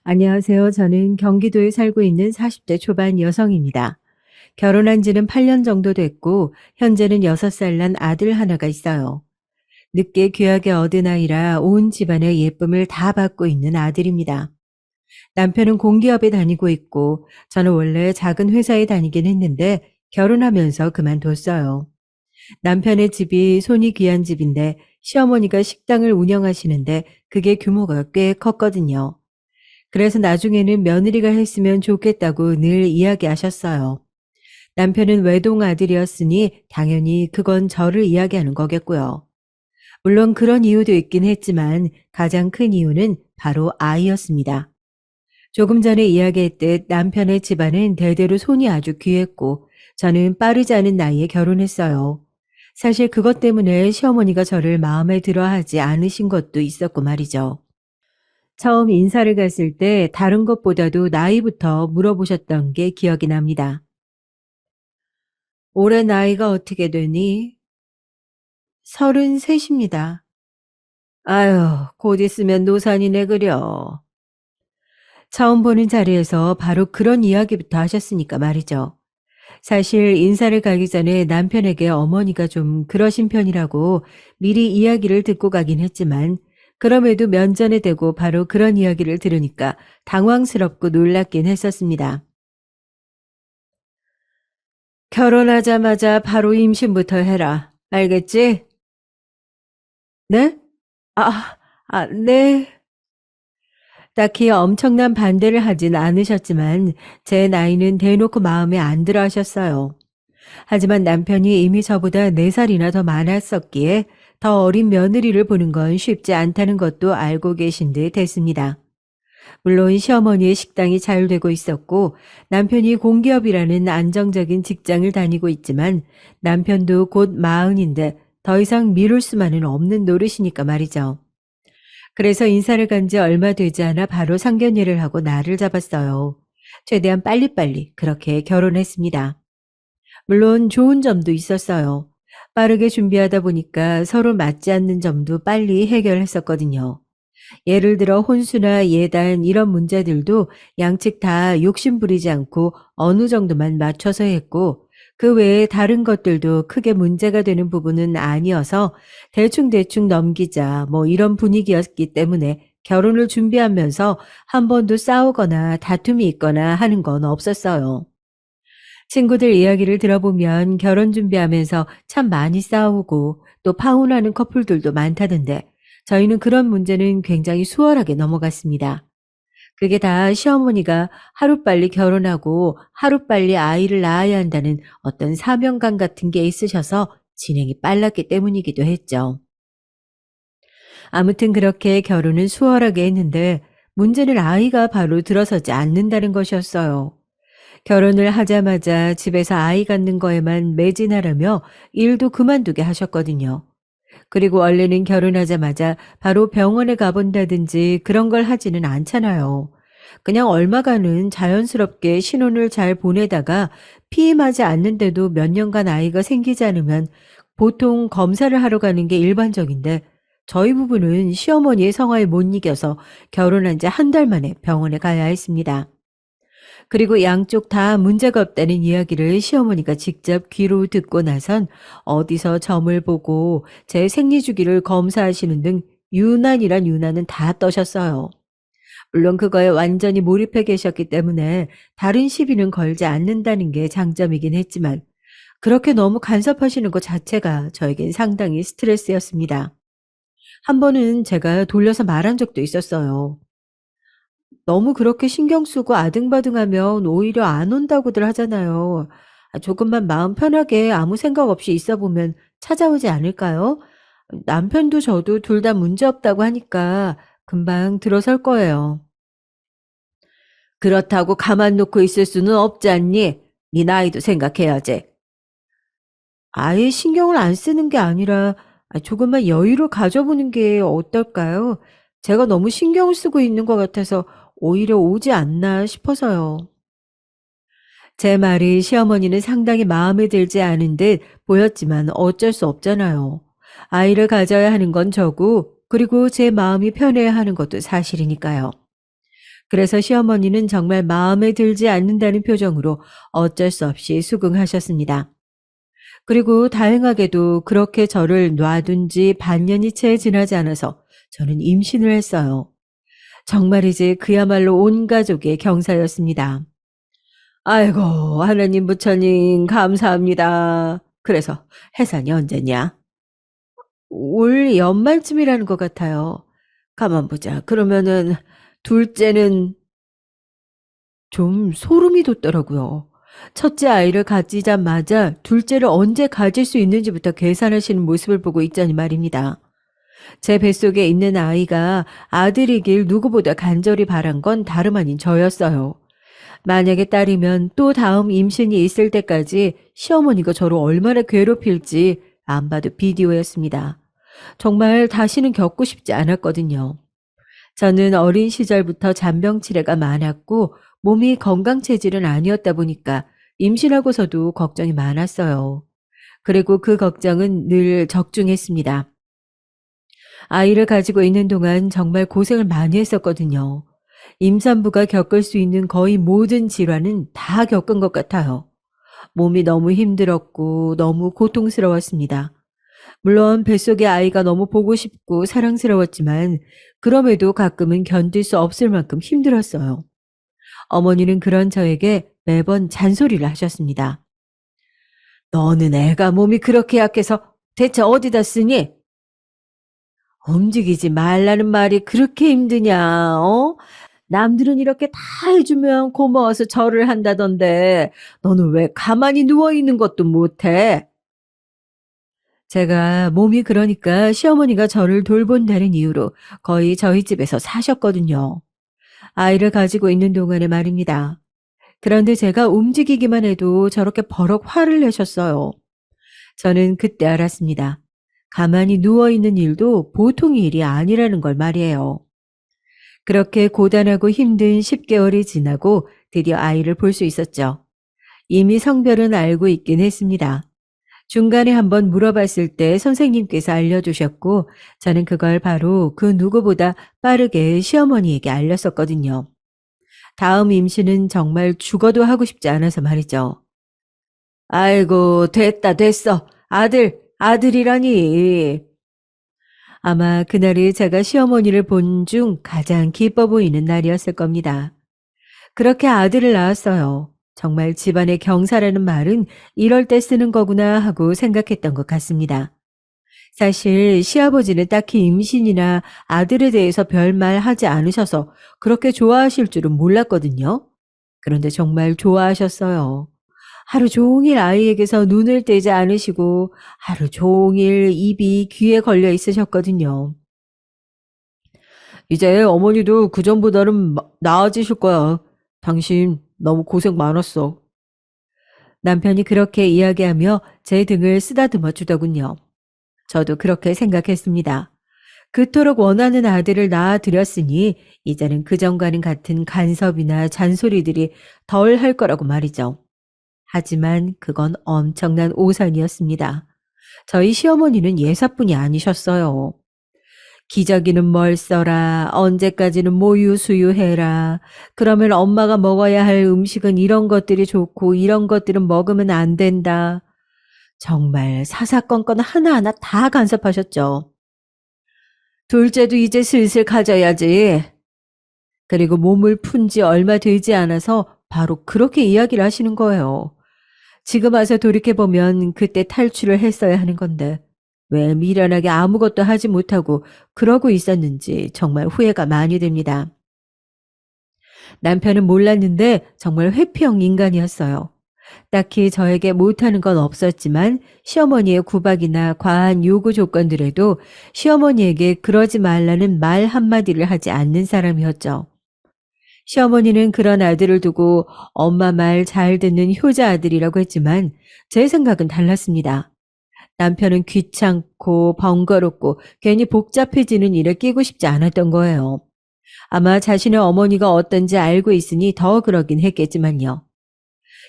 안녕하세요. 저는 경기도에 살고 있는 40대 초반 여성입니다. 결혼한 지는 8년 정도 됐고, 현재는 6살 난 아들 하나가 있어요. 늦게 귀하게 얻은 아이라 온 집안의 예쁨을 다 받고 있는 아들입니다. 남편은 공기업에 다니고 있고, 저는 원래 작은 회사에 다니긴 했는데, 결혼하면서 그만뒀어요. 남편의 집이 손이 귀한 집인데, 시어머니가 식당을 운영하시는데, 그게 규모가 꽤 컸거든요. 그래서 나중에는 며느리가 했으면 좋겠다고 늘 이야기하셨어요. 남편은 외동 아들이었으니 당연히 그건 저를 이야기하는 거겠고요. 물론 그런 이유도 있긴 했지만 가장 큰 이유는 바로 아이였습니다. 조금 전에 이야기했듯 남편의 집안은 대대로 손이 아주 귀했고 저는 빠르지 않은 나이에 결혼했어요. 사실 그것 때문에 시어머니가 저를 마음에 들어 하지 않으신 것도 있었고 말이죠. 처음 인사를 갔을 때 다른 것보다도 나이부터 물어보셨던 게 기억이 납니다. 올해 나이가 어떻게 되니? 33입니다. 아유, 곧 있으면 노산이네 그려. 처음 보는 자리에서 바로 그런 이야기부터 하셨으니까 말이죠. 사실 인사를 가기 전에 남편에게 어머니가 좀 그러신 편이라고 미리 이야기를 듣고 가긴 했지만 그럼에도 면전에 대고 바로 그런 이야기를 들으니까 당황스럽고 놀랍긴 했었습니다. 결혼하자마자 바로 임신부터 해라. 알겠지? 네? 아, 네. 딱히 엄청난 반대를 하진 않으셨지만 제 나이는 대놓고 마음에 안 들어 하셨어요. 하지만 남편이 이미 저보다 4살이나 더 많았었기에 더 어린 며느리를 보는 건 쉽지 않다는 것도 알고 계신 듯 했습니다. 물론 시어머니의 식당이 잘 되고 있었고 남편이 공기업이라는 안정적인 직장을 다니고 있지만 남편도 곧 마흔인데 더 이상 미룰 수만은 없는 노릇이니까 말이죠. 그래서 인사를 간 지 얼마 되지 않아 바로 상견례를 하고 날을 잡았어요. 최대한 빨리빨리 그렇게 결혼했습니다. 물론 좋은 점도 있었어요. 빠르게 준비하다 보니까 서로 맞지 않는 점도 빨리 해결했었거든요. 예를 들어 혼수나 예단 이런 문제들도 양측 다 욕심 부리지 않고 어느 정도만 맞춰서 했고 그 외에 다른 것들도 크게 문제가 되는 부분은 아니어서 대충대충 넘기자 뭐 이런 분위기였기 때문에 결혼을 준비하면서 한 번도 싸우거나 다툼이 있거나 하는 건 없었어요. 친구들 이야기를 들어보면 결혼 준비하면서 참 많이 싸우고 또 파혼하는 커플들도 많다던데 저희는 그런 문제는 굉장히 수월하게 넘어갔습니다. 그게 다 시어머니가 하루빨리 결혼하고 하루빨리 아이를 낳아야 한다는 어떤 사명감 같은 게 있으셔서 진행이 빨랐기 때문이기도 했죠. 아무튼 그렇게 결혼은 수월하게 했는데 문제는 아이가 바로 들어서지 않는다는 것이었어요. 결혼을 하자마자 집에서 아이 갖는 거에만 매진하라며 일도 그만두게 하셨거든요. 그리고 원래는 결혼하자마자 바로 병원에 가본다든지 그런 걸 하지는 않잖아요. 그냥 얼마간은 자연스럽게 신혼을 잘 보내다가 피임하지 않는데도 몇 년간 아이가 생기지 않으면 보통 검사를 하러 가는 게 일반적인데 저희 부부는 시어머니의 성화에 못 이겨서 결혼한 지 한 달 만에 병원에 가야 했습니다. 그리고 양쪽 다 문제가 없다는 이야기를 시어머니가 직접 귀로 듣고 나선 어디서 점을 보고 제 생리 주기를 검사하시는 등 유난이란 유난은 다 떠셨어요. 물론 그거에 완전히 몰입해 계셨기 때문에 다른 시비는 걸지 않는다는 게 장점이긴 했지만 그렇게 너무 간섭하시는 것 자체가 저에겐 상당히 스트레스였습니다. 한 번은 제가 돌려서 말한 적도 있었어요. 너무 그렇게 신경 쓰고 아등바등하면 오히려 안 온다고들 하잖아요. 조금만 마음 편하게 아무 생각 없이 있어 보면 찾아오지 않을까요? 남편도 저도 둘 다 문제없다고 하니까 금방 들어설 거예요. 그렇다고 가만 놓고 있을 수는 없지 않니? 네 나이도 생각해야지. 아예 신경을 안 쓰는 게 아니라 조금만 여유를 가져보는 게 어떨까요? 제가 너무 신경을 쓰고 있는 것 같아서 오히려 오지 않나 싶어서요. 제 말이 시어머니는 상당히 마음에 들지 않은 듯 보였지만 어쩔 수 없잖아요. 아이를 가져야 하는 건 저고, 그리고 제 마음이 편해야 하는 것도 사실이니까요. 그래서 시어머니는 정말 마음에 들지 않는다는 표정으로 어쩔 수 없이 수긍하셨습니다. 그리고 다행하게도 그렇게 저를 놔둔 지 반년이 채 지나지 않아서 저는 임신을 했어요. 정말이지 그야말로 온 가족의 경사였습니다. 아이고, 하나님 부처님, 감사합니다. 그래서 해산이 언제냐? 올 연말쯤이라는 것 같아요. 가만 보자. 그러면은 둘째는 좀 소름이 돋더라고요. 첫째 아이를 가지자마자 둘째를 언제 가질 수 있는지부터 계산하시는 모습을 보고 있자니 말입니다. 제 뱃속에 있는 아이가 아들이길 누구보다 간절히 바란 건 다름 아닌 저였어요. 만약에 딸이면 또 다음 임신이 있을 때까지 시어머니가 저를 얼마나 괴롭힐지 안 봐도 비디오였습니다. 정말 다시는 겪고 싶지 않았거든요. 저는 어린 시절부터 잔병 치레가 많았고 몸이 건강 체질은 아니었다 보니까 임신하고서도 걱정이 많았어요. 그리고 그 걱정은 늘 적중했습니다. 아이를 가지고 있는 동안 정말 고생을 많이 했었거든요. 임산부가 겪을 수 있는 거의 모든 질환은 다 겪은 것 같아요. 몸이 너무 힘들었고 너무 고통스러웠습니다. 물론 뱃속의 아이가 너무 보고 싶고 사랑스러웠지만 그럼에도 가끔은 견딜 수 없을 만큼 힘들었어요. 어머니는 그런 저에게 매번 잔소리를 하셨습니다. 너는 애가 몸이 그렇게 약해서 대체 어디다 쓰니? 움직이지 말라는 말이 그렇게 힘드냐, 어? 남들은 이렇게 다 해주면 고마워서 절을 한다던데 너는 왜 가만히 누워있는 것도 못해? 제가 몸이 그러니까 시어머니가 저를 돌본다는 이유로 거의 저희 집에서 사셨거든요. 아이를 가지고 있는 동안에 말입니다. 그런데 제가 움직이기만 해도 저렇게 버럭 화를 내셨어요. 저는 그때 알았습니다. 가만히 누워있는 일도 보통 일이 아니라는 걸 말이에요. 그렇게 고단하고 힘든 10개월이 지나고 드디어 아이를 볼 수 있었죠. 이미 성별은 알고 있긴 했습니다. 중간에 한번 물어봤을 때 선생님께서 알려주셨고 저는 그걸 바로 그 누구보다 빠르게 시어머니에게 알렸었거든요. 다음 임신은 정말 죽어도 하고 싶지 않아서 말이죠. 아이고, 됐어. 아들이라니. 아마 그날이 제가 시어머니를 본 중 가장 기뻐 보이는 날이었을 겁니다. 그렇게 아들을 낳았어요. 정말 집안의 경사라는 말은 이럴 때 쓰는 거구나 하고 생각했던 것 같습니다. 사실 시아버지는 딱히 임신이나 아들에 대해서 별말 하지 않으셔서 그렇게 좋아하실 줄은 몰랐거든요. 그런데 정말 좋아하셨어요. 하루 종일 아이에게서 눈을 떼지 않으시고 하루 종일 입이 귀에 걸려 있으셨거든요. 이제 어머니도 그전보다는 나아지실 거야. 당신 너무 고생 많았어. 남편이 그렇게 이야기하며 제 등을 쓰다듬어 주더군요. 저도 그렇게 생각했습니다. 그토록 원하는 아들을 낳아드렸으니 이제는 그전과는 같은 간섭이나 잔소리들이 덜 할 거라고 말이죠. 하지만 그건 엄청난 오산이었습니다. 저희 시어머니는 예사뿐이 아니셨어요. 기저귀는 뭘 써라, 언제까지는 모유수유해라, 그러면 엄마가 먹어야 할 음식은 이런 것들이 좋고 이런 것들은 먹으면 안 된다. 정말 사사건건 하나하나 다 간섭하셨죠. 둘째도 이제 슬슬 가져야지. 그리고 몸을 푼 지 얼마 되지 않아서 바로 그렇게 이야기를 하시는 거예요. 지금 와서 돌이켜보면 그때 탈출을 했어야 하는 건데 왜 미련하게 아무것도 하지 못하고 그러고 있었는지 정말 후회가 많이 됩니다. 남편은 몰랐는데 정말 회피형 인간이었어요. 딱히 저에게 못하는 건 없었지만 시어머니의 구박이나 과한 요구 조건들에도 시어머니에게 그러지 말라는 말 한마디를 하지 않는 사람이었죠. 시어머니는 그런 아들을 두고 엄마 말 잘 듣는 효자 아들이라고 했지만 제 생각은 달랐습니다. 남편은 귀찮고 번거롭고 괜히 복잡해지는 일에 끼고 싶지 않았던 거예요. 아마 자신의 어머니가 어떤지 알고 있으니 더 그러긴 했겠지만요.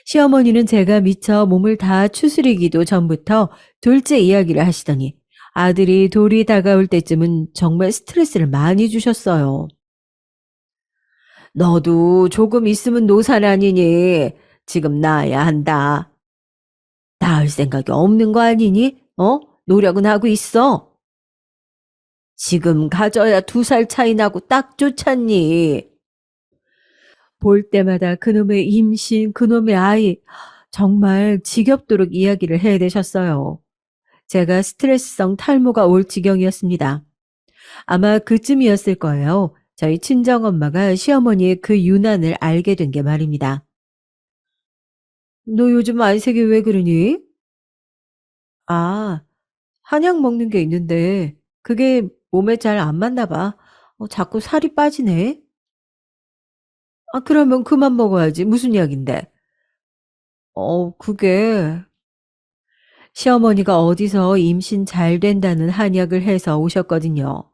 시어머니는 제가 미처 몸을 다 추스리기도 전부터 둘째 이야기를 하시더니 아들이 돌이 다가올 때쯤은 정말 스트레스를 많이 주셨어요. 너도 조금 있으면 노산 아니니? 지금 낳아야 한다. 낳을 생각이 없는 거 아니니? 노력은 하고 있어. 지금 가져야 2살 차이 나고 딱 좋잖니. 볼 때마다 그놈의 임신, 그놈의 아이, 정말 지겹도록 이야기를 해대셨어요. 제가 스트레스성 탈모가 올 지경이었습니다. 아마 그쯤이었을 거예요. 저희 친정엄마가 시어머니의 그 유난을 알게 된 게 말입니다. 너 요즘 안색이 왜 그러니? 아, 한약 먹는 게 있는데 그게 몸에 잘 안 맞나 봐. 자꾸 살이 빠지네. 아, 그러면 그만 먹어야지. 무슨 약인데? 그게 시어머니가 어디서 임신 잘 된다는 한약을 해서 오셨거든요.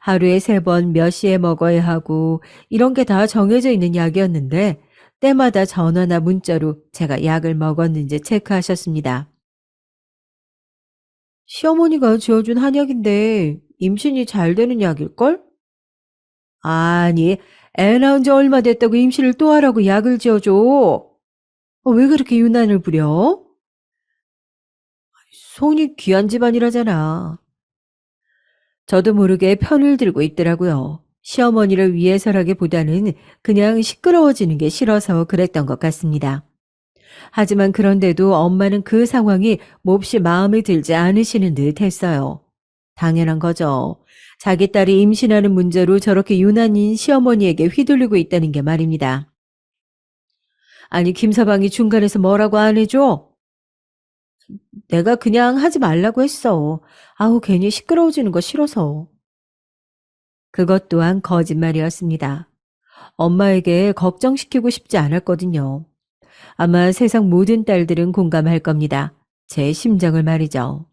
하루에 3번 몇 시에 먹어야 하고 이런 게 다 정해져 있는 약이었는데 때마다 전화나 문자로 제가 약을 먹었는지 체크하셨습니다. 시어머니가 지어준 한약인데 임신이 잘 되는 약일걸? 아니, 애 낳은 지 얼마 됐다고 임신을 또 하라고 약을 지어줘? 왜 그렇게 유난을 부려? 손이 귀한 집안이라잖아. 저도 모르게 편을 들고 있더라고요. 시어머니를 위해서라기보다는 그냥 시끄러워지는 게 싫어서 그랬던 것 같습니다. 하지만 그런데도 엄마는 그 상황이 몹시 마음에 들지 않으시는 듯 했어요. 당연한 거죠. 자기 딸이 임신하는 문제로 저렇게 유난인 시어머니에게 휘둘리고 있다는 게 말입니다. 아니, 김서방이 중간에서 뭐라고 안 해줘? 내가 그냥 하지 말라고 했어. 아우, 괜히 시끄러워지는 거 싫어서. 그것 또한 거짓말이었습니다. 엄마에게 걱정시키고 싶지 않았거든요. 아마 세상 모든 딸들은 공감할 겁니다. 제 심정을 말이죠.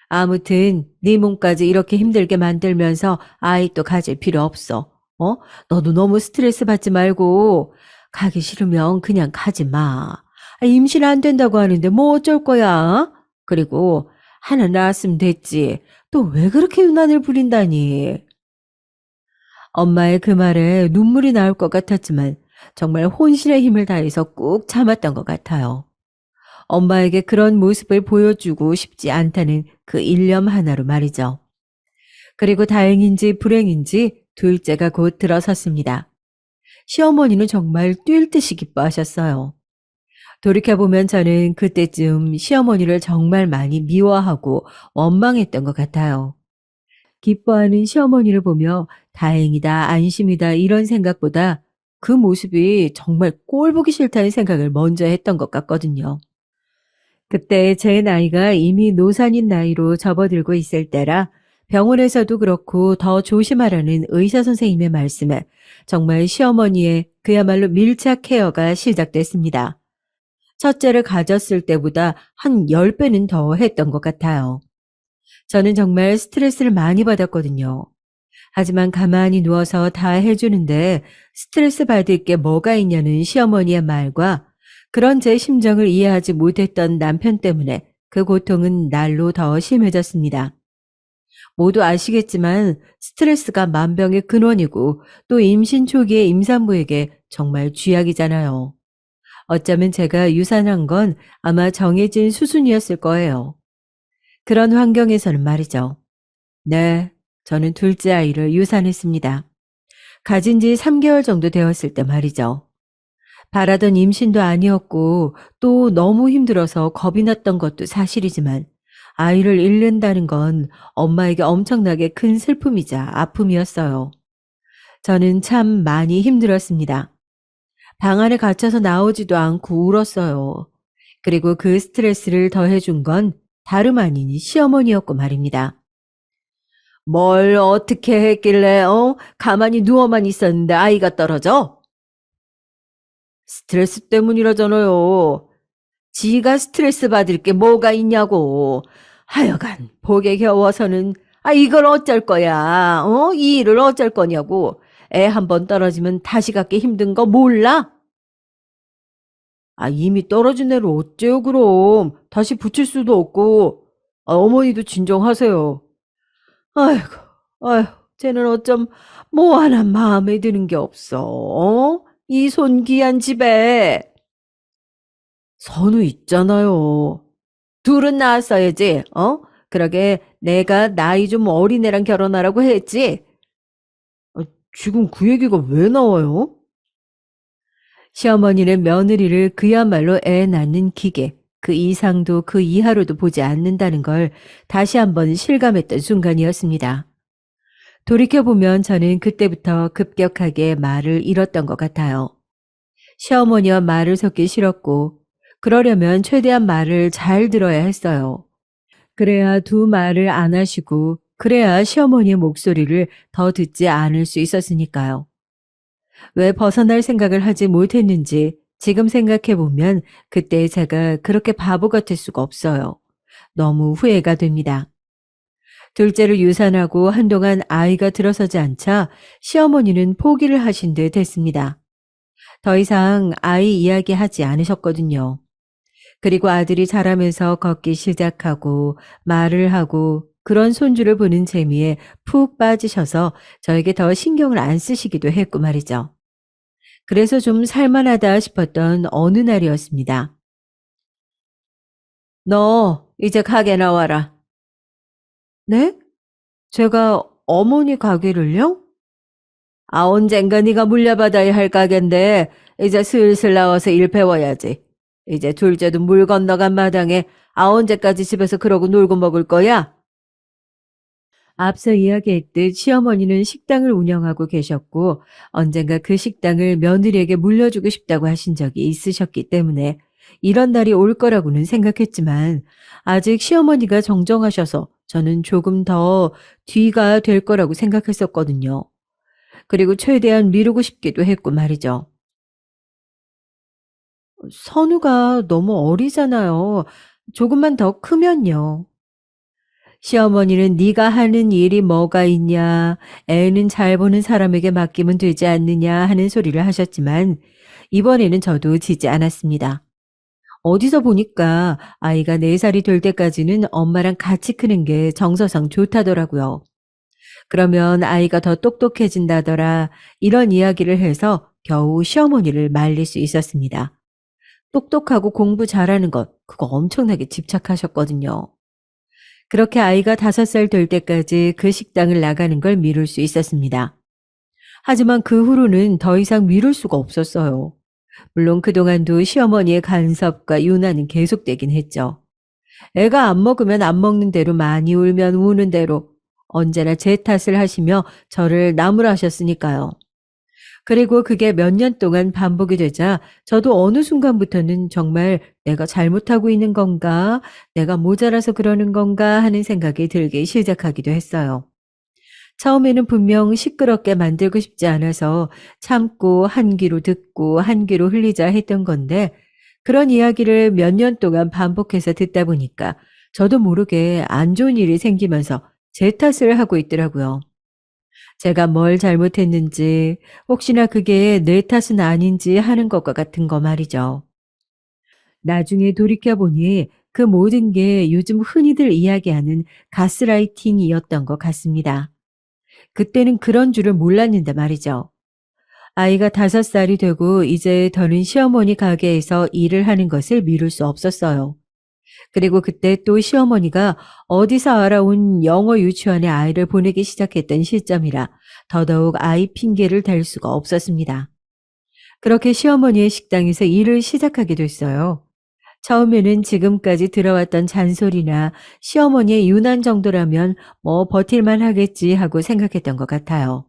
아무튼 네 몸까지 이렇게 힘들게 만들면서 아이 또 가질 필요 없어. 어? 너도 너무 스트레스 받지 말고 가기 싫으면 그냥 가지 마. 임신 안 된다고 하는데 뭐 어쩔 거야? 그리고 하나 낳았으면 됐지. 또 왜 그렇게 유난을 부린다니? 엄마의 그 말에 눈물이 나올 것 같았지만 정말 혼신의 힘을 다해서 꾹 참았던 것 같아요. 엄마에게 그런 모습을 보여주고 싶지 않다는 그 일념 하나로 말이죠. 그리고 다행인지 불행인지 둘째가 곧 들어섰습니다. 시어머니는 정말 뛸 듯이 기뻐하셨어요. 돌이켜보면 저는 그때쯤 시어머니를 정말 많이 미워하고 원망했던 것 같아요. 기뻐하는 시어머니를 보며 다행이다, 안심이다 이런 생각보다 그 모습이 정말 꼴 보기 싫다는 생각을 먼저 했던 것 같거든요. 그때 제 나이가 이미 노산인 나이로 접어들고 있을 때라 병원에서도 그렇고 더 조심하라는 의사 선생님의 말씀에 정말 시어머니의 그야말로 밀착 케어가 시작됐습니다. 첫째를 가졌을 때보다 한 10배는 더 했던 것 같아요. 저는 정말 스트레스를 많이 받았거든요. 하지만 가만히 누워서 다 해주는데 스트레스 받을 게 뭐가 있냐는 시어머니의 말과 그런 제 심정을 이해하지 못했던 남편 때문에 그 고통은 날로 더 심해졌습니다. 모두 아시겠지만 스트레스가 만병의 근원이고 또 임신 초기의 임산부에게 정말 쥐약이잖아요. 어쩌면 제가 유산한 건 아마 정해진 수순이었을 거예요. 그런 환경에서는 말이죠. 네, 저는 둘째 아이를 유산했습니다. 가진 지 3개월 정도 되었을 때 말이죠. 바라던 임신도 아니었고 또 너무 힘들어서 겁이 났던 것도 사실이지만 아이를 잃는다는 건 엄마에게 엄청나게 큰 슬픔이자 아픔이었어요. 저는 참 많이 힘들었습니다. 방 안에 갇혀서 나오지도 않고 울었어요. 그리고 그 스트레스를 더해준 건 다름 아닌 시어머니였고 말입니다. 뭘 어떻게 했길래 가만히 누워만 있었는데 아이가 떨어져? 스트레스 때문이라잖아요. 지가 스트레스 받을 게 뭐가 있냐고. 하여간 복에 겨워서는 이걸 어쩔 거야. 이 일을 어쩔 거냐고. 애 한 번 떨어지면 다시 갖기 힘든 거 몰라? 이미 떨어진 애를 어째요 그럼. 다시 붙일 수도 없고. 어머니도 진정하세요. 아이고, 아휴. 쟤는 어쩜 뭐 하나 마음에 드는 게 없어. 어? 이 손귀한 집에. 선우 있잖아요. 둘은 낳았어야지. 어? 그러게 내가 나이 좀 어린 애랑 결혼하라고 했지. 아, 지금 그 얘기가 왜 나와요? 시어머니는 며느리를 그야말로 애 낳는 기계, 그 이상도 그 이하로도 보지 않는다는 걸 다시 한번 실감했던 순간이었습니다. 돌이켜보면 저는 그때부터 급격하게 말을 잃었던 것 같아요. 시어머니와 말을 섞기 싫었고, 그러려면 최대한 말을 잘 들어야 했어요. 그래야 두 말을 안 하시고, 그래야 시어머니의 목소리를 더 듣지 않을 수 있었으니까요. 왜 벗어날 생각을 하지 못했는지 지금 생각해보면 그때 제가 그렇게 바보 같을 수가 없어요. 너무 후회가 됩니다. 둘째를 유산하고 한동안 아이가 들어서지 않자 시어머니는 포기를 하신 듯 했습니다. 더 이상 아이 이야기하지 않으셨거든요. 그리고 아들이 자라면서 걷기 시작하고 말을 하고 그런 손주를 보는 재미에 푹 빠지셔서 저에게 더 신경을 안 쓰시기도 했고 말이죠. 그래서 좀 살만하다 싶었던 어느 날이었습니다. 너 이제 가게 나와라. 네? 제가 어머니 가게를요? 아, 언젠가 네가 물려받아야 할 가게인데 이제 슬슬 나와서 일 배워야지. 이제 둘째도 물 건너간 마당에 아, 언제까지 집에서 그러고 놀고 먹을 거야? 앞서 이야기했듯 시어머니는 식당을 운영하고 계셨고 언젠가 그 식당을 며느리에게 물려주고 싶다고 하신 적이 있으셨기 때문에 이런 날이 올 거라고는 생각했지만 아직 시어머니가 정정하셔서 저는 조금 더 뒤가 될 거라고 생각했었거든요. 그리고 최대한 미루고 싶기도 했고 말이죠. 선우가 너무 어리잖아요. 조금만 더 크면요. 시어머니는 네가 하는 일이 뭐가 있냐, 애는 잘 보는 사람에게 맡기면 되지 않느냐 하는 소리를 하셨지만 이번에는 저도 지지 않았습니다. 어디서 보니까 아이가 4살이 될 때까지는 엄마랑 같이 크는 게 정서상 좋다더라고요. 그러면 아이가 더 똑똑해진다더라 이런 이야기를 해서 겨우 시어머니를 말릴 수 있었습니다. 똑똑하고 공부 잘하는 것 그거 엄청나게 집착하셨거든요. 그렇게 아이가 5살 될 때까지 그 식당을 나가는 걸 미룰 수 있었습니다. 하지만 그 후로는 더 이상 미룰 수가 없었어요. 물론 그동안도 시어머니의 간섭과 유난은 계속되긴 했죠. 애가 안 먹으면 안 먹는 대로 많이 울면 우는 대로 언제나 제 탓을 하시며 저를 나무라셨으니까요. 그리고 그게 몇 년 동안 반복이 되자 저도 어느 순간부터는 정말 '내가 잘못하고 있는 건가? 내가 모자라서 그러는 건가?' 하는 생각이 들기 시작하기도 했어요. 처음에는 분명 시끄럽게 만들고 싶지 않아서 참고 한 귀로 듣고 한 귀로 흘리자 했던 건데 그런 이야기를 몇 년 동안 반복해서 듣다 보니까 저도 모르게 안 좋은 일이 생기면서 제 탓을 하고 있더라고요. 제가 뭘 잘못했는지 혹시나 그게 내 탓은 아닌지 하는 것과 같은 거 말이죠. 나중에 돌이켜보니 그 모든 게 요즘 흔히들 이야기하는 가스라이팅이었던 것 같습니다. 그때는 그런 줄을 몰랐는데 말이죠. 아이가 5살이 되고 이제 더는 시어머니 가게에서 일을 하는 것을 미룰 수 없었어요. 그리고 그때 또 시어머니가 어디서 알아온 영어 유치원에 아이를 보내기 시작했던 시점이라 더더욱 아이 핑계를 댈 수가 없었습니다. 그렇게 시어머니의 식당에서 일을 시작하게 됐어요. 처음에는 지금까지 들어왔던 잔소리나 시어머니의 유난 정도라면 뭐 버틸만 하겠지 하고 생각했던 것 같아요.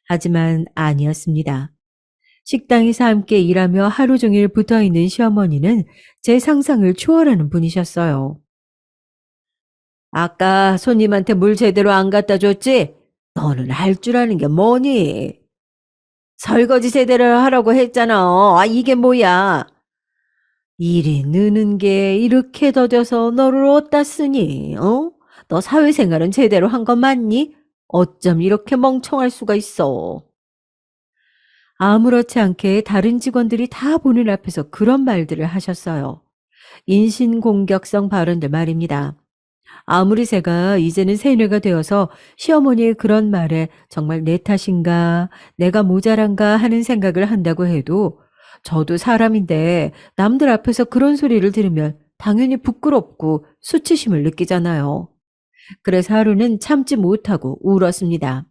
하지만 아니었습니다. 식당에서 함께 일하며 하루 종일 붙어 있는 시어머니는 제 상상을 초월하는 분이셨어요. 아까 손님한테 물 제대로 안 갖다 줬지? 너는 할 줄 아는 게 뭐니? 설거지 제대로 하라고 했잖아. 아, 이게 뭐야? 일이 느는 게 이렇게 더뎌서 너를 어디다 쓰니? 어? 너 사회생활은 제대로 한 거 맞니? 어쩜 이렇게 멍청할 수가 있어? 아무렇지 않게 다른 직원들이 다 보는 앞에서 그런 말들을 하셨어요. 인신공격성 발언들 말입니다. 아무리 제가 이제는 세뇌가 되어서 시어머니의 그런 말에 정말 내 탓인가, 내가 모자란가 하는 생각을 한다고 해도 저도 사람인데 남들 앞에서 그런 소리를 들으면 당연히 부끄럽고 수치심을 느끼잖아요. 그래서 하루는 참지 못하고 울었습니다.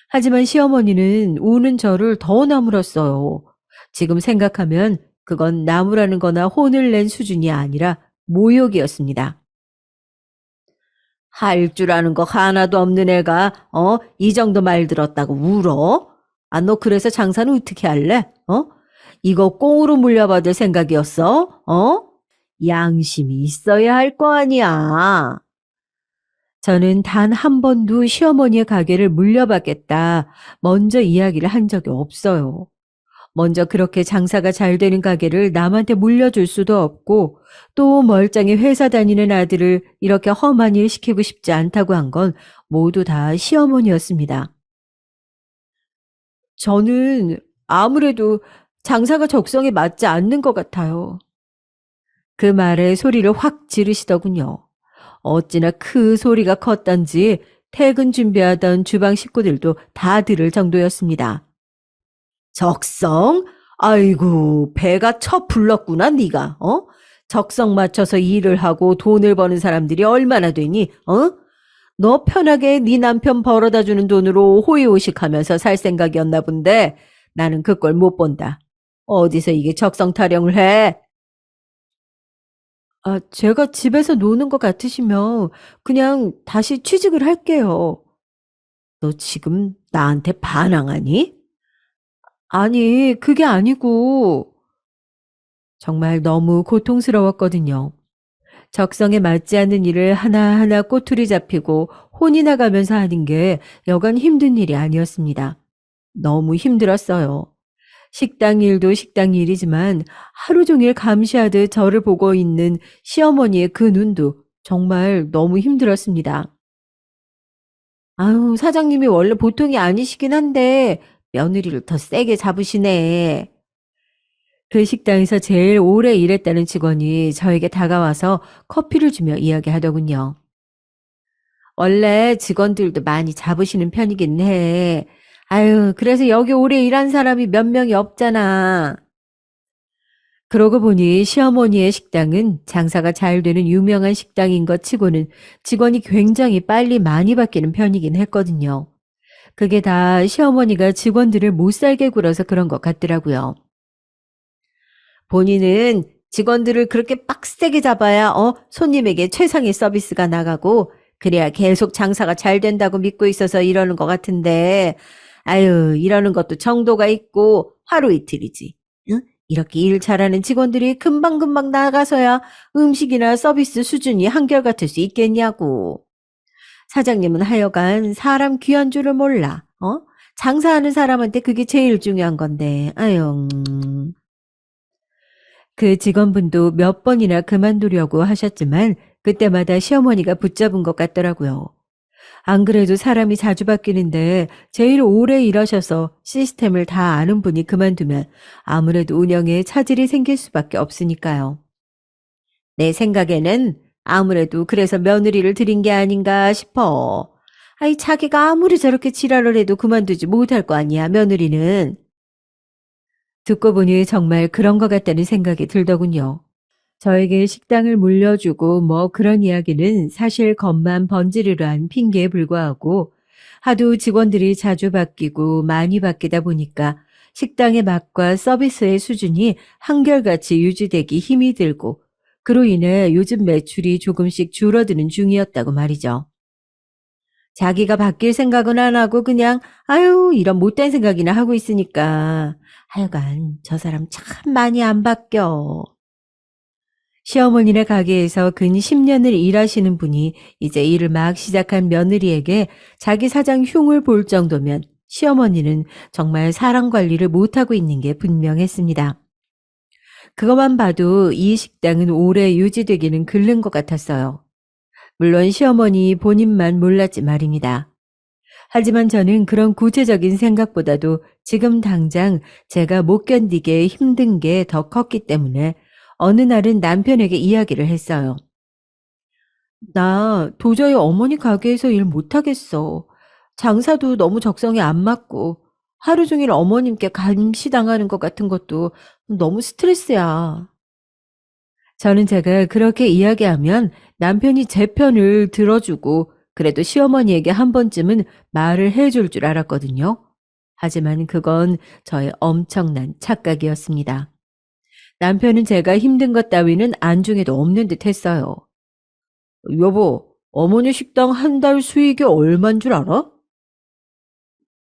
하지만 시어머니는 우는 저를 더 나물었어요. 지금 생각하면 그건 나무라는 거나 혼을 낸 수준이 아니라 모욕이었습니다. 할 줄 아는 거 하나도 없는 애가 이 정도 말 들었다고 울어? 아, 너 그래서 장사는 어떻게 할래? 이거 꽁으로 물려받을 생각이었어? 양심이 있어야 할 거 아니야. 저는 단 한 번도 시어머니의 가게를 물려받겠다 먼저 이야기를 한 적이 없어요. 먼저 그렇게 장사가 잘 되는 가게를 남한테 물려줄 수도 없고 또 멀쩡히 회사 다니는 아들을 이렇게 험한 일 시키고 싶지 않다고 한 건 모두 다 시어머니였습니다. 저는 아무래도 장사가 적성에 맞지 않는 것 같아요. 그 말에 소리를 확 지르시더군요. 어찌나 그 소리가 컸던지 퇴근 준비하던 주방 식구들도 다 들을 정도였습니다. 적성? 아이고, 배가 쳐 불렀구나, 네가. 적성 맞춰서 일을 하고 돈을 버는 사람들이 얼마나 되니? 너 편하게 네 남편 벌어다 주는 돈으로 호의호식하면서 살 생각이었나 본데 나는 그걸 못 본다. 어디서 이게 적성 타령을 해? 아, 제가 집에서 노는 것 같으시면 그냥 다시 취직을 할게요. 너 지금 나한테 반항하니? 아니, 그게 아니고 정말 너무 고통스러웠거든요. 적성에 맞지 않는 일을 하나하나 꼬투리 잡히고 혼이 나가면서 하는 게 여간 힘든 일이 아니었습니다. 너무 힘들었어요. 식당 일도 식당 일이지만 하루 종일 감시하듯 저를 보고 있는 시어머니의 그 눈도 정말 너무 힘들었습니다. 아유, 사장님이 원래 보통이 아니시긴 한데 며느리를 더 세게 잡으시네. 그 식당에서 제일 오래 일했다는 직원이 저에게 다가와서 커피를 주며 이야기하더군요. 원래 직원들도 많이 잡으시는 편이긴 해. 아유, 그래서 여기 오래 일한 사람이 몇 명이 없잖아. 그러고 보니 시어머니의 식당은 장사가 잘 되는 유명한 식당인 것 치고는 직원이 굉장히 빨리 많이 바뀌는 편이긴 했거든요. 그게 다 시어머니가 직원들을 못 살게 굴어서 그런 것 같더라고요. 본인은 직원들을 그렇게 빡세게 잡아야 손님에게 최상의 서비스가 나가고 그래야 계속 장사가 잘 된다고 믿고 있어서 이러는 것 같은데 아유 이러는 것도 정도가 있고 하루 이틀이지. 응? 이렇게 일 잘하는 직원들이 금방금방 나가서야 음식이나 서비스 수준이 한결같을 수 있겠냐고. 사장님은 하여간 사람 귀한 줄을 몰라. 장사하는 사람한테 그게 제일 중요한 건데. 아유. 그 직원분도 몇 번이나 그만두려고 하셨지만 그때마다 시어머니가 붙잡은 것 같더라고요. 안 그래도 사람이 자주 바뀌는데 제일 오래 일하셔서 시스템을 다 아는 분이 그만두면 아무래도 운영에 차질이 생길 수밖에 없으니까요. 내 생각에는 아무래도 그래서 며느리를 들인 게 아닌가 싶어. 아이, 자기가 아무리 저렇게 지랄을 해도 그만두지 못할 거 아니야, 며느리는. 듣고 보니 정말 그런 것 같다는 생각이 들더군요. 저에게 식당을 물려주고 뭐 그런 이야기는 사실 겉만 번지르르한 핑계에 불과하고 하도 직원들이 자주 바뀌고 많이 바뀌다 보니까 식당의 맛과 서비스의 수준이 한결같이 유지되기 힘이 들고 그로 인해 요즘 매출이 조금씩 줄어드는 중이었다고 말이죠. 자기가 바뀔 생각은 안 하고 그냥 아유 이런 못된 생각이나 하고 있으니까 하여간 저 사람 참 많이 안 바뀌어. 시어머니네 가게에서 근 10년을 일하시는 분이 이제 일을 막 시작한 며느리에게 자기 사장 흉을 볼 정도면 시어머니는 정말 사람 관리를 못하고 있는 게 분명했습니다. 그것만 봐도 이 식당은 오래 유지되기는 글른 것 같았어요. 물론 시어머니 본인만 몰랐지 말입니다. 하지만 저는 그런 구체적인 생각보다도 지금 당장 제가 못 견디게 힘든 게 더 컸기 때문에 어느 날은 남편에게 이야기를 했어요. 나 도저히 어머니 가게에서 일 못하겠어. 장사도 너무 적성에 안 맞고, 하루 종일 어머님께 감시당하는 것 같은 것도 너무 스트레스야. 저는 제가 그렇게 이야기하면 남편이 제 편을 들어주고, 그래도 시어머니에게 한 번쯤은 말을 해줄 줄 알았거든요. 하지만 그건 저의 엄청난 착각이었습니다. 남편은 제가 힘든 것 따위는 안중에도 없는 듯 했어요. 여보, 어머니 식당 한 달 수익이 얼만 줄 알아?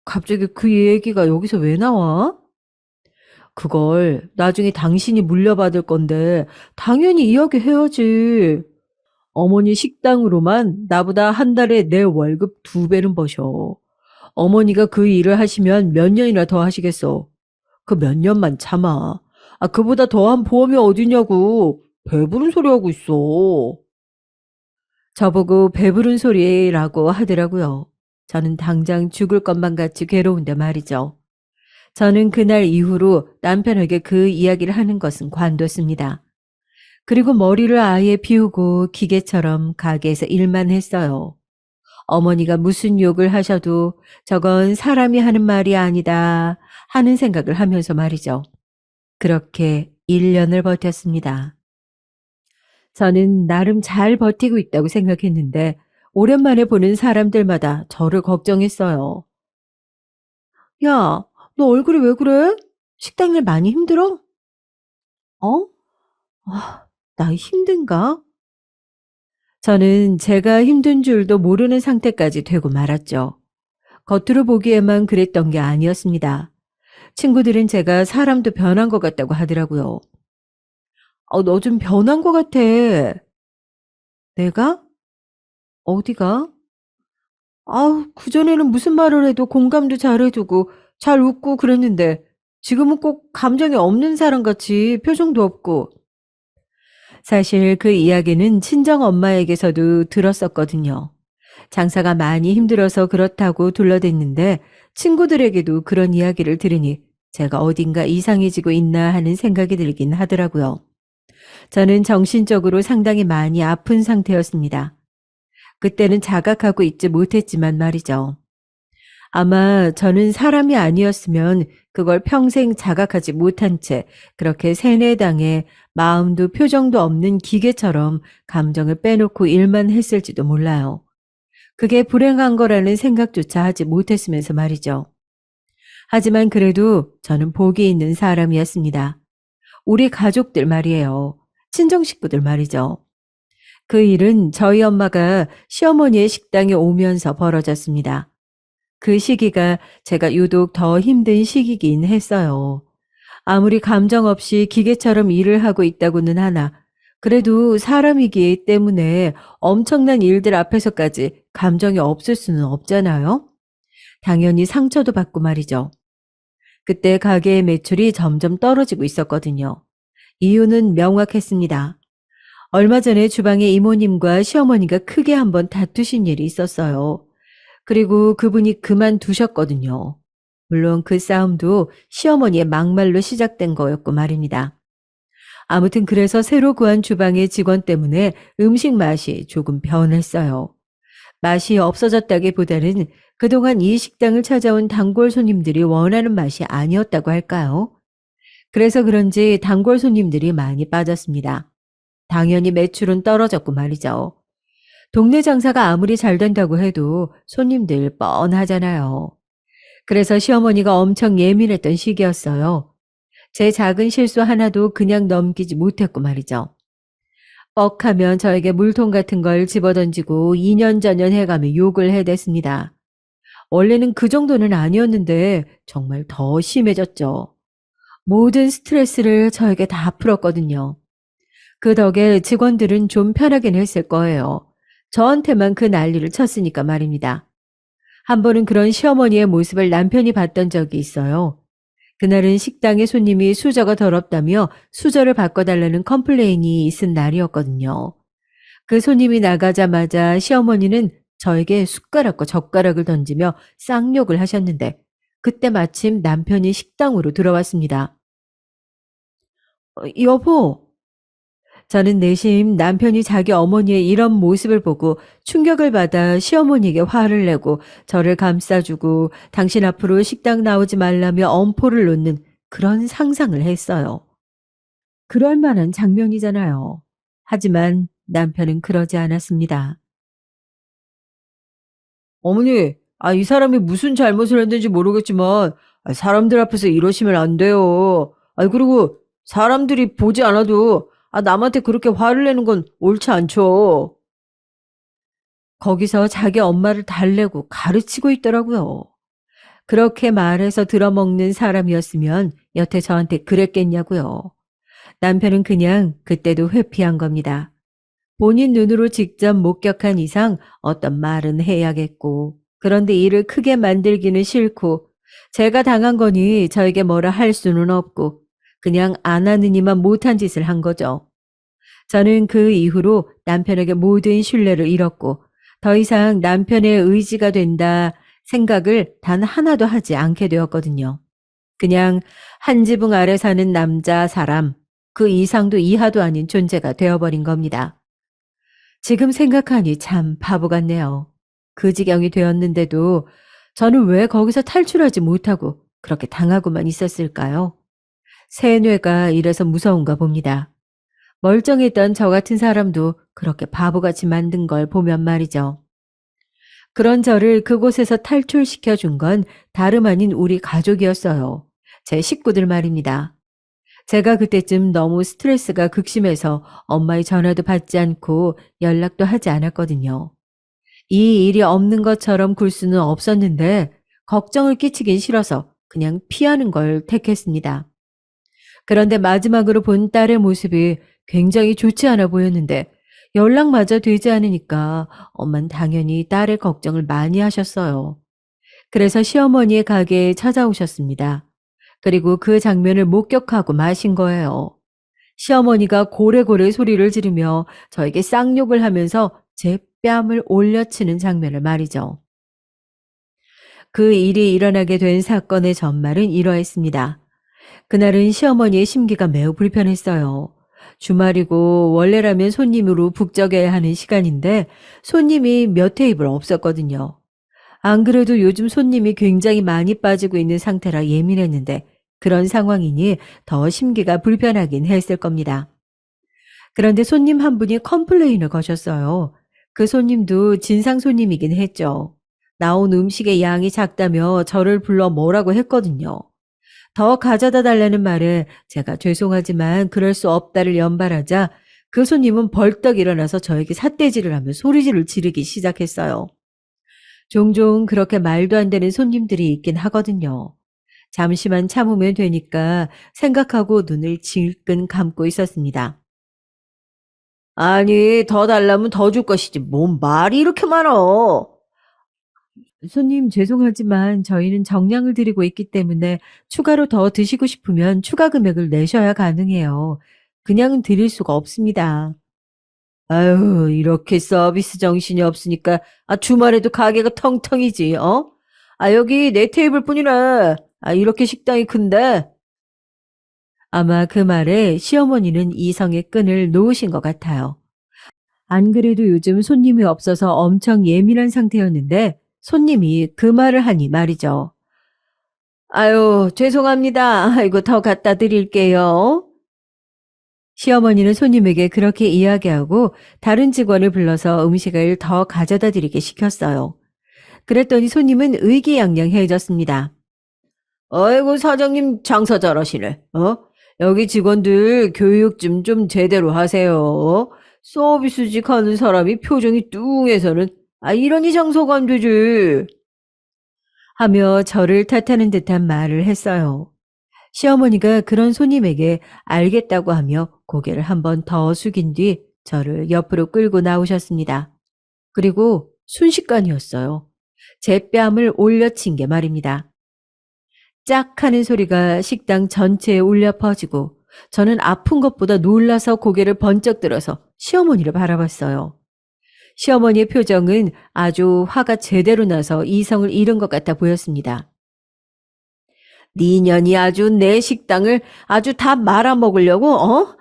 갑자기 그 얘기가 여기서 왜 나와? 그걸 나중에 당신이 물려받을 건데 당연히 이야기해야지. 어머니 식당으로만 나보다 한 달에 내 월급 2배는 버셔. 어머니가 그 일을 하시면 몇 년이나 더 하시겠어. 그 몇 년만 참아. 아, 그보다 더한 보험이 어디냐고. 배부른 소리 하고 있어. 저보고 배부른 소리라고 하더라고요. 저는 당장 죽을 것만 같이 괴로운데 말이죠. 저는 그날 이후로 남편에게 그 이야기를 하는 것은 관뒀습니다. 그리고 머리를 아예 비우고 기계처럼 가게에서 일만 했어요. 어머니가 무슨 욕을 하셔도 저건 사람이 하는 말이 아니다 하는 생각을 하면서 말이죠. 그렇게 1년을 버텼습니다. 저는 나름 잘 버티고 있다고 생각했는데 오랜만에 보는 사람들마다 저를 걱정했어요. 야, 너 얼굴이 왜 그래? 식당 일 많이 힘들어? 어? 아, 나 힘든가? 저는 제가 힘든 줄도 모르는 상태까지 되고 말았죠. 겉으로 보기에만 그랬던 게 아니었습니다. 친구들은 제가 사람도 변한 것 같다고 하더라고요. 너 좀 변한 것 같아. 내가? 어디가? 아우, 그전에는 무슨 말을 해도 공감도 잘해주고 잘 웃고 그랬는데 지금은 꼭 감정이 없는 사람 같이 표정도 없고. 사실 그 이야기는 친정 엄마에게서도 들었었거든요. 장사가 많이 힘들어서 그렇다고 둘러댔는데 친구들에게도 그런 이야기를 들으니 제가 어딘가 이상해지고 있나 하는 생각이 들긴 하더라고요. 저는 정신적으로 상당히 많이 아픈 상태였습니다. 그때는 자각하고 있지 못했지만 말이죠. 아마 저는 사람이 아니었으면 그걸 평생 자각하지 못한 채 그렇게 세뇌당해 마음도 표정도 없는 기계처럼 감정을 빼놓고 일만 했을지도 몰라요. 그게 불행한 거라는 생각조차 하지 못했으면서 말이죠. 하지만 그래도 저는 복이 있는 사람이었습니다. 우리 가족들 말이에요. 친정 식구들 말이죠. 그 일은 저희 엄마가 시어머니의 식당에 오면서 벌어졌습니다. 그 시기가 제가 유독 더 힘든 시기긴 했어요. 아무리 감정 없이 기계처럼 일을 하고 있다고는 하나, 그래도 사람이기 때문에 엄청난 일들 앞에서까지 감정이 없을 수는 없잖아요. 당연히 상처도 받고 말이죠. 그때 가게의 매출이 점점 떨어지고 있었거든요. 이유는 명확했습니다. 얼마 전에 주방에 이모님과 시어머니가 크게 한번 다투신 일이 있었어요. 그리고 그분이 그만두셨거든요. 물론 그 싸움도 시어머니의 막말로 시작된 거였고 말입니다. 아무튼 그래서 새로 구한 주방의 직원 때문에 음식 맛이 조금 변했어요. 맛이 없어졌다기보다는 그동안 이 식당을 찾아온 단골 손님들이 원하는 맛이 아니었다고 할까요? 그래서 그런지 단골 손님들이 많이 빠졌습니다. 당연히 매출은 떨어졌고 말이죠. 동네 장사가 아무리 잘 된다고 해도 손님들 뻔하잖아요. 그래서 시어머니가 엄청 예민했던 시기였어요. 제 작은 실수 하나도 그냥 넘기지 못했고 말이죠. 뻑하면 저에게 물통 같은 걸 집어던지고 2년 전년 해가며 욕을 해댔습니다. 원래는 그 정도는 아니었는데 정말 더 심해졌죠. 모든 스트레스를 저에게 다 풀었거든요. 그 덕에 직원들은 좀 편하긴 했을 거예요. 저한테만 그 난리를 쳤으니까 말입니다. 한 번은 그런 시어머니의 모습을 남편이 봤던 적이 있어요. 그날은 식당에 손님이 수저가 더럽다며 수저를 바꿔달라는 컴플레인이 있은 날이었거든요. 그 손님이 나가자마자 시어머니는 저에게 숟가락과 젓가락을 던지며 쌍욕을 하셨는데 그때 마침 남편이 식당으로 들어왔습니다. 여보, 저는 내심 남편이 자기 어머니의 이런 모습을 보고 충격을 받아 시어머니에게 화를 내고 저를 감싸주고 당신 앞으로 식당 나오지 말라며 엄포를 놓는 그런 상상을 했어요. 그럴 만한 장면이잖아요. 하지만 남편은 그러지 않았습니다. 어머니, 이 사람이 무슨 잘못을 했는지 모르겠지만, 사람들 앞에서 이러시면 안 돼요. 그리고 사람들이 보지 않아도, 남한테 그렇게 화를 내는 건 옳지 않죠. 거기서 자기 엄마를 달래고 가르치고 있더라고요. 그렇게 말해서 들어먹는 사람이었으면 여태 저한테 그랬겠냐고요. 남편은 그냥 그때도 회피한 겁니다. 본인 눈으로 직접 목격한 이상 어떤 말은 해야겠고, 그런데 일을 크게 만들기는 싫고, 제가 당한 거니 저에게 뭐라 할 수는 없고, 그냥 안 하느니만 못한 짓을 한 거죠. 저는 그 이후로 남편에게 모든 신뢰를 잃었고, 더 이상 남편의 의지가 된다 생각을 단 하나도 하지 않게 되었거든요. 그냥 한 지붕 아래 사는 남자 사람, 그 이상도 이하도 아닌 존재가 되어버린 겁니다. 지금 생각하니 참 바보 같네요. 그 지경이 되었는데도 저는 왜 거기서 탈출하지 못하고 그렇게 당하고만 있었을까요? 새 뇌가 이래서 무서운가 봅니다. 멀쩡했던 저 같은 사람도 그렇게 바보같이 만든 걸 보면 말이죠. 그런 저를 그곳에서 탈출시켜 준 건 다름 아닌 우리 가족이었어요. 제 식구들 말입니다. 제가 그때쯤 너무 스트레스가 극심해서 엄마의 전화도 받지 않고 연락도 하지 않았거든요. 이 일이 없는 것처럼 굴 수는 없었는데 걱정을 끼치긴 싫어서 그냥 피하는 걸 택했습니다. 그런데 마지막으로 본 딸의 모습이 굉장히 좋지 않아 보였는데 연락마저 되지 않으니까 엄만 당연히 딸의 걱정을 많이 하셨어요. 그래서 시어머니의 가게에 찾아오셨습니다. 그리고 그 장면을 목격하고 마신 거예요. 시어머니가 고래고래 소리를 지르며 저에게 쌍욕을 하면서 제 뺨을 올려치는 장면을 말이죠. 그 일이 일어나게 된 사건의 전말은 이러했습니다. 그날은 시어머니의 심기가 매우 불편했어요. 주말이고 원래라면 손님으로 북적여야 하는 시간인데 손님이 몇 테이블 없었거든요. 안 그래도 요즘 손님이 굉장히 많이 빠지고 있는 상태라 예민했는데 그런 상황이니 더 심기가 불편하긴 했을 겁니다. 그런데 손님 한 분이 컴플레인을 거셨어요. 그 손님도 진상 손님이긴 했죠. 나온 음식의 양이 작다며 저를 불러 뭐라고 했거든요. 더 가져다 달라는 말에 제가 죄송하지만 그럴 수 없다를 연발하자 그 손님은 벌떡 일어나서 저에게 삿대질을 하며 소리를 지르기 시작했어요. 종종 그렇게 말도 안 되는 손님들이 있긴 하거든요. 잠시만 참으면 되니까 생각하고 눈을 질끈 감고 있었습니다. 아니, 더 달라면 더 줄 것이지. 뭔 말이 이렇게 많어? 손님 죄송하지만 저희는 정량을 드리고 있기 때문에 추가로 더 드시고 싶으면 추가 금액을 내셔야 가능해요. 그냥 드릴 수가 없습니다. 아유, 이렇게 서비스 정신이 없으니까 주말에도 가게가 텅텅이지, 어? 여기 네 테이블뿐이라. 이렇게 식당이 큰데? 아마 그 말에 시어머니는 이성의 끈을 놓으신 것 같아요. 안 그래도 요즘 손님이 없어서 엄청 예민한 상태였는데 손님이 그 말을 하니 말이죠. 아유, 죄송합니다. 이거 더 갖다 드릴게요. 시어머니는 손님에게 그렇게 이야기하고 다른 직원을 불러서 음식을 더 가져다 드리게 시켰어요. 그랬더니 손님은 의기양양해졌습니다. 아이고, 사장님 장사 잘하시네. 여기 직원들 교육 좀 제대로 하세요. 서비스직 하는 사람이 표정이 뚱해서는 이러니 장사가 안 되지. 하며 저를 탓하는 듯한 말을 했어요. 시어머니가 그런 손님에게 알겠다고 하며 고개를 한번 더 숙인 뒤 저를 옆으로 끌고 나오셨습니다. 그리고 순식간이었어요. 제 뺨을 올려친 게 말입니다. 짝 하는 소리가 식당 전체에 울려 퍼지고 저는 아픈 것보다 놀라서 고개를 번쩍 들어서 시어머니를 바라봤어요. 시어머니의 표정은 아주 화가 제대로 나서 이성을 잃은 것 같아 보였습니다. 네 년이 아주 내 식당을 아주 다 말아먹으려고, 어?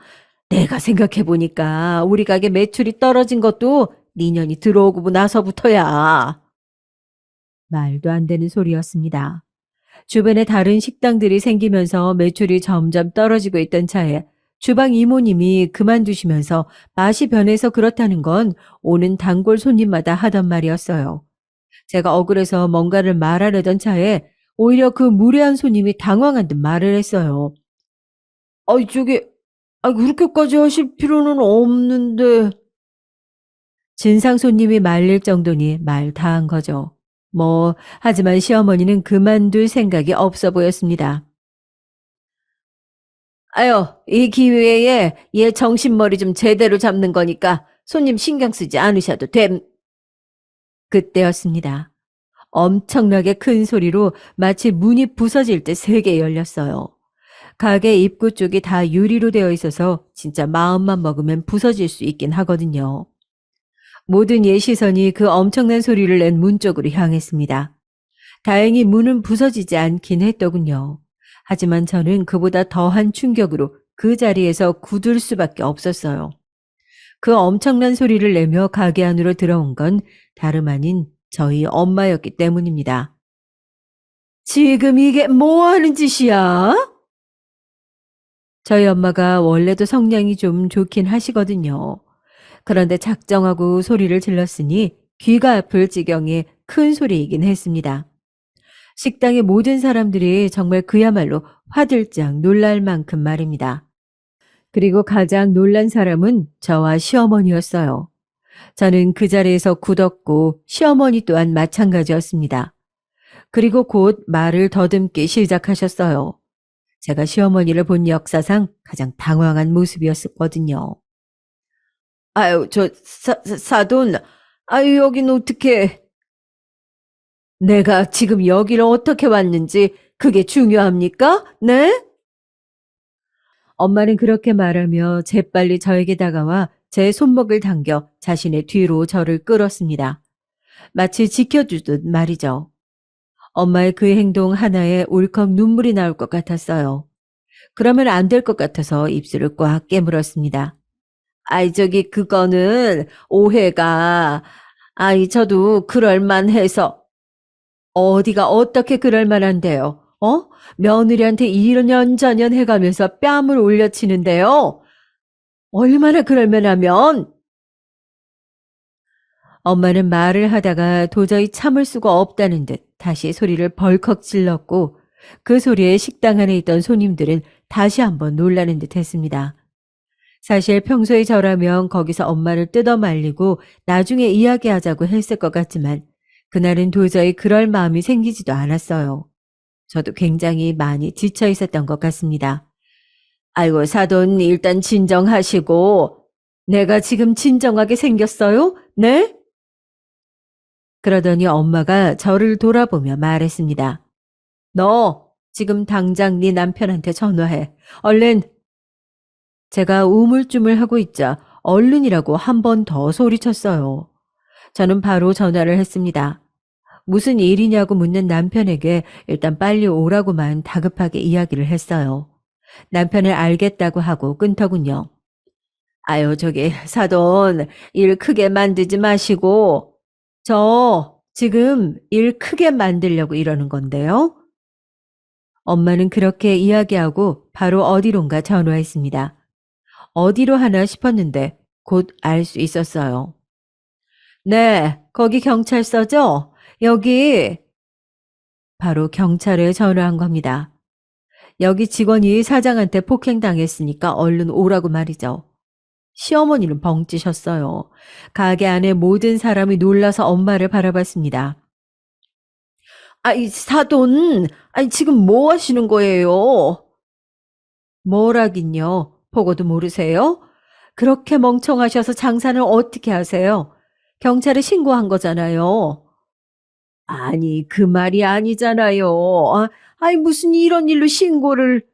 내가 생각해보니까 우리 가게 매출이 떨어진 것도 니년이 들어오고 나서부터야. 말도 안 되는 소리였습니다. 주변에 다른 식당들이 생기면서 매출이 점점 떨어지고 있던 차에 주방 이모님이 그만두시면서 맛이 변해서 그렇다는 건 오는 단골 손님마다 하던 말이었어요. 제가 억울해서 뭔가를 말하려던 차에 오히려 그 무례한 손님이 당황한 듯 말을 했어요. 저기, 그렇게까지 하실 필요는 없는데. 진상 손님이 말릴 정도니 말 다 한 거죠. 하지만 시어머니는 그만둘 생각이 없어 보였습니다. 아유, 이 기회에 얘 정신머리 좀 제대로 잡는 거니까 손님 신경 쓰지 않으셔도 됨. 그때였습니다. 엄청나게 큰 소리로 마치 문이 부서질 때 3개 열렸어요. 가게 입구 쪽이 다 유리로 되어 있어서 진짜 마음만 먹으면 부서질 수 있긴 하거든요. 모든 예 시선이 그 엄청난 소리를 낸 문 쪽으로 향했습니다. 다행히 문은 부서지지 않긴 했더군요. 하지만 저는 그보다 더한 충격으로 그 자리에서 굳을 수밖에 없었어요. 그 엄청난 소리를 내며 가게 안으로 들어온 건 다름 아닌 저희 엄마였기 때문입니다. 지금 이게 뭐 하는 짓이야? 저희 엄마가 원래도 성량이 좀 좋긴 하시거든요. 그런데 작정하고 소리를 질렀으니 귀가 아플 지경의 큰 소리이긴 했습니다. 식당의 모든 사람들이 정말 그야말로 화들짝 놀랄 만큼 말입니다. 그리고 가장 놀란 사람은 저와 시어머니였어요. 저는 그 자리에서 굳었고 시어머니 또한 마찬가지였습니다. 그리고 곧 말을 더듬기 시작하셨어요. 제가 시어머니를 본 역사상 가장 당황한 모습이었거든요. 아유, 사돈, 여긴 어떻게, 내가 지금 여기를 어떻게 왔는지 그게 중요합니까? 네? 엄마는 그렇게 말하며 재빨리 저에게 다가와 제 손목을 당겨 자신의 뒤로 저를 끌었습니다. 마치 지켜주듯 말이죠. 엄마의 그 행동 하나에 울컥 눈물이 나올 것 같았어요. 그러면 안 될 것 같아서 입술을 꽉 깨물었습니다. 그거는 오해가, 저도 그럴만해서. 어디가 어떻게 그럴만한데요? 며느리한테 이런저런 해가면서 뺨을 올려치는데요. 얼마나 그럴만하면. 엄마는 말을 하다가 도저히 참을 수가 없다는 듯 다시 소리를 벌컥 질렀고 그 소리에 식당 안에 있던 손님들은 다시 한번 놀라는 듯 했습니다. 사실 평소에 저라면 거기서 엄마를 뜯어 말리고 나중에 이야기하자고 했을 것 같지만 그날은 도저히 그럴 마음이 생기지도 않았어요. 저도 굉장히 많이 지쳐 있었던 것 같습니다. 아이고, 사돈 일단 진정하시고. 내가 지금 진정하게 생겼어요? 네? 그러더니 엄마가 저를 돌아보며 말했습니다. 너 지금 당장 네 남편한테 전화해. 얼른. 제가 우물쭈물하고 있자 얼른이라고 한 번 더 소리쳤어요. 저는 바로 전화를 했습니다. 무슨 일이냐고 묻는 남편에게 일단 빨리 오라고만 다급하게 이야기를 했어요. 남편을 알겠다고 하고 끊더군요. 저기 사돈 일 크게 만들지 마시고 저 지금 일 크게 만들려고 이러는 건데요. 엄마는 그렇게 이야기하고 바로 어디론가 전화했습니다. 어디로 하나 싶었는데 곧 알 수 있었어요. 네, 거기 경찰서죠? 여기. 바로 경찰에 전화한 겁니다. 여기 직원이 사장한테 폭행당했으니까 얼른 오라고 말이죠. 시어머니는 벙찌셨어요. 가게 안에 모든 사람이 놀라서 엄마를 바라봤습니다. 사돈, 지금 뭐 하시는 거예요? 뭐라긴요. 보고도 모르세요? 그렇게 멍청하셔서 장사는 어떻게 하세요? 경찰에 신고한 거잖아요. 아니, 그 말이 아니잖아요. 무슨 이런 일로 신고를.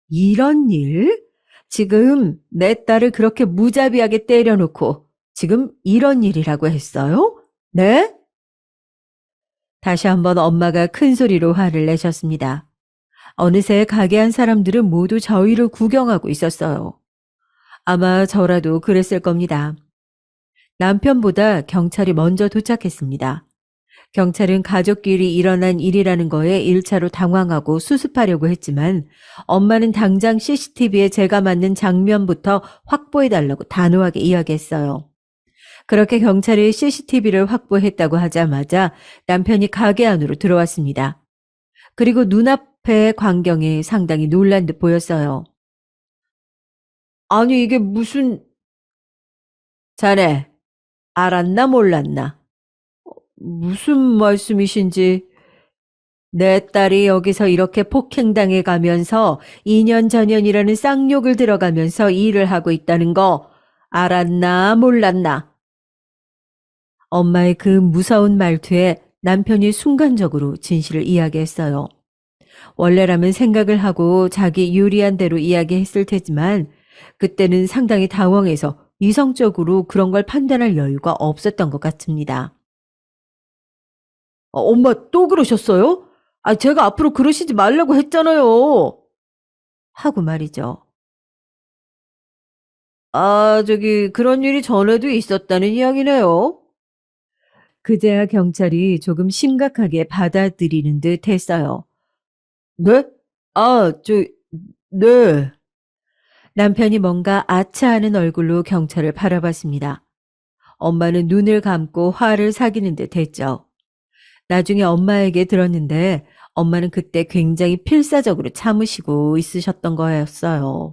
이런 일? 지금 내 딸을 그렇게 무자비하게 때려놓고 지금 이런 일이라고 했어요? 네? 다시 한번 엄마가 큰 소리로 화를 내셨습니다. 어느새 가게 안 사람들은 모두 저희를 구경하고 있었어요. 아마 저라도 그랬을 겁니다. 남편보다 경찰이 먼저 도착했습니다. 경찰은 가족끼리 일어난 일이라는 거에 1차로 당황하고 수습하려고 했지만 엄마는 당장 CCTV에 제가 맞는 장면부터 확보해달라고 단호하게 이야기했어요. 그렇게 경찰이 CCTV를 확보했다고 하자마자 남편이 가게 안으로 들어왔습니다. 그리고 눈앞의 광경에 상당히 놀란 듯 보였어요. 아니, 이게 무슨... 자네, 알았나 몰랐나? 무슨 말씀이신지... 내 딸이 여기서 이렇게 폭행당해 가면서 2년 전년이라는 쌍욕을 들어가면서 일을 하고 있다는 거 알았나 몰랐나? 엄마의 그 무서운 말투에 남편이 순간적으로 진실을 이야기했어요. 원래라면 생각을 하고 자기 유리한 대로 이야기했을 테지만 그때는 상당히 당황해서 이성적으로 그런 걸 판단할 여유가 없었던 것 같습니다. 엄마 또 그러셨어요? 제가 앞으로 그러시지 말라고 했잖아요. 하고 말이죠. 그런 일이 전에도 있었다는 이야기네요. 그제야 경찰이 조금 심각하게 받아들이는 듯 했어요. 네? 아, 저, 네. 남편이 뭔가 아차하는 얼굴로 경찰을 바라봤습니다. 엄마는 눈을 감고 화를 사귀는 듯 했죠. 나중에 엄마에게 들었는데 엄마는 그때 굉장히 필사적으로 참으시고 있으셨던 거였어요.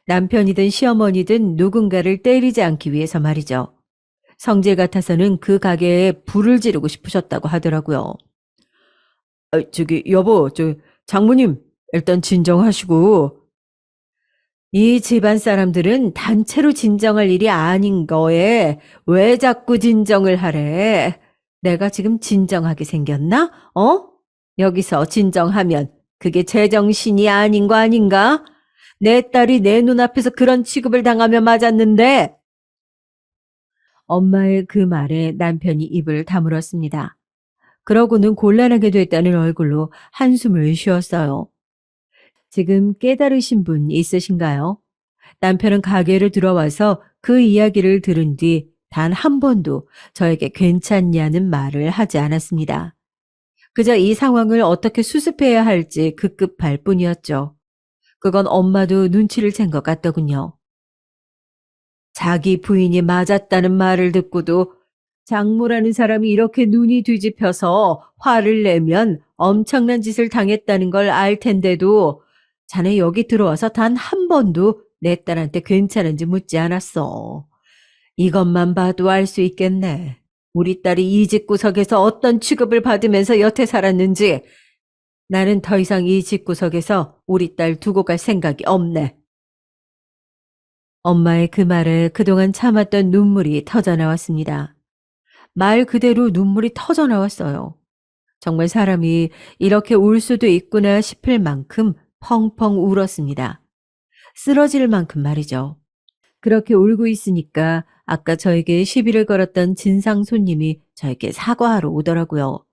남편이든 시어머니든 누군가를 때리지 않기 위해서 말이죠. 성질 같아서는 그 가게에 불을 지르고 싶으셨다고 하더라고요. 여보, 장모님, 일단 진정하시고. 이 집안 사람들은 단체로 진정할 일이 아닌 거에 왜 자꾸 진정을 하래? 내가 지금 진정하게 생겼나? 여기서 진정하면 그게 제정신이 아닌 거 아닌가? 내 딸이 내 눈앞에서 그런 취급을 당하며 맞았는데 엄마의 그 말에 남편이 입을 다물었습니다. 그러고는 곤란하게 됐다는 얼굴로 한숨을 쉬었어요. 지금 깨달으신 분 있으신가요? 남편은 가게를 들어와서 그 이야기를 들은 뒤 단 한 번도 저에게 괜찮냐는 말을 하지 않았습니다. 그저 이 상황을 어떻게 수습해야 할지 급급할 뿐이었죠. 그건 엄마도 눈치를 챈 것 같더군요. 자기 부인이 맞았다는 말을 듣고도 장모라는 사람이 이렇게 눈이 뒤집혀서 화를 내면 엄청난 짓을 당했다는 걸 알 텐데도 자네 여기 들어와서 단 한 번도 내 딸한테 괜찮은지 묻지 않았어. 이것만 봐도 알 수 있겠네. 우리 딸이 이 집구석에서 어떤 취급을 받으면서 여태 살았는지. 나는 더 이상 이 집구석에서 우리 딸 두고 갈 생각이 없네. 엄마의 그 말에 그동안 참았던 눈물이 터져나왔습니다. 말 그대로 눈물이 터져나왔어요. 정말 사람이 이렇게 울 수도 있구나 싶을 만큼 펑펑 울었습니다. 쓰러질 만큼 말이죠. 그렇게 울고 있으니까 아까 저에게 시비를 걸었던 진상 손님이 저에게 사과하러 오더라고요.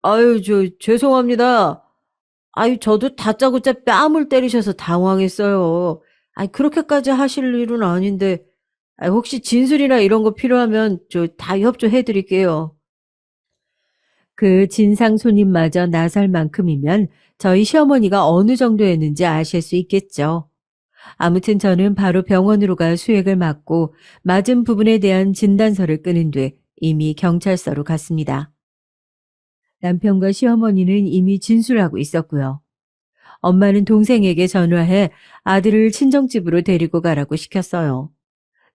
아유, 죄송합니다. 아유, 저도 다짜고짜 뺨을 때리셔서 당황했어요. 그렇게까지 하실 일은 아닌데, 혹시 진술이나 이런 거 필요하면 저 다 협조해 드릴게요. 그 진상 손님마저 나설 만큼이면 저희 시어머니가 어느 정도였는지 아실 수 있겠죠. 아무튼 저는 바로 병원으로 가 수액을 맞고 맞은 부분에 대한 진단서를 끄는 뒤 이미 경찰서로 갔습니다. 남편과 시어머니는 이미 진술하고 있었고요. 엄마는 동생에게 전화해 아들을 친정집으로 데리고 가라고 시켰어요.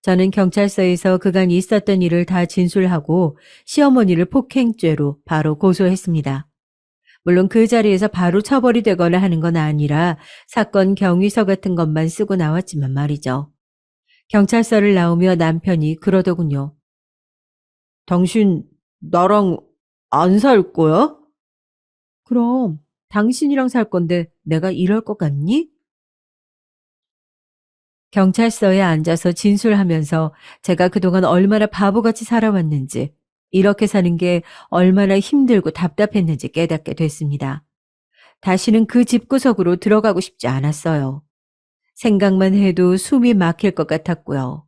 저는 경찰서에서 그간 있었던 일을 다 진술하고 시어머니를 폭행죄로 바로 고소했습니다. 물론 그 자리에서 바로 처벌이 되거나 하는 건 아니라 사건 경위서 같은 것만 쓰고 나왔지만 말이죠. 경찰서를 나오며 남편이 그러더군요. 당신 나랑 안 살 거야? 그럼 당신이랑 살 건데 내가 이럴 것 같니? 경찰서에 앉아서 진술하면서 제가 그동안 얼마나 바보같이 살아왔는지, 이렇게 사는 게 얼마나 힘들고 답답했는지 깨닫게 됐습니다. 다시는 그 집구석으로 들어가고 싶지 않았어요. 생각만 해도 숨이 막힐 것 같았고요.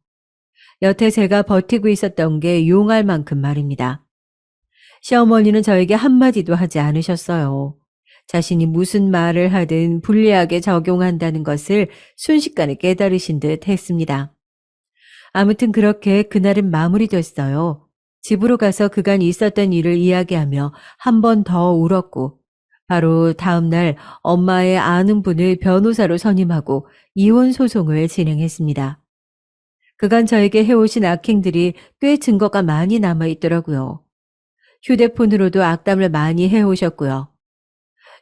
여태 제가 버티고 있었던 게 용할 만큼 말입니다. 시어머니는 저에게 한마디도 하지 않으셨어요. 자신이 무슨 말을 하든 불리하게 적용한다는 것을 순식간에 깨달으신 듯 했습니다. 아무튼 그렇게 그날은 마무리됐어요. 집으로 가서 그간 있었던 일을 이야기하며 한 번 더 울었고, 바로 다음 날 엄마의 아는 분을 변호사로 선임하고 이혼 소송을 진행했습니다. 그간 저에게 해오신 악행들이 꽤 증거가 많이 남아 있더라고요. 휴대폰으로도 악담을 많이 해오셨고요.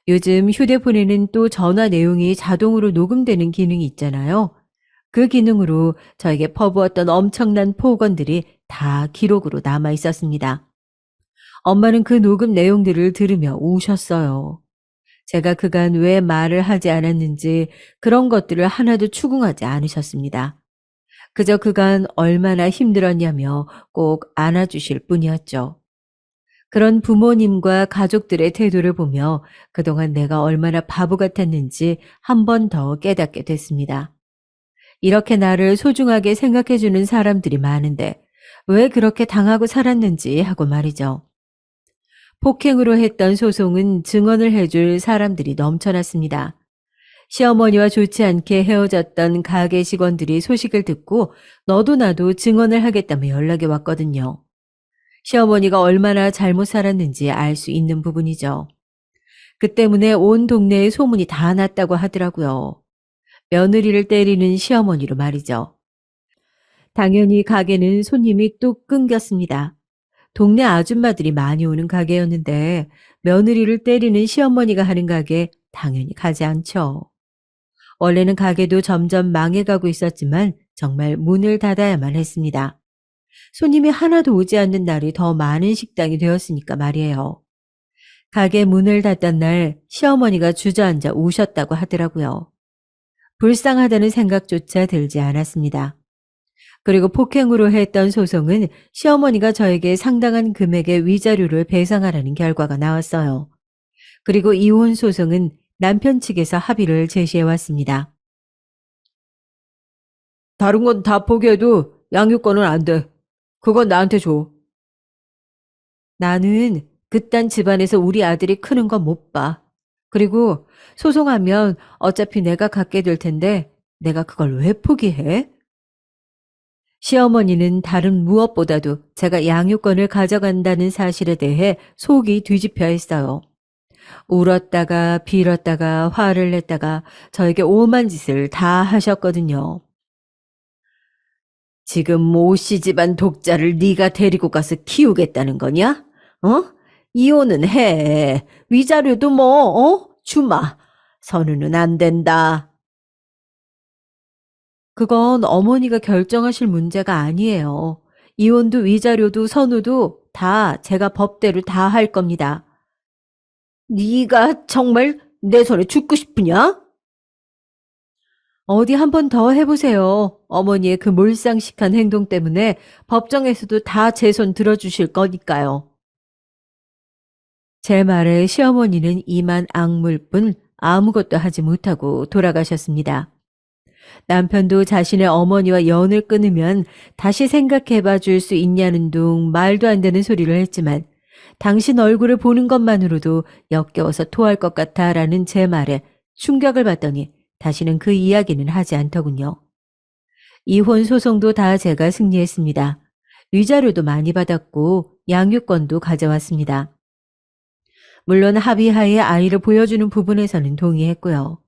요즘 휴대폰에는 또 전화 내용이 자동으로 녹음되는 기능이 있잖아요. 그 기능으로 저에게 퍼부었던 엄청난 폭언들이 다 기록으로 남아 있었습니다. 엄마는 그 녹음 내용들을 들으며 우셨어요. 제가 그간 왜 말을 하지 않았는지 그런 것들을 하나도 추궁하지 않으셨습니다. 그저 그간 얼마나 힘들었냐며 꼭 안아주실 뿐이었죠. 그런 부모님과 가족들의 태도를 보며 그동안 내가 얼마나 바보 같았는지 한 번 더 깨닫게 됐습니다. 이렇게 나를 소중하게 생각해주는 사람들이 많은데 왜 그렇게 당하고 살았는지 하고 말이죠. 폭행으로 했던 소송은 증언을 해줄 사람들이 넘쳐났습니다. 시어머니와 좋지 않게 헤어졌던 가게 직원들이 소식을 듣고 너도 나도 증언을 하겠다며 연락이 왔거든요. 시어머니가 얼마나 잘못 살았는지 알 수 있는 부분이죠. 그 때문에 온 동네에 소문이 다 났다고 하더라고요. 며느리를 때리는 시어머니로 말이죠. 당연히 가게는 손님이 뚝 끊겼습니다. 동네 아줌마들이 많이 오는 가게였는데 며느리를 때리는 시어머니가 하는 가게 당연히 가지 않죠. 원래는 가게도 점점 망해가고 있었지만 정말 문을 닫아야만 했습니다. 손님이 하나도 오지 않는 날이 더 많은 식당이 되었으니까 말이에요. 가게 문을 닫던 날 시어머니가 주저앉아 우셨다고 하더라고요. 불쌍하다는 생각조차 들지 않았습니다. 그리고 폭행으로 했던 소송은 시어머니가 저에게 상당한 금액의 위자료를 배상하라는 결과가 나왔어요. 그리고 이혼 소송은 남편 측에서 합의를 제시해 왔습니다. 다른 건 다 포기해도 양육권은 안 돼. 그건 나한테 줘. 나는 그딴 집안에서 우리 아들이 크는 거 못 봐. 그리고 소송하면 어차피 내가 갖게 될 텐데 내가 그걸 왜 포기해? 시어머니는 다른 무엇보다도 제가 양육권을 가져간다는 사실에 대해 속이 뒤집혀 있어요. 울었다가 빌었다가 화를 냈다가 저에게 오만 짓을 다 하셨거든요. 지금 오씨 집안 독자를 네가 데리고 가서 키우겠다는 거냐? 어? 이혼은 해. 위자료도 주마. 선우는 안 된다. 그건 어머니가 결정하실 문제가 아니에요. 이혼도 위자료도 선우도 다 제가 법대로 다 할 겁니다. 네가 정말 내 손에 죽고 싶으냐? 어디 한 번 더 해보세요. 어머니의 그 몰상식한 행동 때문에 법정에서도 다 제 손 들어주실 거니까요. 제 말에 시어머니는 이만 악물 뿐 아무것도 하지 못하고 돌아가셨습니다. 남편도 자신의 어머니와 연을 끊으면 다시 생각해봐 줄 수 있냐는 둥 말도 안 되는 소리를 했지만 당신 얼굴을 보는 것만으로도 역겨워서 토할 것 같아라는 제 말에 충격을 받더니 다시는 그 이야기는 하지 않더군요. 이혼 소송도 다 제가 승리했습니다. 위자료도 많이 받았고 양육권도 가져왔습니다. 물론 합의하에 아이를 보여주는 부분에서는 동의했고요.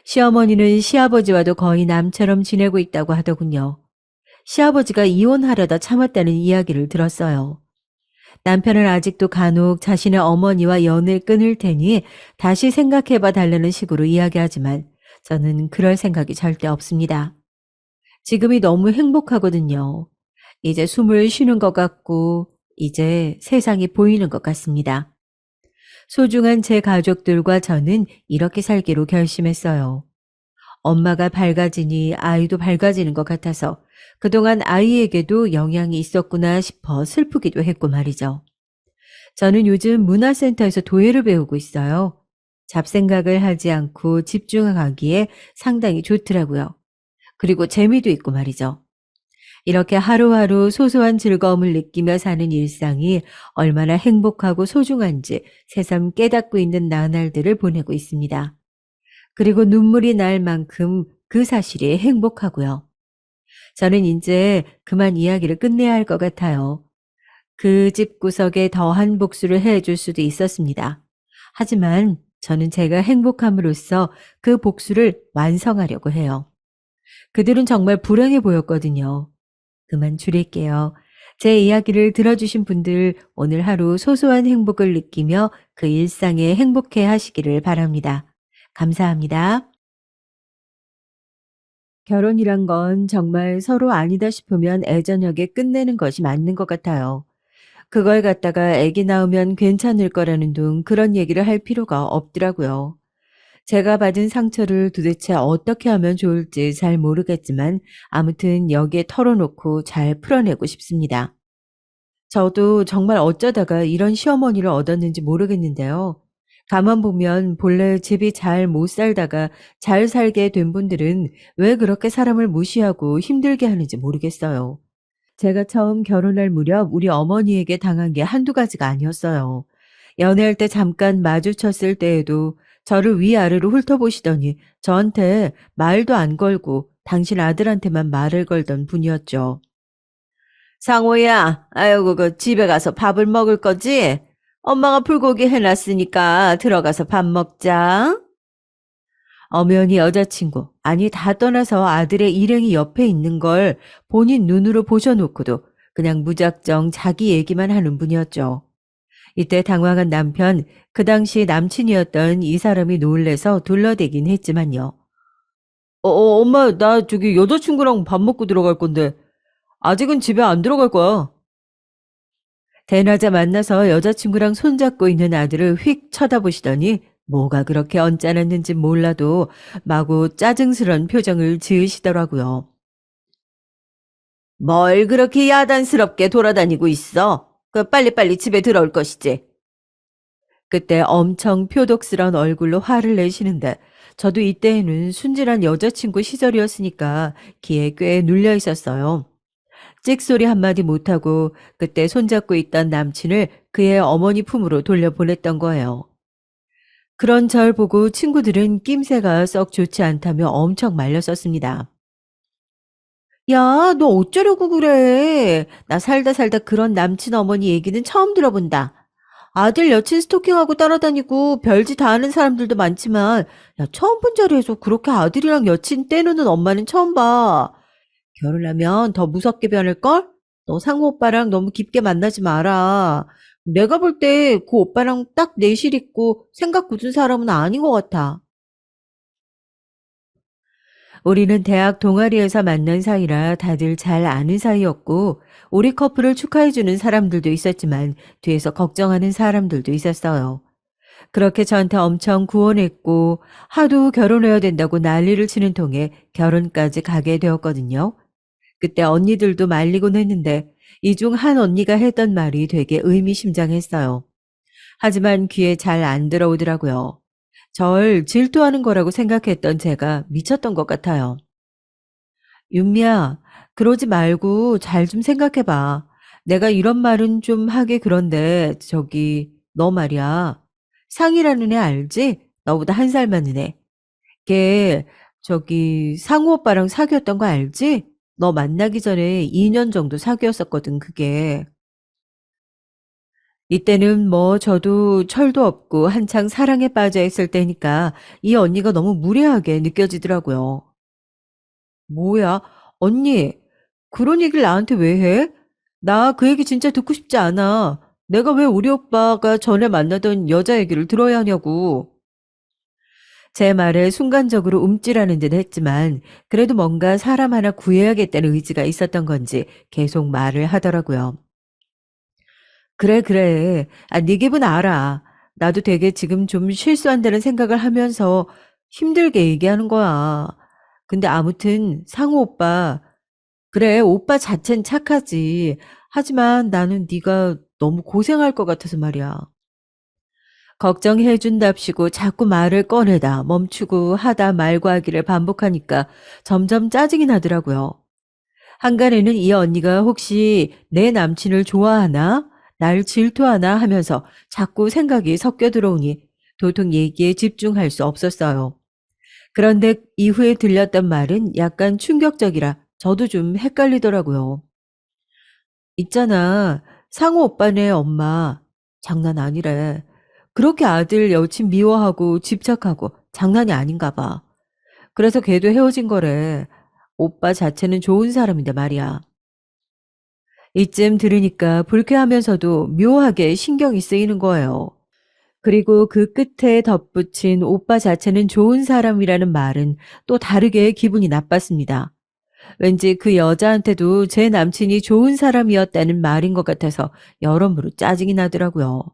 시어머니는 시아버지와도 거의 남처럼 지내고 있다고 하더군요. 시아버지가 이혼하려다 참았다는 이야기를 들었어요. 남편은 아직도 간혹 자신의 어머니와 연을 끊을 테니 다시 생각해봐 달라는 식으로 이야기하지만 저는 그럴 생각이 절대 없습니다. 지금이 너무 행복하거든요. 이제 숨을 쉬는 것 같고 이제 세상이 보이는 것 같습니다. 소중한 제 가족들과 저는 이렇게 살기로 결심했어요. 엄마가 밝아지니 아이도 밝아지는 것 같아서 그동안 아이에게도 영향이 있었구나 싶어 슬프기도 했고 말이죠. 저는 요즘 문화센터에서 도예를 배우고 있어요. 잡생각을 하지 않고 집중하기에 상당히 좋더라고요. 그리고 재미도 있고 말이죠. 이렇게 하루하루 소소한 즐거움을 느끼며 사는 일상이 얼마나 행복하고 소중한지 새삼 깨닫고 있는 나날들을 보내고 있습니다. 그리고 눈물이 날 만큼 그 사실이 행복하고요. 저는 이제 그만 이야기를 끝내야 할 것 같아요. 그 집구석에 더한 복수를 해줄 수도 있었습니다. 하지만 저는 제가 행복함으로써 그 복수를 완성하려고 해요. 그들은 정말 불행해 보였거든요. 그만 줄일게요. 제 이야기를 들어주신 분들 오늘 하루 소소한 행복을 느끼며 그 일상에 행복해 하시기를 바랍니다. 감사합니다. 결혼이란 건 정말 서로 아니다 싶으면 애저녁에 끝내는 것이 맞는 것 같아요. 그걸 갖다가 애기 낳으면 괜찮을 거라는 둥 그런 얘기를 할 필요가 없더라고요. 제가 받은 상처를 도대체 어떻게 하면 좋을지 잘 모르겠지만 아무튼 여기에 털어놓고 잘 풀어내고 싶습니다. 저도 정말 어쩌다가 이런 시어머니를 얻었는지 모르겠는데요. 가만 보면 본래 집이 잘 못 살다가 잘 살게 된 분들은 왜 그렇게 사람을 무시하고 힘들게 하는지 모르겠어요. 제가 처음 결혼할 무렵 우리 어머니에게 당한 게 한두 가지가 아니었어요. 연애할 때 잠깐 마주쳤을 때에도 저를 위아래로 훑어보시더니 저한테 말도 안 걸고 당신 아들한테만 말을 걸던 분이었죠. 상호야, 아이고, 그 집에 가서 밥을 먹을 거지? 엄마가 불고기 해놨으니까 들어가서 밥 먹자. 엄연히 여자친구, 아니 다 떠나서 아들의 일행이 옆에 있는 걸 본인 눈으로 보셔놓고도 그냥 무작정 자기 얘기만 하는 분이었죠. 이때 당황한 남편, 그 당시 남친이었던 이 사람이 놀래서 둘러대긴 했지만요. 엄마, 나 저기 여자친구랑 밥 먹고 들어갈 건데 아직은 집에 안 들어갈 거야. 대낮에 만나서 여자친구랑 손잡고 있는 아들을 휙 쳐다보시더니 뭐가 그렇게 언짢았는지 몰라도 마구 짜증스런 표정을 지으시더라고요. 뭘 그렇게 야단스럽게 돌아다니고 있어? 그 빨리빨리 집에 들어올 것이지. 그때 엄청 표독스런 얼굴로 화를 내시는데 저도 이때에는 순진한 여자친구 시절이었으니까 귀에 꽤 눌려 있었어요. 찍소리 한마디 못하고 그때 손잡고 있던 남친을 그의 어머니 품으로 돌려보냈던 거예요. 그런 절 보고 친구들은 낌새가 썩 좋지 않다며 엄청 말렸었습니다. 야, 너 어쩌려고 그래? 나 살다 살다 그런 남친 어머니 얘기는 처음 들어본다. 아들 여친 스토킹하고 따라다니고 별짓 다 하는 사람들도 많지만, 야, 처음 본 자리에서 그렇게 아들이랑 여친 떼누는 엄마는 처음 봐. 결혼하면 더 무섭게 변할걸? 너 상호 오빠랑 너무 깊게 만나지 마라. 내가 볼 때 그 오빠랑 딱 내실 있고 생각 굳은 사람은 아닌 것 같아. 우리는 대학 동아리에서 만난 사이라 다들 잘 아는 사이였고, 우리 커플을 축하해주는 사람들도 있었지만, 뒤에서 걱정하는 사람들도 있었어요. 그렇게 저한테 엄청 구원했고, 하도 결혼해야 된다고 난리를 치는 통에 결혼까지 가게 되었거든요. 그때 언니들도 말리곤 했는데 이 중 한 언니가 했던 말이 되게 의미심장했어요. 하지만 귀에 잘 안 들어오더라고요. 절 질투하는 거라고 생각했던 제가 미쳤던 것 같아요. 윤미야, 그러지 말고 잘 좀 생각해봐. 내가 이런 말은 좀 하기 그런데 너 말이야. 상이라는 애 알지? 너보다 한 살 많은 애. 걔 상우 오빠랑 사귀었던 거 알지? 너 만나기 전에 2년 정도 사귀었었거든, 그게. 이때는 뭐 저도 철도 없고 한창 사랑에 빠져 있을 때니까 이 언니가 너무 무례하게 느껴지더라고요. 뭐야? 언니, 그런 얘기를 나한테 왜 해? 나 그 얘기 진짜 듣고 싶지 않아. 내가 왜 우리 오빠가 전에 만나던 여자 얘기를 들어야 하냐고. 제 말에 순간적으로 움찔하는 듯 했지만 그래도 뭔가 사람 하나 구해야겠다는 의지가 있었던 건지 계속 말을 하더라고요. 그래, 그래. 아, 네 기분 알아. 나도 되게 지금 좀 실수한다는 생각을 하면서 힘들게 얘기하는 거야. 근데 아무튼 상우 오빠, 그래, 오빠 자체는 착하지. 하지만 나는 네가 너무 고생할 것 같아서 말이야. 걱정해 준답시고 자꾸 말을 꺼내다 멈추고 하다 말고 하기를 반복하니까 점점 짜증이 나더라고요. 한간에는 이 언니가 혹시 내 남친을 좋아하나? 날 질투하나 하면서 자꾸 생각이 섞여 들어오니 도통 얘기에 집중할 수 없었어요. 그런데 이후에 들렸던 말은 약간 충격적이라 저도 좀 헷갈리더라고요. 있잖아. 상우 오빠네 엄마 장난 아니래. 그렇게 아들 여친 미워하고 집착하고 장난이 아닌가 봐. 그래서 걔도 헤어진 거래. 오빠 자체는 좋은 사람인데 말이야. 이쯤 들으니까 불쾌하면서도 묘하게 신경이 쓰이는 거예요. 그리고 그 끝에 덧붙인 오빠 자체는 좋은 사람이라는 말은 또 다르게 기분이 나빴습니다. 왠지 그 여자한테도 제 남친이 좋은 사람이었다는 말인 것 같아서 여러모로 짜증이 나더라고요.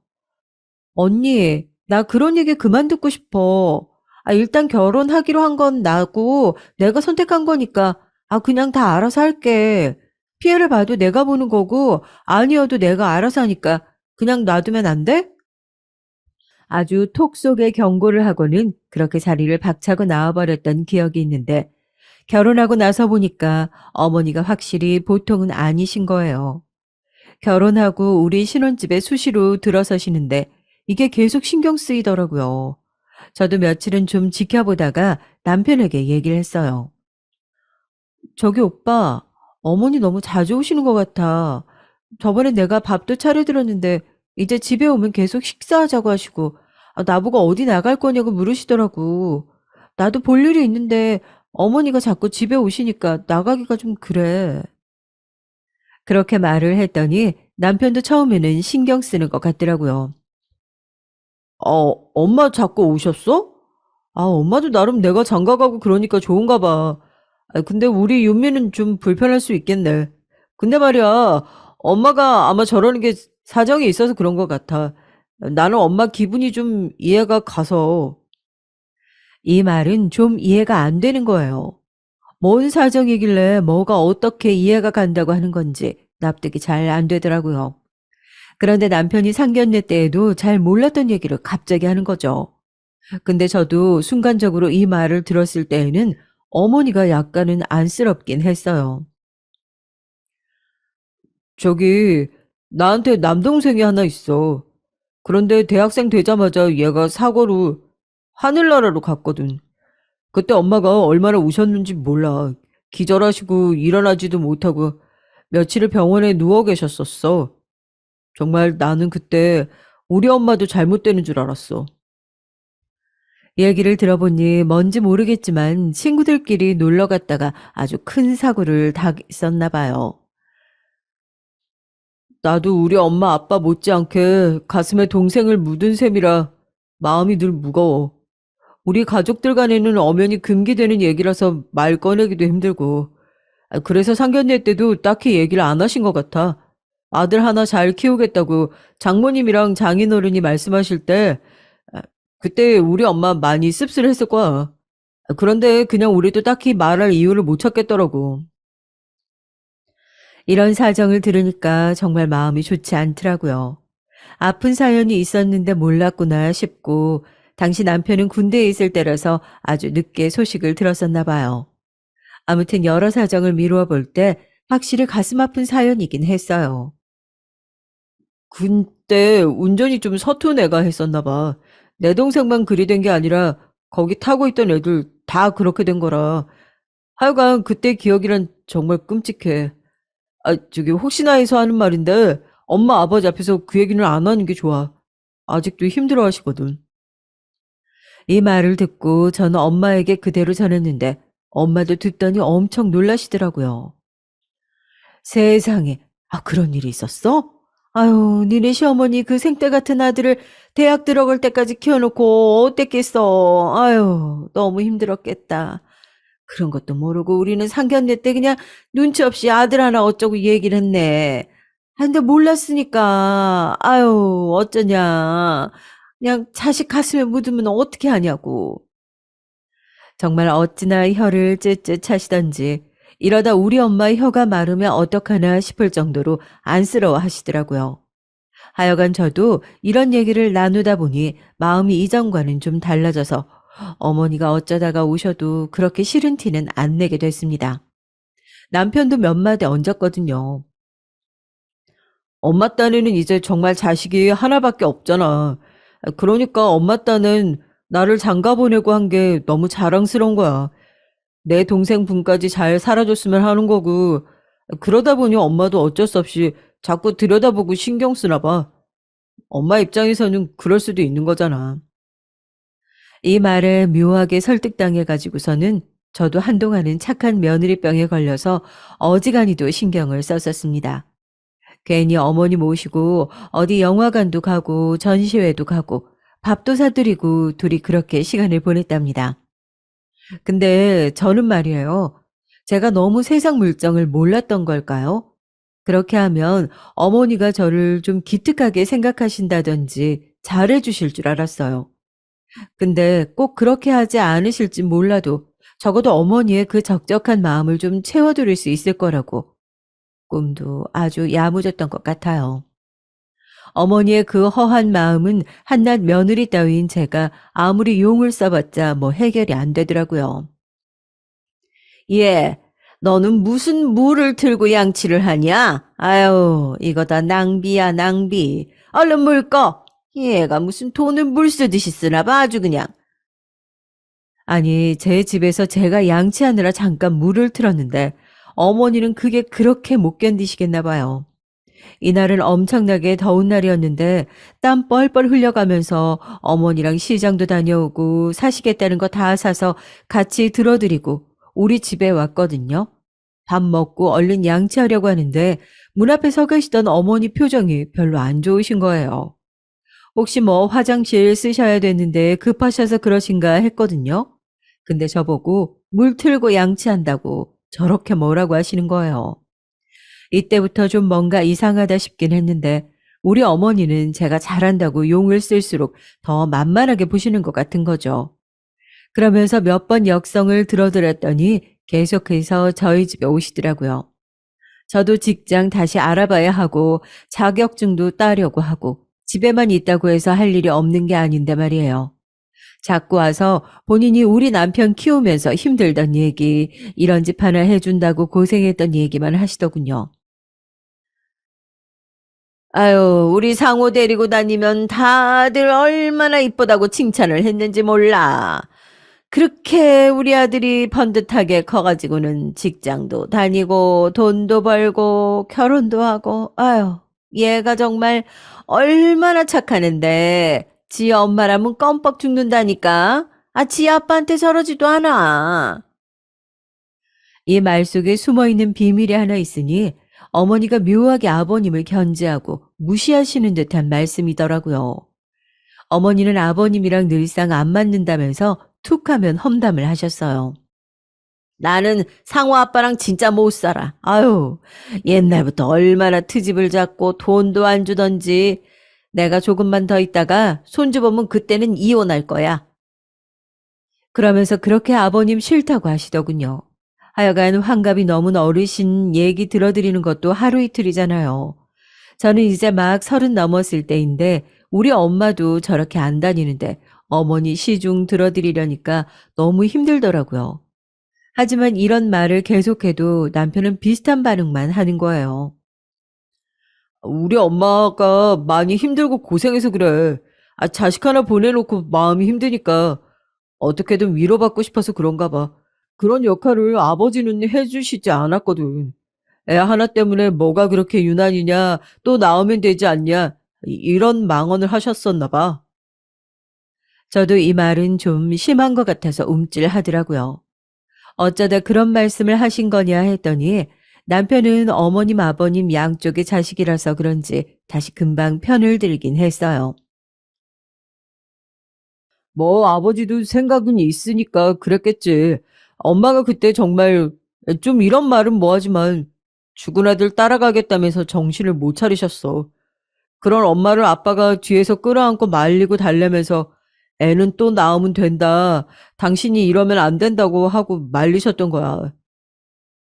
언니, 나 그런 얘기 그만 듣고 싶어. 일단 결혼하기로 한 건 나고 내가 선택한 거니까 그냥 다 알아서 할게. 피해를 봐도 내가 보는 거고 아니어도 내가 알아서 하니까 그냥 놔두면 안 돼? 아주 톡 속에 경고를 하고는 그렇게 자리를 박차고 나와버렸던 기억이 있는데 결혼하고 나서 보니까 어머니가 확실히 보통은 아니신 거예요. 결혼하고 우리 신혼집에 수시로 들어서시는데 이게 계속 신경 쓰이더라고요. 저도 며칠은 좀 지켜보다가 남편에게 얘기를 했어요. 저기 오빠, 어머니 너무 자주 오시는 것 같아. 저번에 내가 밥도 차려드렸는데 이제 집에 오면 계속 식사하자고 하시고 나보고 어디 나갈 거냐고 물으시더라고. 나도 볼 일이 있는데 어머니가 자꾸 집에 오시니까 나가기가 좀 그래. 그렇게 말을 했더니 남편도 처음에는 신경 쓰는 것 같더라고요. 엄마 자꾸 오셨어? 엄마도 나름 내가 장가 가고 그러니까 좋은가 봐. 근데 우리 윤미는 좀 불편할 수 있겠네. 근데 말이야, 엄마가 아마 저러는 게 사정이 있어서 그런 것 같아. 나는 엄마 기분이 좀 이해가 가서. 이 말은 좀 이해가 안 되는 거예요. 뭔 사정이길래 뭐가 어떻게 이해가 간다고 하는 건지 납득이 잘 안 되더라고요. 그런데 남편이 상견례 때에도 잘 몰랐던 얘기를 갑자기 하는 거죠. 근데 저도 순간적으로 이 말을 들었을 때에는 어머니가 약간은 안쓰럽긴 했어요. 저기, 나한테 남동생이 하나 있어. 그런데 대학생 되자마자 얘가 사고로 하늘나라로 갔거든. 그때 엄마가 얼마나 우셨는지 몰라. 기절하시고 일어나지도 못하고 며칠을 병원에 누워 계셨었어. 정말 나는 그때 우리 엄마도 잘못되는 줄 알았어. 얘기를 들어보니 뭔지 모르겠지만 친구들끼리 놀러 갔다가 아주 큰 사고를 당했었나 봐요. 나도 우리 엄마 아빠 못지않게 가슴에 동생을 묻은 셈이라 마음이 늘 무거워. 우리 가족들 간에는 엄연히 금기되는 얘기라서 말 꺼내기도 힘들고. 그래서 상견례 때도 딱히 얘기를 안 하신 것 같아. 아들 하나 잘 키우겠다고 장모님이랑 장인어른이 말씀하실 때 아, 그때 우리 엄마 많이 씁쓸했을 거야. 그런데 그냥 우리도 딱히 말할 이유를 못 찾겠더라고. 이런 사정을 들으니까 정말 마음이 좋지 않더라고요. 아픈 사연이 있었는데 몰랐구나 싶고 당시 남편은 군대에 있을 때라서 아주 늦게 소식을 들었었나 봐요. 아무튼 여러 사정을 미루어 볼 때 확실히 가슴 아픈 사연이긴 했어요. 그때 운전이 좀 서툰 애가 했었나 봐. 내 동생만 그리 된 게 아니라 거기 타고 있던 애들 다 그렇게 된 거라. 하여간 그때 기억이란 정말 끔찍해. 저기 혹시나 해서 하는 말인데 엄마 아버지 앞에서 그 얘기는 안 하는 게 좋아. 아직도 힘들어 하시거든. 이 말을 듣고 저는 엄마에게 그대로 전했는데 엄마도 듣더니 엄청 놀라시더라고요. 세상에, 그런 일이 있었어? 아유, 니네 시어머니 그 생떼 같은 아들을 대학 들어갈 때까지 키워놓고 어땠겠어. 아유, 너무 힘들었겠다. 그런 것도 모르고 우리는 상견례 때 그냥 눈치 없이 아들 하나 어쩌고 얘기를 했네. 근데 몰랐으니까, 아유, 어쩌냐. 그냥 자식 가슴에 묻으면 어떻게 하냐고. 정말 어찌나 혀를 쯧쯧 차시던지 이러다 우리 엄마 혀가 마르면 어떡하나 싶을 정도로 안쓰러워 하시더라고요. 하여간 저도 이런 얘기를 나누다 보니 마음이 이전과는 좀 달라져서 어머니가 어쩌다가 오셔도 그렇게 싫은 티는 안 내게 됐습니다. 남편도 몇 마디 얹었거든요. 엄마 딴에는 이제 정말 자식이 하나밖에 없잖아. 그러니까 엄마 딴은 나를 장가 보내고 한 게 너무 자랑스러운 거야. 내 동생 분까지 잘 살아줬으면 하는 거고, 그러다 보니 엄마도 어쩔 수 없이 자꾸 들여다보고 신경 쓰나 봐. 엄마 입장에서는 그럴 수도 있는 거잖아. 이 말에 묘하게 설득당해 가지고서는 저도 한동안은 착한 며느리병에 걸려서 어지간히도 신경을 썼었습니다. 괜히 어머니 모시고 어디 영화관도 가고 전시회도 가고 밥도 사드리고 둘이 그렇게 시간을 보냈답니다. 근데 저는 말이에요. 제가 너무 세상 물정을 몰랐던 걸까요? 그렇게 하면 어머니가 저를 좀 기특하게 생각하신다든지 잘해 주실 줄 알았어요. 근데 꼭 그렇게 하지 않으실진 몰라도 적어도 어머니의 그 적적한 마음을 좀 채워드릴 수 있을 거라고 꿈도 아주 야무졌던 것 같아요. 어머니의 그 허한 마음은 한낱 며느리 따위인 제가 아무리 용을 써봤자 뭐 해결이 안 되더라고요. 예, 너는 무슨 물을 틀고 양치를 하냐? 아유, 이거 다 낭비야, 낭비. 얼른 물 꺼. 얘가 무슨 돈을 물 쓰듯이 쓰나 봐, 아주 그냥. 아니, 제 집에서 제가 양치하느라 잠깐 물을 틀었는데 어머니는 그게 그렇게 못 견디시겠나 봐요. 이날은 엄청나게 더운 날이었는데 땀 뻘뻘 흘려가면서 어머니랑 시장도 다녀오고 사시겠다는 거 다 사서 같이 들어드리고 우리 집에 왔거든요. 밥 먹고 얼른 양치하려고 하는데 문 앞에 서 계시던 어머니 표정이 별로 안 좋으신 거예요. 혹시 뭐 화장실 쓰셔야 되는데 급하셔서 그러신가 했거든요. 근데 저보고 물 틀고 양치한다고 저렇게 뭐라고 하시는 거예요. 이때부터 좀 뭔가 이상하다 싶긴 했는데 우리 어머니는 제가 잘한다고 용을 쓸수록 더 만만하게 보시는 것 같은 거죠. 그러면서 몇 번 역성을 들어드렸더니 계속해서 저희 집에 오시더라고요. 저도 직장 다시 알아봐야 하고 자격증도 따려고 하고 집에만 있다고 해서 할 일이 없는 게 아닌데 말이에요. 자꾸 와서 본인이 우리 남편 키우면서 힘들던 얘기, 이런 집 하나 해준다고 고생했던 얘기만 하시더군요. 아유, 우리 상호 데리고 다니면 다들 얼마나 이쁘다고 칭찬을 했는지 몰라. 그렇게 우리 아들이 번듯하게 커가지고는 직장도 다니고 돈도 벌고 결혼도 하고, 아유, 얘가 정말 얼마나 착하는데 지 엄마라면 껌뻑 죽는다니까. 아, 지 아빠한테 저러지도 않아. 이 말 속에 숨어있는 비밀이 하나 있으니 어머니가 묘하게 아버님을 견제하고 무시하시는 듯한 말씀이더라고요. 어머니는 아버님이랑 늘상 안 맞는다면서 툭 하면 험담을 하셨어요. 나는 상호 아빠랑 진짜 못 살아. 아유, 옛날부터 얼마나 트집을 잡고 돈도 안 주던지. 내가 조금만 더 있다가 손주 보면 그때는 이혼할 거야. 그러면서 그렇게 아버님 싫다고 하시더군요. 하여간 환갑이 넘은 어르신 얘기 들어드리는 것도 하루 이틀이잖아요. 저는 이제 막 30 넘었을 때인데 우리 엄마도 저렇게 안 다니는데 어머니 시중 들어드리려니까 너무 힘들더라고요. 하지만 이런 말을 계속해도 남편은 비슷한 반응만 하는 거예요. 우리 엄마가 많이 힘들고 고생해서 그래. 아, 자식 하나 보내놓고 마음이 힘드니까 어떻게든 위로받고 싶어서 그런가 봐. 그런 역할을 아버지는 해주시지 않았거든. 애 하나 때문에 뭐가 그렇게 유난이냐, 또 나오면 되지 않냐, 이런 망언을 하셨었나 봐. 저도 이 말은 좀 심한 것 같아서 움찔하더라고요. 어쩌다 그런 말씀을 하신 거냐 했더니 남편은 어머님, 아버님 양쪽의 자식이라서 그런지 다시 금방 편을 들긴 했어요. 뭐 아버지도 생각은 있으니까 그랬겠지. 엄마가 그때 정말 좀 이런 말은 뭐하지만 죽은 아들 따라가겠다면서 정신을 못 차리셨어. 그런 엄마를 아빠가 뒤에서 끌어안고 말리고 달래면서 애는 또 낳으면 된다. 당신이 이러면 안 된다고 하고 말리셨던 거야.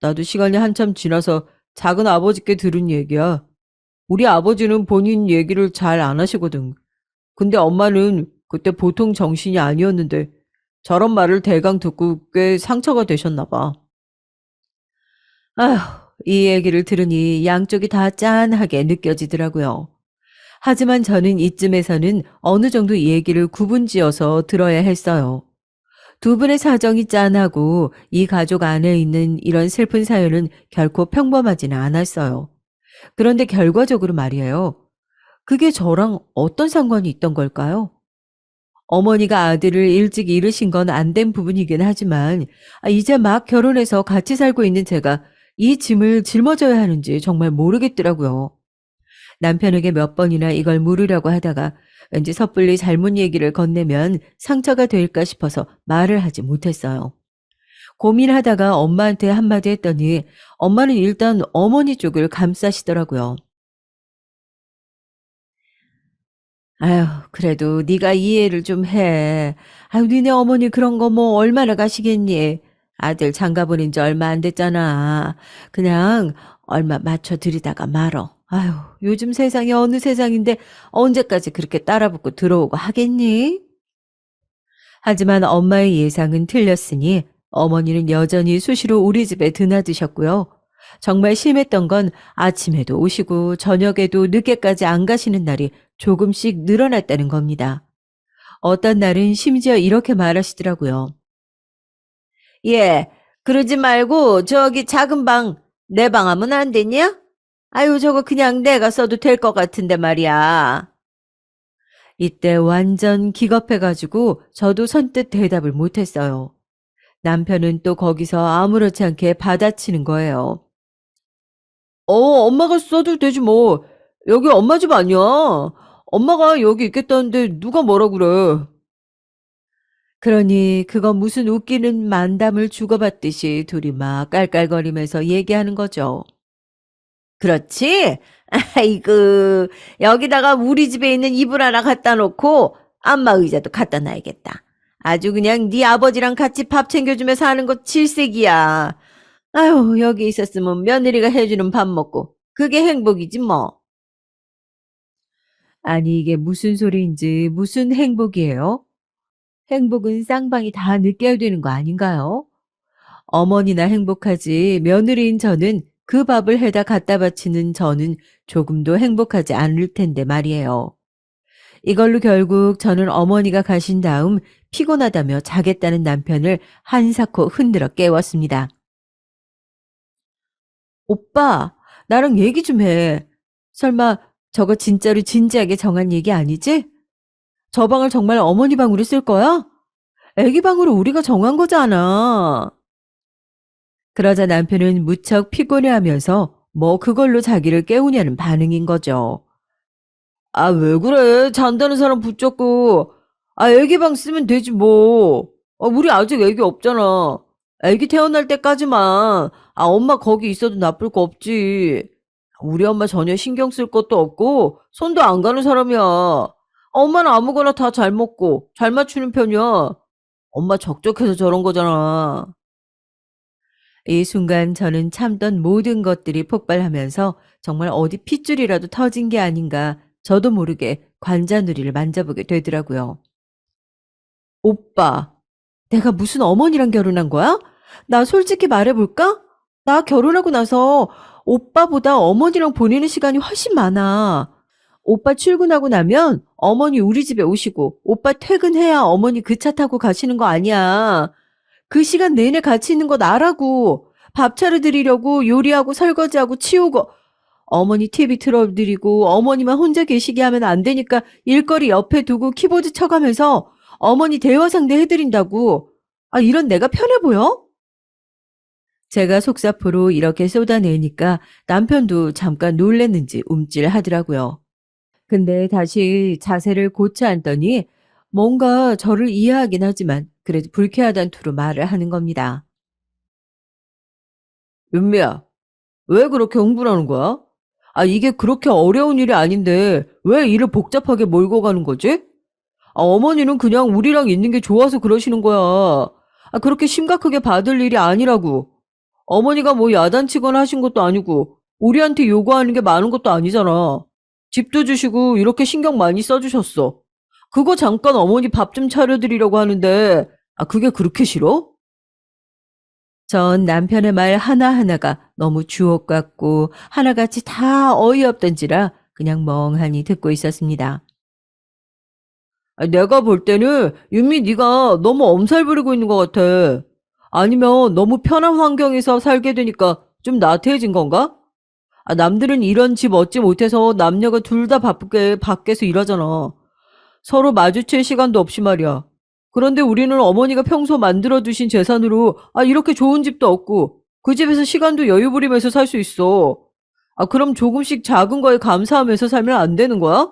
나도 시간이 한참 지나서 작은 아버지께 들은 얘기야. 우리 아버지는 본인 얘기를 잘 안 하시거든. 근데 엄마는 그때 보통 정신이 아니었는데 저런 말을 대강 듣고 꽤 상처가 되셨나 봐. 아휴, 이 얘기를 들으니 양쪽이 다 짠하게 느껴지더라고요. 하지만 저는 이쯤에서는 어느 정도 이 얘기를 구분지어서 들어야 했어요. 두 분의 사정이 짠하고 이 가족 안에 있는 이런 슬픈 사연은 결코 평범하지는 않았어요. 그런데 결과적으로 말이에요. 그게 저랑 어떤 상관이 있던 걸까요? 어머니가 아들을 일찍 잃으신 건 안 된 부분이긴 하지만 이제 막 결혼해서 같이 살고 있는 제가 이 짐을 짊어져야 하는지 정말 모르겠더라고요. 남편에게 몇 번이나 이걸 물으려고 하다가 왠지 섣불리 잘못 얘기를 건네면 상처가 될까 싶어서 말을 하지 못했어요. 고민하다가 엄마한테 한마디 했더니 엄마는 일단 어머니 쪽을 감싸시더라고요. 아휴, 그래도 네가 이해를 좀 해. 아유, 니네 어머니 그런 거 뭐 얼마나 가시겠니? 아들 장가 보낸 지 얼마 안 됐잖아. 그냥 얼마 맞춰 드리다가 말어. 아휴, 요즘 세상이 어느 세상인데 언제까지 그렇게 따라붙고 들어오고 하겠니? 하지만 엄마의 예상은 틀렸으니 어머니는 여전히 수시로 우리 집에 드나드셨고요. 정말 심했던 건 아침에도 오시고 저녁에도 늦게까지 안 가시는 날이 조금씩 늘어났다는 겁니다. 어떤 날은 심지어 이렇게 말하시더라고요. 예, 그러지 말고 저기 작은 방, 내 방 하면 안 되냐? 아유, 저거 그냥 내가 써도 될 것 같은데 말이야. 이때 완전 기겁해가지고 저도 선뜻 대답을 못했어요. 남편은 또 거기서 아무렇지 않게 받아치는 거예요. 엄마가 써도 되지 뭐. 여기 엄마 집 아니야. 엄마가 여기 있겠다는데 누가 뭐라 그래. 그러니 그거 무슨 웃기는 만담을 주고받듯이 둘이 막 깔깔거리면서 얘기하는 거죠. 그렇지? 아이고, 여기다가 우리 집에 있는 이불 하나 갖다 놓고 안마 의자도 갖다 놔야겠다. 아주 그냥 네 아버지랑 같이 밥 챙겨주며 사는 거 질색이야. 아유, 여기 있었으면 며느리가 해주는 밥 먹고 그게 행복이지 뭐. 아니, 이게 무슨 소리인지 무슨 행복이에요? 행복은 쌍방이 다 느껴야 되는 거 아닌가요? 어머니나 행복하지 며느리인 저는 그 밥을 해다 갖다 바치는 저는 조금도 행복하지 않을 텐데 말이에요. 이걸로 결국 저는 어머니가 가신 다음 피곤하다며 자겠다는 남편을 한사코 흔들어 깨웠습니다. 오빠, 나랑 얘기 좀 해. 설마 저거 진짜로 진지하게 정한 얘기 아니지? 저 방을 정말 어머니 방으로 쓸 거야? 애기 방으로 우리가 정한 거잖아. 그러자 남편은 무척 피곤해하면서 뭐 그걸로 자기를 깨우냐는 반응인 거죠. 아, 왜 그래? 잔다는 사람 붙잡고. 아, 애기 방 쓰면 되지 뭐. 우리 아직 애기 없잖아. 애기 태어날 때까지만. 엄마 거기 있어도 나쁠 거 없지. 우리 엄마 전혀 신경 쓸 것도 없고 손도 안 가는 사람이야. 엄마는 아무거나 다 잘 먹고 잘 맞추는 편이야. 엄마 적적해서 저런 거잖아. 이 순간 저는 참던 모든 것들이 폭발하면서 정말 어디 핏줄이라도 터진 게 아닌가 저도 모르게 관자놀이를 만져보게 되더라고요. 오빠, 내가 무슨 어머니랑 결혼한 거야? 나 솔직히 말해볼까? 나 결혼하고 나서 오빠보다 어머니랑 보내는 시간이 훨씬 많아. 오빠 출근하고 나면 어머니 우리 집에 오시고 오빠 퇴근해야 어머니 그 차 타고 가시는 거 아니야. 그 시간 내내 같이 있는 거 나라고. 밥 차려드리려고 요리하고 설거지하고 치우고 어머니 TV 틀어드리고 어머니만 혼자 계시게 하면 안 되니까 일거리 옆에 두고 키보드 쳐가면서 어머니 대화 상대 해드린다고. 이런 내가 편해 보여? 제가 속사포로 이렇게 쏟아내니까 남편도 잠깐 놀랬는지 움찔하더라고요. 근데 다시 자세를 고쳐 앉더니 뭔가 저를 이해하긴 하지만 그래도 불쾌하단 투로 말을 하는 겁니다. 윤미야, 왜 그렇게 흥분하는 거야? 이게 그렇게 어려운 일이 아닌데 왜 일을 복잡하게 몰고 가는 거지? 어머니는 그냥 우리랑 있는 게 좋아서 그러시는 거야. 그렇게 심각하게 받을 일이 아니라고. 어머니가 뭐 야단치거나 하신 것도 아니고 우리한테 요구하는 게 많은 것도 아니잖아. 집도 주시고 이렇게 신경 많이 써주셨어. 그거 잠깐 어머니 밥 좀 차려드리려고 하는데, 그게 그렇게 싫어? 전 남편의 말 하나하나가 너무 주옥 같고 하나같이 다 어이없던지라 그냥 멍하니 듣고 있었습니다. 내가 볼 때는 윤미 네가 너무 엄살 부리고 있는 것 같아. 아니면 너무 편한 환경에서 살게 되니까 좀 나태해진 건가? 남들은 이런 집 얻지 못해서 남녀가 둘 다 바쁘게 밖에서 일하잖아. 서로 마주칠 시간도 없이 말이야. 그런데 우리는 어머니가 평소 만들어 두신 재산으로 이렇게 좋은 집도 얻고 그 집에서 시간도 여유 부리면서 살 수 있어. 그럼 조금씩 작은 거에 감사하면서 살면 안 되는 거야?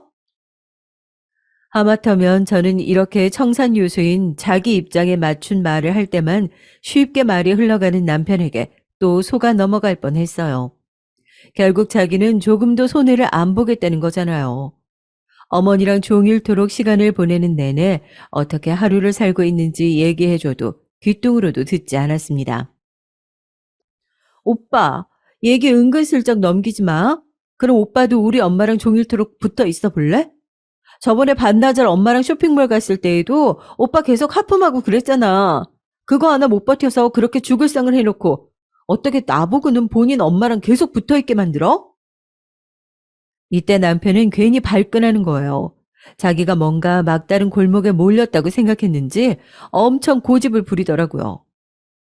하마터면 저는 이렇게 청산유수인 자기 입장에 맞춘 말을 할 때만 쉽게 말이 흘러가는 남편에게 또 속아 넘어갈 뻔했어요. 결국 자기는 조금도 손해를 안 보겠다는 거잖아요. 어머니랑 종일토록 시간을 보내는 내내 어떻게 하루를 살고 있는지 얘기해줘도 귀뚱으로도 듣지 않았습니다. 오빠, 얘기 은근슬쩍 넘기지 마. 그럼 오빠도 우리 엄마랑 종일토록 붙어 있어 볼래? 저번에 반나절 엄마랑 쇼핑몰 갔을 때에도 오빠 계속 하품하고 그랬잖아. 그거 하나 못 버텨서 그렇게 죽을 상을 해놓고 어떻게 나보고는 본인 엄마랑 계속 붙어있게 만들어? 이때 남편은 괜히 발끈하는 거예요. 자기가 뭔가 막다른 골목에 몰렸다고 생각했는지 엄청 고집을 부리더라고요.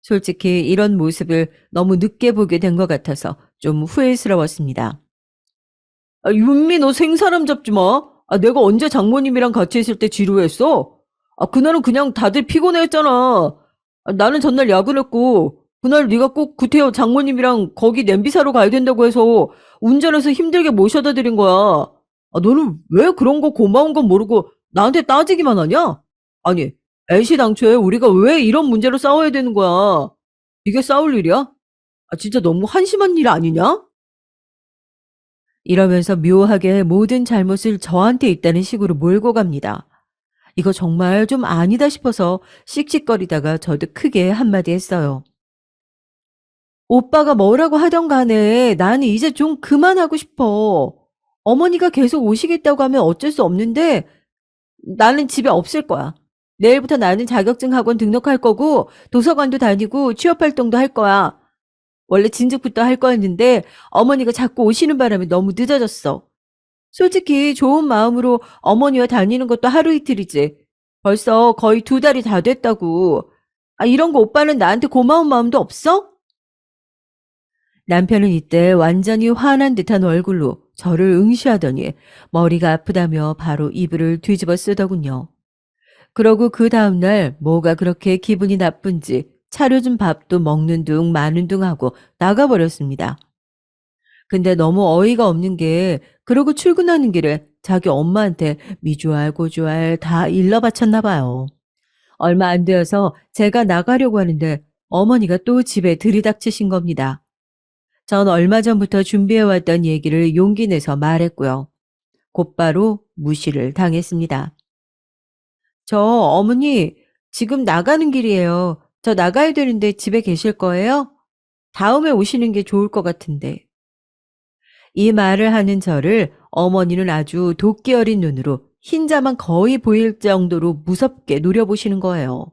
솔직히 이런 모습을 너무 늦게 보게 된 것 같아서 좀 후회스러웠습니다. 윤미 너 생사람 잡지 마. 내가 언제 장모님이랑 같이 있을 때 지루했어? 그날은 그냥 다들 피곤해했잖아. 나는 전날 야근했고 그날 네가 꼭 구태여 장모님이랑 거기 냄비 사러 가야 된다고 해서 운전해서 힘들게 모셔다 드린 거야. 너는 왜 그런 거 고마운 건 모르고 나한테 따지기만 하냐? 아니, 애시당초에 우리가 왜 이런 문제로 싸워야 되는 거야? 이게 싸울 일이야? 진짜 너무 한심한 일 아니냐? 이러면서 묘하게 모든 잘못을 저한테 있다는 식으로 몰고 갑니다. 이거 정말 좀 아니다 싶어서 씩씩거리다가 저도 크게 한마디 했어요. 오빠가 뭐라고 하던 간에 나는 이제 좀 그만하고 싶어. 어머니가 계속 오시겠다고 하면 어쩔 수 없는데 나는 집에 없을 거야. 내일부터 나는 자격증 학원 등록할 거고 도서관도 다니고 취업 활동도 할 거야. 원래 진즉부터 할 거였는데 어머니가 자꾸 오시는 바람에 너무 늦어졌어. 솔직히 좋은 마음으로 어머니와 다니는 것도 하루 이틀이지. 벌써 거의 2달이 다 됐다고. 이런 거 오빠는 나한테 고마운 마음도 없어? 남편은 이때 완전히 화난 듯한 얼굴로 저를 응시하더니 머리가 아프다며 바로 이불을 뒤집어 쓰더군요. 그러고 그 다음날 뭐가 그렇게 기분이 나쁜지 차려준 밥도 먹는 둥 마는 둥 하고 나가버렸습니다. 근데 너무 어이가 없는 게 그러고 출근하는 길에 자기 엄마한테 미주알 고주알 다 일러 바쳤나 봐요. 얼마 안 되어서 제가 나가려고 하는데 어머니가 또 집에 들이닥치신 겁니다. 전 얼마 전부터 준비해왔던 얘기를 용기 내서 말했고요. 곧바로 무시를 당했습니다. 저 어머니 지금 나가는 길이에요. 저 나가야 되는데 집에 계실 거예요? 다음에 오시는 게 좋을 것 같은데. 이 말을 하는 저를 어머니는 아주 도끼 어린 눈으로 흰자만 거의 보일 정도로 무섭게 노려보시는 거예요.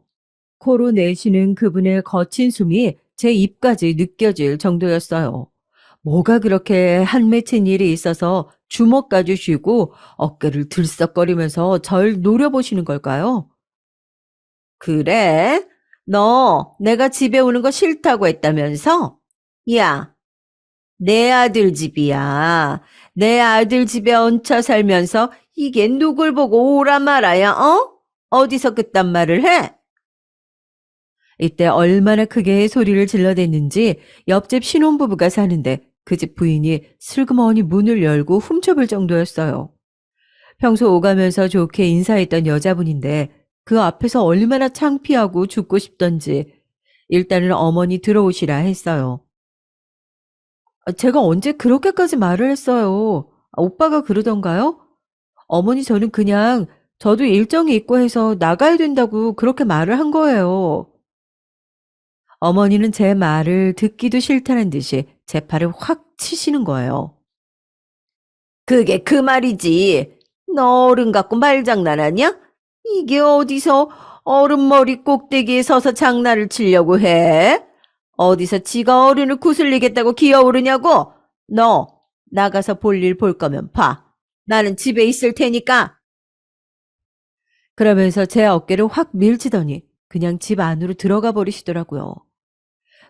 코로 내쉬는 그분의 거친 숨이 제 입까지 느껴질 정도였어요. 뭐가 그렇게 한맺힌 일이 있어서 주먹까지 쥐고 어깨를 들썩거리면서 절 노려보시는 걸까요? 그래? 너 내가 집에 오는 거 싫다고 했다면서? 야, 내 아들 집이야. 내 아들 집에 얹혀 살면서 이게 누굴 보고 오라 말아야, 어? 어디서 그딴 말을 해? 이때 얼마나 크게 소리를 질러댔는지 옆집 신혼부부가 사는데 그 집 부인이 슬그머니 문을 열고 훔쳐볼 정도였어요. 평소 오가면서 좋게 인사했던 여자분인데 그 앞에서 얼마나 창피하고 죽고 싶던지 일단은 어머니 들어오시라 했어요. 제가 언제 그렇게까지 말을 했어요. 오빠가 그러던가요? 어머니 저는 그냥 저도 일정이 있고 해서 나가야 된다고 그렇게 말을 한 거예요. 어머니는 제 말을 듣기도 싫다는 듯이 제 팔을 확 치시는 거예요. 그게 그 말이지. 너 어른 갖고 말장난하냐? 이게 어디서 어른 머리 꼭대기에 서서 장난을 치려고 해? 어디서 지가 어른을 구슬리겠다고 기어오르냐고? 너 나가서 볼 일 볼 거면 봐. 나는 집에 있을 테니까. 그러면서 제 어깨를 확 밀치더니 그냥 집 안으로 들어가 버리시더라고요.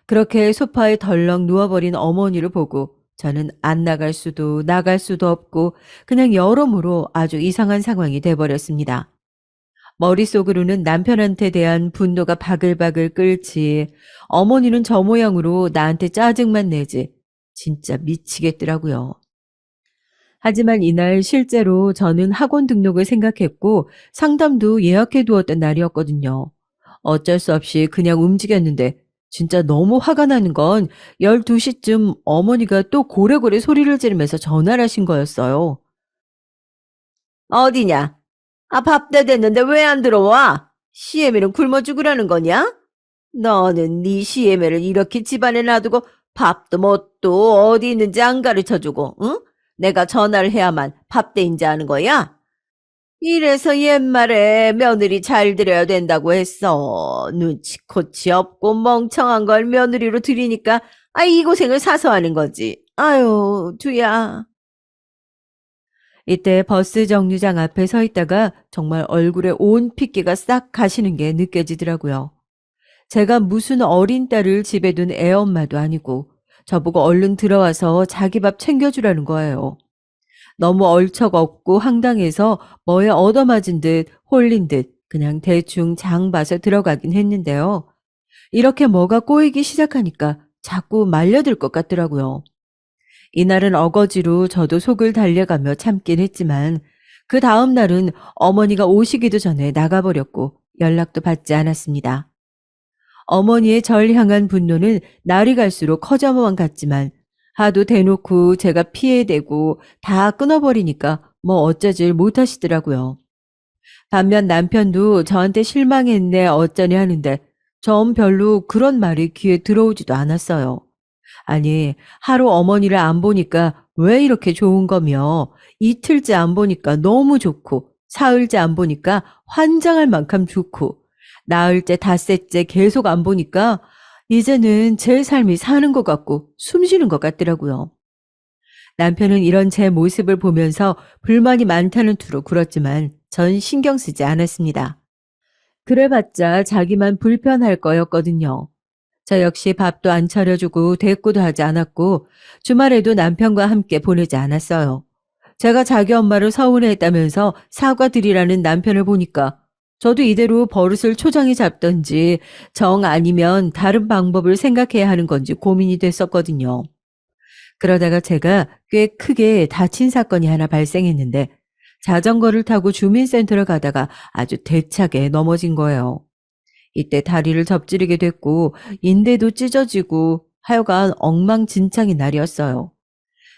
그렇게 소파에 덜렁 누워버린 어머니를 보고 저는 안 나갈 수도 나갈 수도 없고 그냥 여러모로 아주 이상한 상황이 돼버렸습니다. 머릿속으로는 남편한테 대한 분노가 바글바글 끓지 어머니는 저 모양으로 나한테 짜증만 내지 진짜 미치겠더라고요. 하지만 이날 실제로 저는 학원 등록을 생각했고 상담도 예약해 두었던 날이었거든요. 어쩔 수 없이 그냥 움직였는데 진짜 너무 화가 나는 건 12시쯤 어머니가 또 고래고래 소리를 지르면서 전화를 하신 거였어요. 어디냐? 아, 밥 때 됐는데 왜 안 들어와? 시애미는 굶어 죽으라는 거냐? 너는 네 시애미를 이렇게 집안에 놔두고 밥도 뭣도 어디 있는지 안 가르쳐주고, 응? 내가 전화를 해야만 밥 대인지 하는 거야? 이래서 옛말에 며느리 잘 들여야 된다고 했어. 눈치코치 없고 멍청한 걸 며느리로 들이니까 이 고생을 사서 하는 거지. 아유, 두야. 이때 버스 정류장 앞에 서 있다가 정말 얼굴에 온 핏기가 싹 가시는 게 느껴지더라고요. 제가 무슨 어린 딸을 집에 둔 애엄마도 아니고 저보고 얼른 들어와서 자기 밥 챙겨주라는 거예요. 너무 얼척없고 황당해서 뭐에 얻어맞은 듯 홀린 듯 그냥 대충 장 봐서 들어가긴 했는데요. 이렇게 뭐가 꼬이기 시작하니까 자꾸 말려들 것 같더라고요. 이날은 어거지로 저도 속을 달래가며 참긴 했지만 그 다음 날은 어머니가 오시기도 전에 나가버렸고 연락도 받지 않았습니다. 어머니의 절 향한 분노는 날이 갈수록 커져만 갔지만 하도 대놓고 제가 피해대고 다 끊어버리니까 뭐 어쩌질 못하시더라고요. 반면 남편도 저한테 실망했네 어쩌니 하는데 전 별로 그런 말이 귀에 들어오지도 않았어요. 아니, 하루 어머니를 안 보니까 왜 이렇게 좋은 거며, 이틀째 안 보니까 너무 좋고, 사흘째 안 보니까 환장할 만큼 좋고, 나흘째, 닷새째 계속 안 보니까 이제는 제 삶이 사는 것 같고 숨 쉬는 것 같더라고요. 남편은 이런 제 모습을 보면서 불만이 많다는 투로 굴었지만 전 신경 쓰지 않았습니다. 그래봤자 자기만 불편할 거였거든요. 저 역시 밥도 안 차려주고 대꾸도 하지 않았고 주말에도 남편과 함께 보내지 않았어요. 제가 자기 엄마를 서운해했다면서 사과드리라는 남편을 보니까 저도 이대로 버릇을 초장에 잡던지 정 아니면 다른 방법을 생각해야 하는 건지 고민이 됐었거든요. 그러다가 제가 꽤 크게 다친 사건이 하나 발생했는데 자전거를 타고 주민센터를 가다가 아주 대차게 넘어진 거예요. 이때 다리를 접지르게 됐고 인대도 찢어지고 하여간 엉망진창인 날이었어요.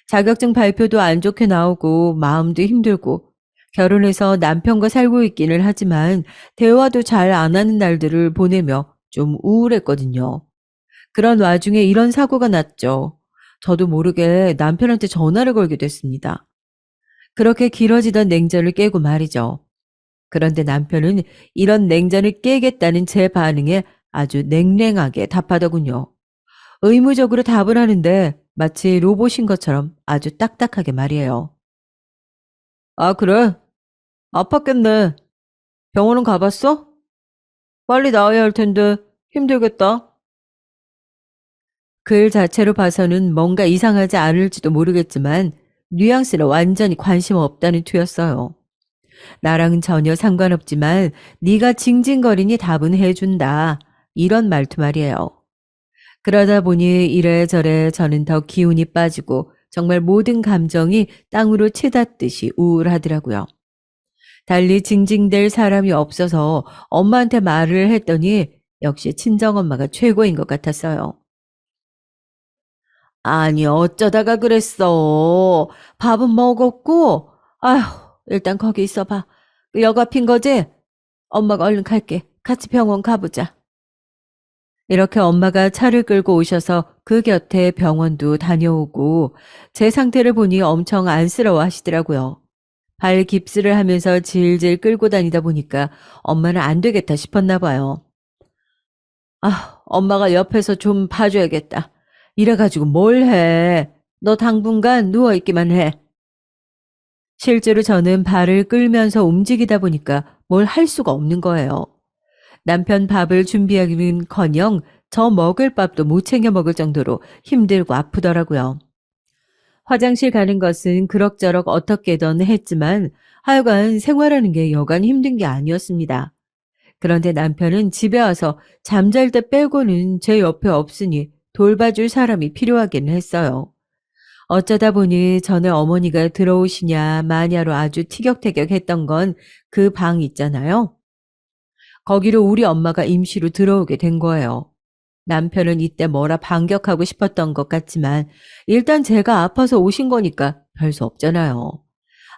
자격증 발표도 안 좋게 나오고 마음도 힘들고 결혼해서 남편과 살고 있기는 하지만 대화도 잘 안 하는 날들을 보내며 좀 우울했거든요. 그런 와중에 이런 사고가 났죠. 저도 모르게 남편한테 전화를 걸게 됐습니다. 그렇게 길어지던 냉전을 깨고 말이죠. 그런데 남편은 이런 냉전을 깨겠다는 제 반응에 아주 냉랭하게 답하더군요. 의무적으로 답을 하는데 마치 로봇인 것처럼 아주 딱딱하게 말이에요. 아, 그래? 아팠겠네. 병원은 가봤어? 빨리 나와야 할 텐데 힘들겠다. 글 자체로 봐서는 뭔가 이상하지 않을지도 모르겠지만 뉘앙스는 완전히 관심 없다는 투였어요. 나랑은 전혀 상관없지만 네가 징징거리니 답은 해준다. 이런 말투 말이에요. 그러다 보니 이래저래 저는 더 기운이 빠지고 정말 모든 감정이 땅으로 치닫듯이 우울하더라고요. 달리 징징댈 사람이 없어서 엄마한테 말을 했더니 역시 친정엄마가 최고인 것 같았어요. 아니, 어쩌다가 그랬어. 밥은 먹었고, 아휴, 일단 거기 있어봐. 역 앞인 거지? 엄마가 얼른 갈게. 같이 병원 가보자. 이렇게 엄마가 차를 끌고 오셔서 그 곁에 병원도 다녀오고 제 상태를 보니 엄청 안쓰러워 하시더라고요. 발 깁스를 하면서 질질 끌고 다니다 보니까 엄마는 안 되겠다 싶었나 봐요. 아, 엄마가 옆에서 좀 봐줘야겠다. 이래가지고 뭘 해. 너 당분간 누워있기만 해. 실제로 저는 발을 끌면서 움직이다 보니까 뭘 할 수가 없는 거예요. 남편 밥을 준비하기는커녕 저 먹을 밥도 못 챙겨 먹을 정도로 힘들고 아프더라고요. 화장실 가는 것은 그럭저럭 어떻게든 했지만 하여간 생활하는 게 여간 힘든 게 아니었습니다. 그런데 남편은 집에 와서 잠잘 때 빼고는 제 옆에 없으니 돌봐줄 사람이 필요하긴 했어요. 어쩌다 보니 전에 어머니가 들어오시냐 마냐로 아주 티격태격했던 건 그 방 있잖아요. 거기로 우리 엄마가 임시로 들어오게 된 거예요. 남편은 이때 뭐라 반격하고 싶었던 것 같지만 일단 제가 아파서 오신 거니까 별 수 없잖아요.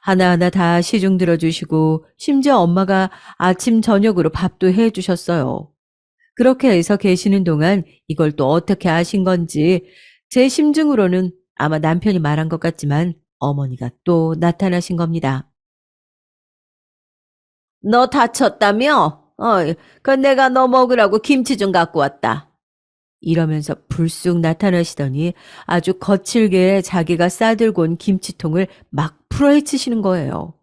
하나하나 다 시중 들어주시고 심지어 엄마가 아침 저녁으로 밥도 해주셨어요. 그렇게 해서 계시는 동안 이걸 또 어떻게 아신 건지 제 심증으로는 아마 남편이 말한 것 같지만 어머니가 또 나타나신 겁니다. 너 다쳤다며? 그 내가 너 먹으라고 김치 좀 갖고 왔다. 이러면서 불쑥 나타나시더니 아주 거칠게 자기가 싸들고 온 김치통을 막 풀어헤치시는 거예요.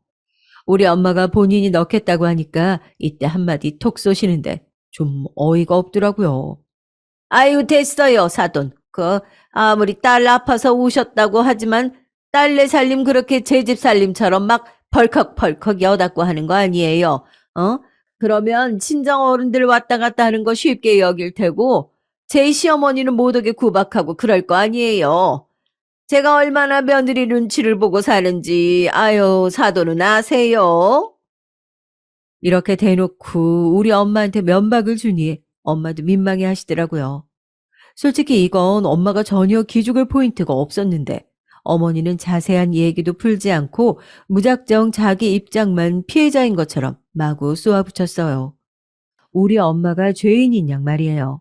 우리 엄마가 본인이 넣겠다고 하니까 이때 한마디 톡 쏘시는데 좀 어이가 없더라고요. 아유, 됐어요, 사돈. 아무리 딸 아파서 오셨다고 하지만 딸내 살림 그렇게 제 집 살림처럼 막 벌컥벌컥 여닫고 하는 거 아니에요. 어? 그러면 친정 어른들 왔다 갔다 하는 거 쉽게 여길 테고 제 시어머니는 못 오게 구박하고 그럴 거 아니에요. 제가 얼마나 며느리 눈치를 보고 사는지 아유, 사돈은 아세요? 이렇게 대놓고 우리 엄마한테 면박을 주니 엄마도 민망해 하시더라고요. 솔직히 이건 엄마가 전혀 기죽을 포인트가 없었는데 어머니는 자세한 얘기도 풀지 않고 무작정 자기 입장만 피해자인 것처럼 마구 쏘아붙였어요. 우리 엄마가 죄인인 양 말이에요.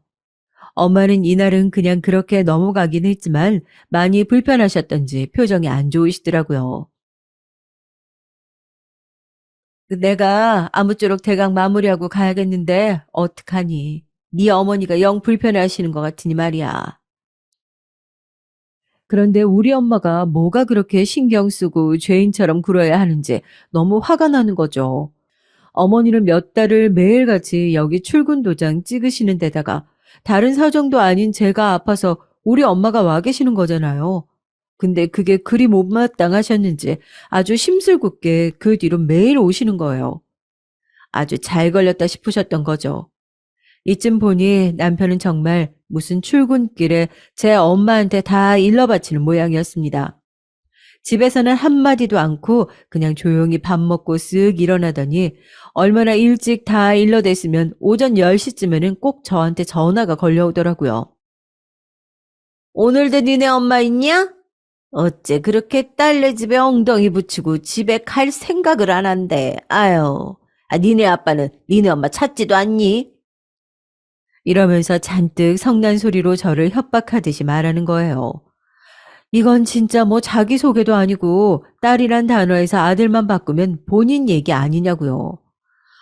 엄마는 이날은 그냥 그렇게 넘어가긴 했지만 많이 불편하셨던지 표정이 안 좋으시더라고요. 내가 아무쪼록 대강 마무리하고 가야겠는데 어떡하니. 네 어머니가 영 불편해하시는 것 같으니 말이야. 그런데 우리 엄마가 뭐가 그렇게 신경 쓰고 죄인처럼 굴어야 하는지 너무 화가 나는 거죠. 어머니는 몇 달을 매일같이 여기 출근 도장 찍으시는 데다가 다른 사정도 아닌 제가 아파서 우리 엄마가 와 계시는 거잖아요. 근데 그게 그리 못마땅하셨는지 아주 심술궂게 그 뒤로 매일 오시는 거예요. 아주 잘 걸렸다 싶으셨던 거죠. 이쯤 보니 남편은 정말 무슨 출근길에 제 엄마한테 다 일러바치는 모양이었습니다. 집에서는 한마디도 않고 그냥 조용히 밥 먹고 쓱 일어나더니 얼마나 일찍 다 일러댔으면 오전 10시쯤에는 꼭 저한테 전화가 걸려오더라고요. 오늘도 니네 엄마 있냐? 어째 그렇게 딸네 집에 엉덩이 붙이고 집에 갈 생각을 안 한대. 아유, 니네 아빠는 니네 엄마 찾지도 않니? 이러면서 잔뜩 성난 소리로 저를 협박하듯이 말하는 거예요. 이건 진짜 뭐 자기소개도 아니고 딸이란 단어에서 아들만 바꾸면 본인 얘기 아니냐고요.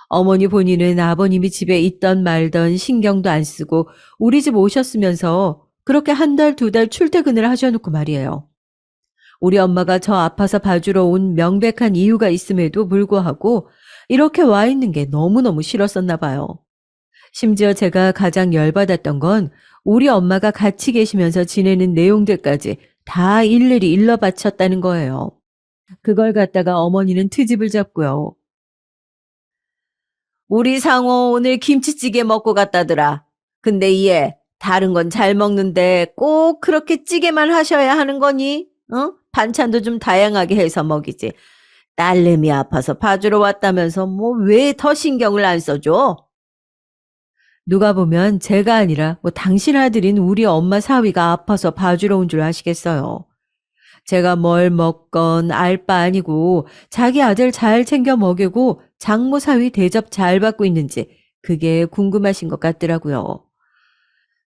어머니 본인은 아버님이 집에 있던 말던 신경도 안 쓰고 우리 집 오셨으면서 그렇게 한 달, 두 달 출퇴근을 하셔놓고 말이에요. 우리 엄마가 저 아파서 봐주러 온 명백한 이유가 있음에도 불구하고 이렇게 와 있는 게 너무너무 싫었었나 봐요. 심지어 제가 가장 열받았던 건 우리 엄마가 같이 계시면서 지내는 내용들까지 다 일일이 일러 바쳤다는 거예요. 그걸 갖다가 어머니는 트집을 잡고요. 우리 상호 오늘 김치찌개 먹고 갔다더라. 근데 얘 다른 건 잘 먹는데 꼭 그렇게 찌개만 하셔야 하는 거니? 반찬도 좀 다양하게 해서 먹이지. 딸내미 아파서 봐주러 왔다면서 뭐 왜 더 신경을 안 써줘? 누가 보면 제가 아니라 뭐 당신 아들인 우리 엄마 사위가 아파서 봐주러 온 줄 아시겠어요. 제가 뭘 먹건 알 바 아니고 자기 아들 잘 챙겨 먹이고 장모 사위 대접 잘 받고 있는지 그게 궁금하신 것 같더라고요.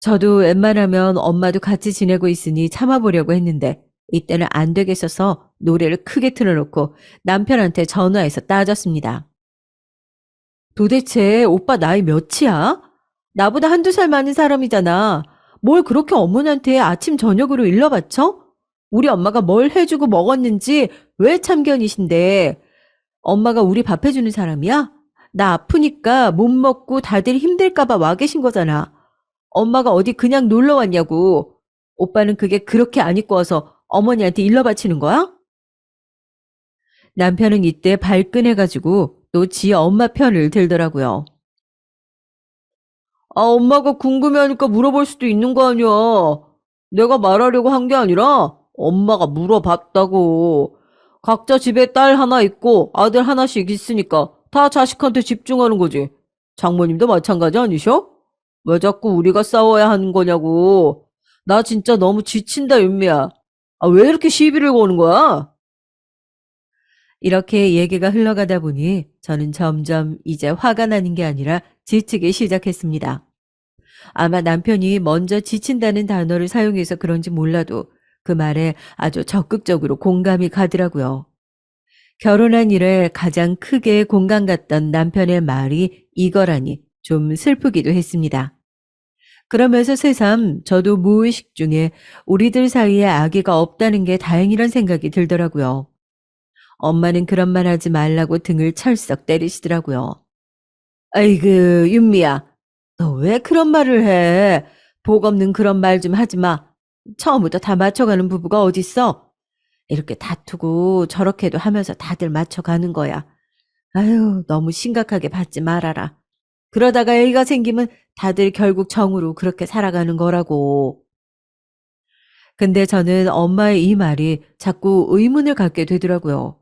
저도 웬만하면 엄마도 같이 지내고 있으니 참아보려고 했는데 이때는 안 되겠어서 노래를 크게 틀어놓고 남편한테 전화해서 따졌습니다. 도대체 오빠 나이 몇이야? 나보다 한두 살 많은 사람이잖아. 뭘 그렇게 어머니한테 아침 저녁으로 일러바쳐? 우리 엄마가 뭘 해주고 먹었는지 왜 참견이신데? 엄마가 우리 밥 해주는 사람이야? 나 아프니까 못 먹고 다들 힘들까봐 와 계신 거잖아. 엄마가 어디 그냥 놀러 왔냐고. 오빠는 그게 그렇게 안 입고 와서 어머니한테 일러 바치는 거야? 남편은 이때 발끈해가지고 또 지 엄마 편을 들더라고요. 아, 엄마가 궁금해하니까 물어볼 수도 있는 거 아니야. 내가 말하려고 한 게 아니라 엄마가 물어봤다고. 각자 집에 딸 하나 있고 아들 하나씩 있으니까 다 자식한테 집중하는 거지. 장모님도 마찬가지 아니셔? 왜 자꾸 우리가 싸워야 하는 거냐고. 나 진짜 너무 지친다, 윤미야. 아, 왜 이렇게 시비를 거는 거야? 이렇게 얘기가 흘러가다 보니 저는 점점 이제 화가 나는 게 아니라 지치기 시작했습니다. 아마 남편이 먼저 지친다는 단어를 사용해서 그런지 몰라도 그 말에 아주 적극적으로 공감이 가더라고요. 결혼한 이래 가장 크게 공감 갔던 남편의 말이 이거라니 좀 슬프기도 했습니다. 그러면서 새삼 저도 무의식 중에 우리들 사이에 아기가 없다는 게 다행이란 생각이 들더라고요. 엄마는 그런 말 하지 말라고 등을 철썩 때리시더라고요. 아이고, 윤미야. 너 왜 그런 말을 해? 복 없는 그런 말 좀 하지 마. 처음부터 다 맞춰가는 부부가 어딨어? 이렇게 다투고 저렇게도 하면서 다들 맞춰가는 거야. 아유, 너무 심각하게 받지 말아라. 그러다가 애가 생기면 다들 결국 정으로 그렇게 살아가는 거라고. 근데 저는 엄마의 이 말이 자꾸 의문을 갖게 되더라고요.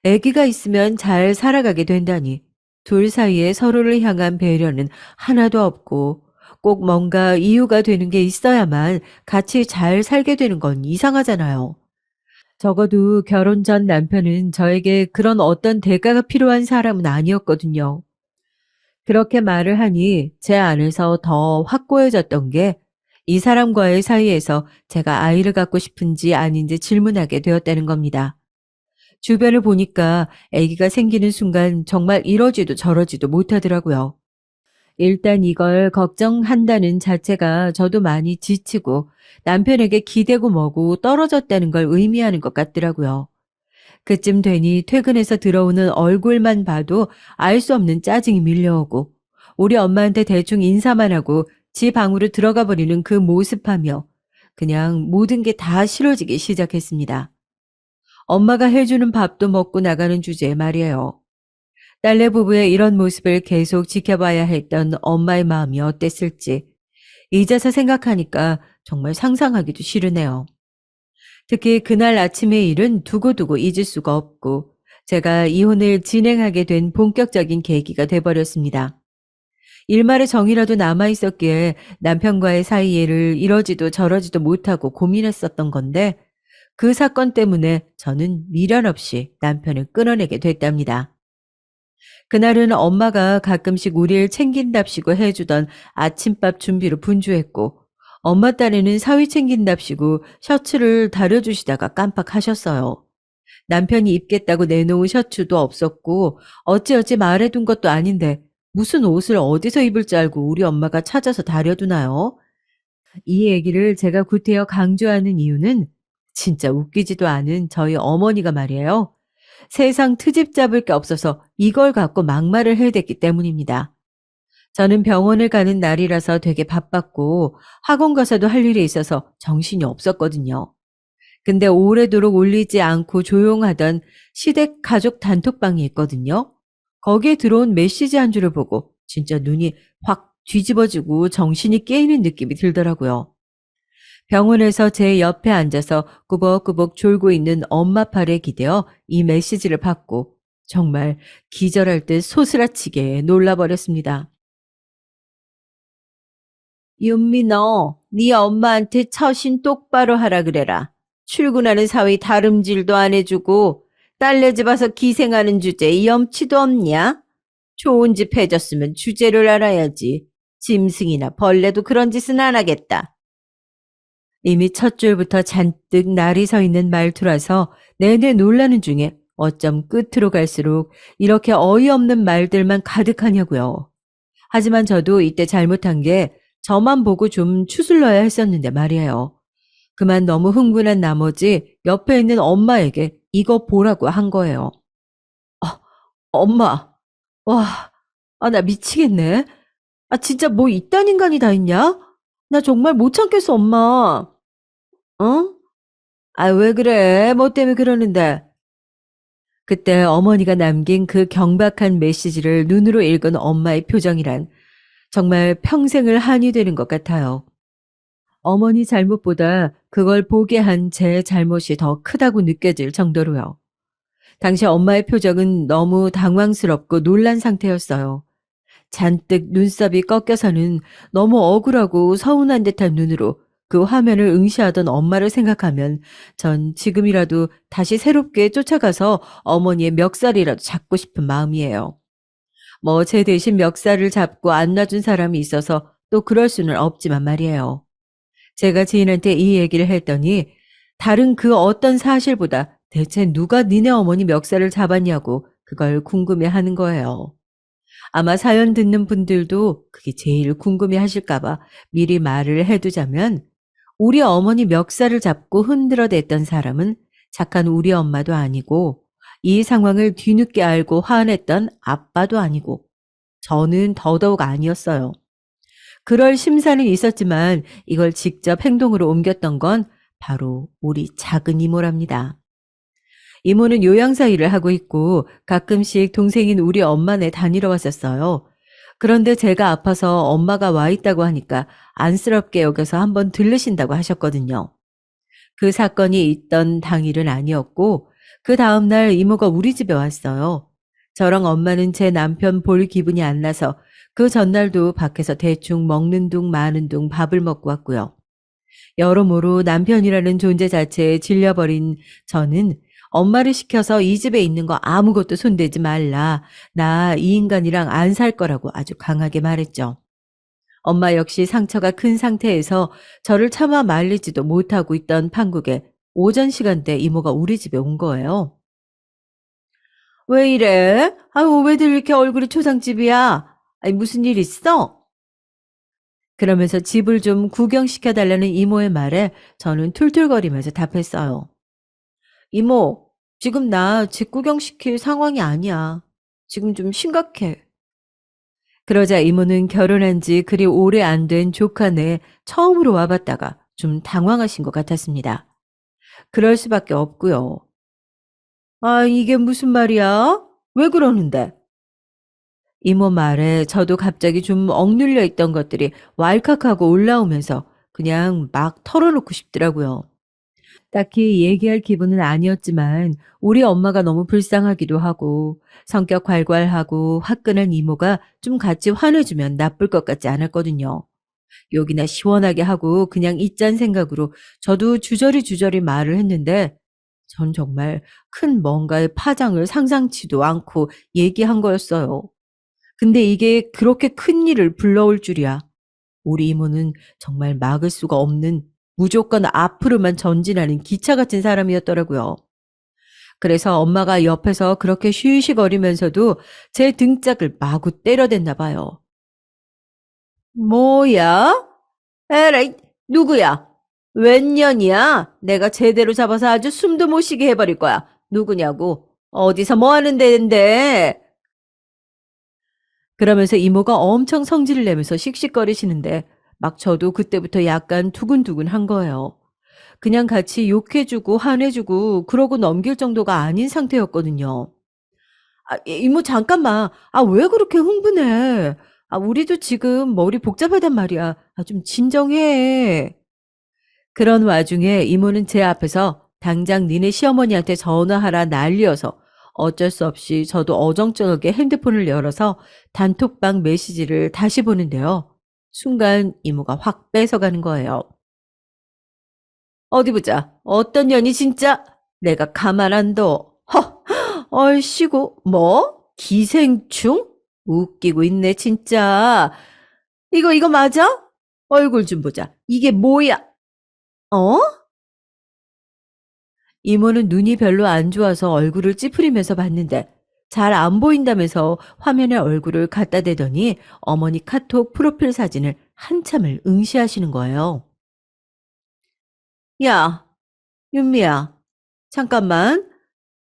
아기가 있으면 잘 살아가게 된다니. 둘 사이에 서로를 향한 배려는 하나도 없고 꼭 뭔가 이유가 되는 게 있어야만 같이 잘 살게 되는 건 이상하잖아요. 적어도 결혼 전 남편은 저에게 그런 어떤 대가가 필요한 사람은 아니었거든요. 그렇게 말을 하니 제 안에서 더 확고해졌던 게 이 사람과의 사이에서 제가 아이를 갖고 싶은지 아닌지 질문하게 되었다는 겁니다. 주변을 보니까 아기가 생기는 순간 정말 이러지도 저러지도 못하더라고요. 일단 이걸 걱정한다는 자체가 저도 많이 지치고 남편에게 기대고 뭐고 떨어졌다는 걸 의미하는 것 같더라고요. 그쯤 되니 퇴근해서 들어오는 얼굴만 봐도 알 수 없는 짜증이 밀려오고 우리 엄마한테 대충 인사만 하고 지 방으로 들어가 버리는 그 모습하며 그냥 모든 게 다 싫어지기 시작했습니다. 엄마가 해주는 밥도 먹고 나가는 주제에 말이에요. 딸내 부부의 이런 모습을 계속 지켜봐야 했던 엄마의 마음이 어땠을지 이제서 생각하니까 정말 상상하기도 싫으네요. 특히 그날 아침의 일은 두고두고 잊을 수가 없고 제가 이혼을 진행하게 된 본격적인 계기가 돼버렸습니다. 일말의 정이라도 남아있었기에 남편과의 사이를 이러지도 저러지도 못하고 고민했었던 건데 그 사건 때문에 저는 미련 없이 남편을 끊어내게 됐답니다. 그날은 엄마가 가끔씩 우리를 챙긴답시고 해주던 아침밥 준비로 분주했고 엄마 딴에는 사위 챙긴답시고 셔츠를 다려주시다가 깜빡하셨어요. 남편이 입겠다고 내놓은 셔츠도 없었고 어찌어찌 말해둔 것도 아닌데 무슨 옷을 어디서 입을 줄 알고 우리 엄마가 찾아서 다려두나요? 이 얘기를 제가 구태여 강조하는 이유는 진짜 웃기지도 않은 저희 어머니가 말이에요. 세상 트집 잡을 게 없어서 이걸 갖고 막말을 해댔기 때문입니다. 저는 병원을 가는 날이라서 되게 바빴고 학원 가서도 할 일이 있어서 정신이 없었거든요. 근데 오래도록 울리지 않고 조용하던 시댁 가족 단톡방이 있거든요. 거기에 들어온 메시지 한 줄을 보고 진짜 눈이 확 뒤집어지고 정신이 깨이는 느낌이 들더라고요. 병원에서 제 옆에 앉아서 꾸벅꾸벅 졸고 있는 엄마 팔에 기대어 이 메시지를 받고 정말 기절할 듯 소스라치게 놀라버렸습니다. 윤미 너, 네 엄마한테 처신 똑바로 하라 그래라. 출근하는 사위 다름질도 안 해주고 딸네 집 와서 기생하는 주제에 염치도 없냐? 좋은 집 해줬으면 주제를 알아야지. 짐승이나 벌레도 그런 짓은 안 하겠다. 이미 첫 줄부터 잔뜩 날이 서 있는 말투라서 내내 놀라는 중에 어쩜 끝으로 갈수록 이렇게 어이없는 말들만 가득하냐고요. 하지만 저도 이때 잘못한 게 저만 보고 좀 추슬러야 했었는데 말이에요. 그만 너무 흥분한 나머지 옆에 있는 엄마에게 이거 보라고 한 거예요. 아, 엄마, 와, 나 미치겠네. 진짜 뭐 이딴 인간이 다 있냐? 나 정말 못 참겠어, 엄마. 어? 왜 그래? 뭐 때문에 그러는데? 그때 어머니가 남긴 그 경박한 메시지를 눈으로 읽은 엄마의 표정이란 정말 평생을 한이 되는 것 같아요. 어머니 잘못보다 그걸 보게 한 제 잘못이 더 크다고 느껴질 정도로요. 당시 엄마의 표정은 너무 당황스럽고 놀란 상태였어요. 잔뜩 눈썹이 꺾여서는 너무 억울하고 서운한 듯한 눈으로 그 화면을 응시하던 엄마를 생각하면 전 지금이라도 다시 새롭게 쫓아가서 어머니의 멱살이라도 잡고 싶은 마음이에요. 뭐 제 대신 멱살을 잡고 안 놔준 사람이 있어서 또 그럴 수는 없지만 말이에요. 제가 지인한테 이 얘기를 했더니 다른 그 어떤 사실보다 대체 누가 니네 어머니 멱살을 잡았냐고 그걸 궁금해하는 거예요. 아마 사연 듣는 분들도 그게 제일 궁금해 하실까봐 미리 말을 해두자면 우리 어머니 멱살을 잡고 흔들어댔던 사람은 착한 우리 엄마도 아니고 이 상황을 뒤늦게 알고 화냈던 아빠도 아니고 저는 더더욱 아니었어요. 그럴 심사는 있었지만 이걸 직접 행동으로 옮겼던 건 바로 우리 작은 이모랍니다. 이모는 요양사 일을 하고 있고 가끔씩 동생인 우리 엄마네 다니러 왔었어요. 그런데 제가 아파서 엄마가 와 있다고 하니까 안쓰럽게 여겨서 한번 들르신다고 하셨거든요. 그 사건이 있던 당일은 아니었고 그 다음날 이모가 우리 집에 왔어요. 저랑 엄마는 제 남편 볼 기분이 안 나서 그 전날도 밖에서 대충 먹는 둥 마는 둥 밥을 먹고 왔고요. 여러모로 남편이라는 존재 자체에 질려버린 저는 엄마를 시켜서 이 집에 있는 거 아무것도 손대지 말라. 나 이 인간이랑 안 살 거라고 아주 강하게 말했죠. 엄마 역시 상처가 큰 상태에서 저를 차마 말리지도 못하고 있던 판국에 오전 시간대 이모가 우리 집에 온 거예요. 왜 이래? 왜들 이렇게 얼굴이 초상집이야? 무슨 일 있어? 그러면서 집을 좀 구경시켜 달라는 이모의 말에 저는 툴툴거리면서 답했어요. 이모, 지금 나 집 구경시킬 상황이 아니야. 지금 좀 심각해. 그러자 이모는 결혼한 지 그리 오래 안 된 조카네 처음으로 와봤다가 좀 당황하신 것 같았습니다. 그럴 수밖에 없고요. 이게 무슨 말이야? 왜 그러는데? 이모 말에 저도 갑자기 좀 억눌려 있던 것들이 왈칵하고 올라오면서 그냥 막 털어놓고 싶더라고요. 딱히 얘기할 기분은 아니었지만 우리 엄마가 너무 불쌍하기도 하고 성격 괄괄하고 화끈한 이모가 좀 같이 화내주면 나쁠 것 같지 않았거든요. 욕이나 시원하게 하고 그냥 있잔 생각으로 저도 주저리 말을 했는데 전 정말 큰 뭔가의 파장을 상상치도 않고 얘기한 거였어요. 근데 이게 그렇게 큰 일을 불러올 줄이야. 우리 이모는 정말 막을 수가 없는 무조건 앞으로만 전진하는 기차 같은 사람이었더라고요. 그래서 엄마가 옆에서 그렇게 쉬쉬거리면서도 제 등짝을 마구 때려댔나 봐요. 뭐야? 에라이, 누구야? 웬 년이야? 내가 제대로 잡아서 아주 숨도 못 쉬게 해버릴 거야. 누구냐고? 어디서 뭐 하는 데인데? 그러면서 이모가 엄청 성질을 내면서 씩씩거리시는데 막 저도 그때부터 약간 두근두근한 거예요. 그냥 같이 욕해주고 화내주고 그러고 넘길 정도가 아닌 상태였거든요. 이모 잠깐만. 왜 그렇게 흥분해? 우리도 지금 머리 복잡하단 말이야. 좀 진정해. 그런 와중에 이모는 제 앞에서 당장 니네 시어머니한테 전화하라 난리여서 어쩔 수 없이 저도 어정쩡하게 핸드폰을 열어서 단톡방 메시지를 다시 보는데요. 순간 이모가 확 뺏어가는 거예요. 어디 보자. 어떤 년이 진짜 내가 가만 안 둬. 얼씨구 뭐? 기생충? 웃기고 있네 진짜. 이거 맞아? 얼굴 좀 보자. 이게 뭐야? 어? 이모는 눈이 별로 안 좋아서 얼굴을 찌푸리면서 봤는데 잘 안 보인다면서 화면에 얼굴을 갖다 대더니 어머니 카톡 프로필 사진을 한참을 응시하시는 거예요. 야, 윤미야, 잠깐만.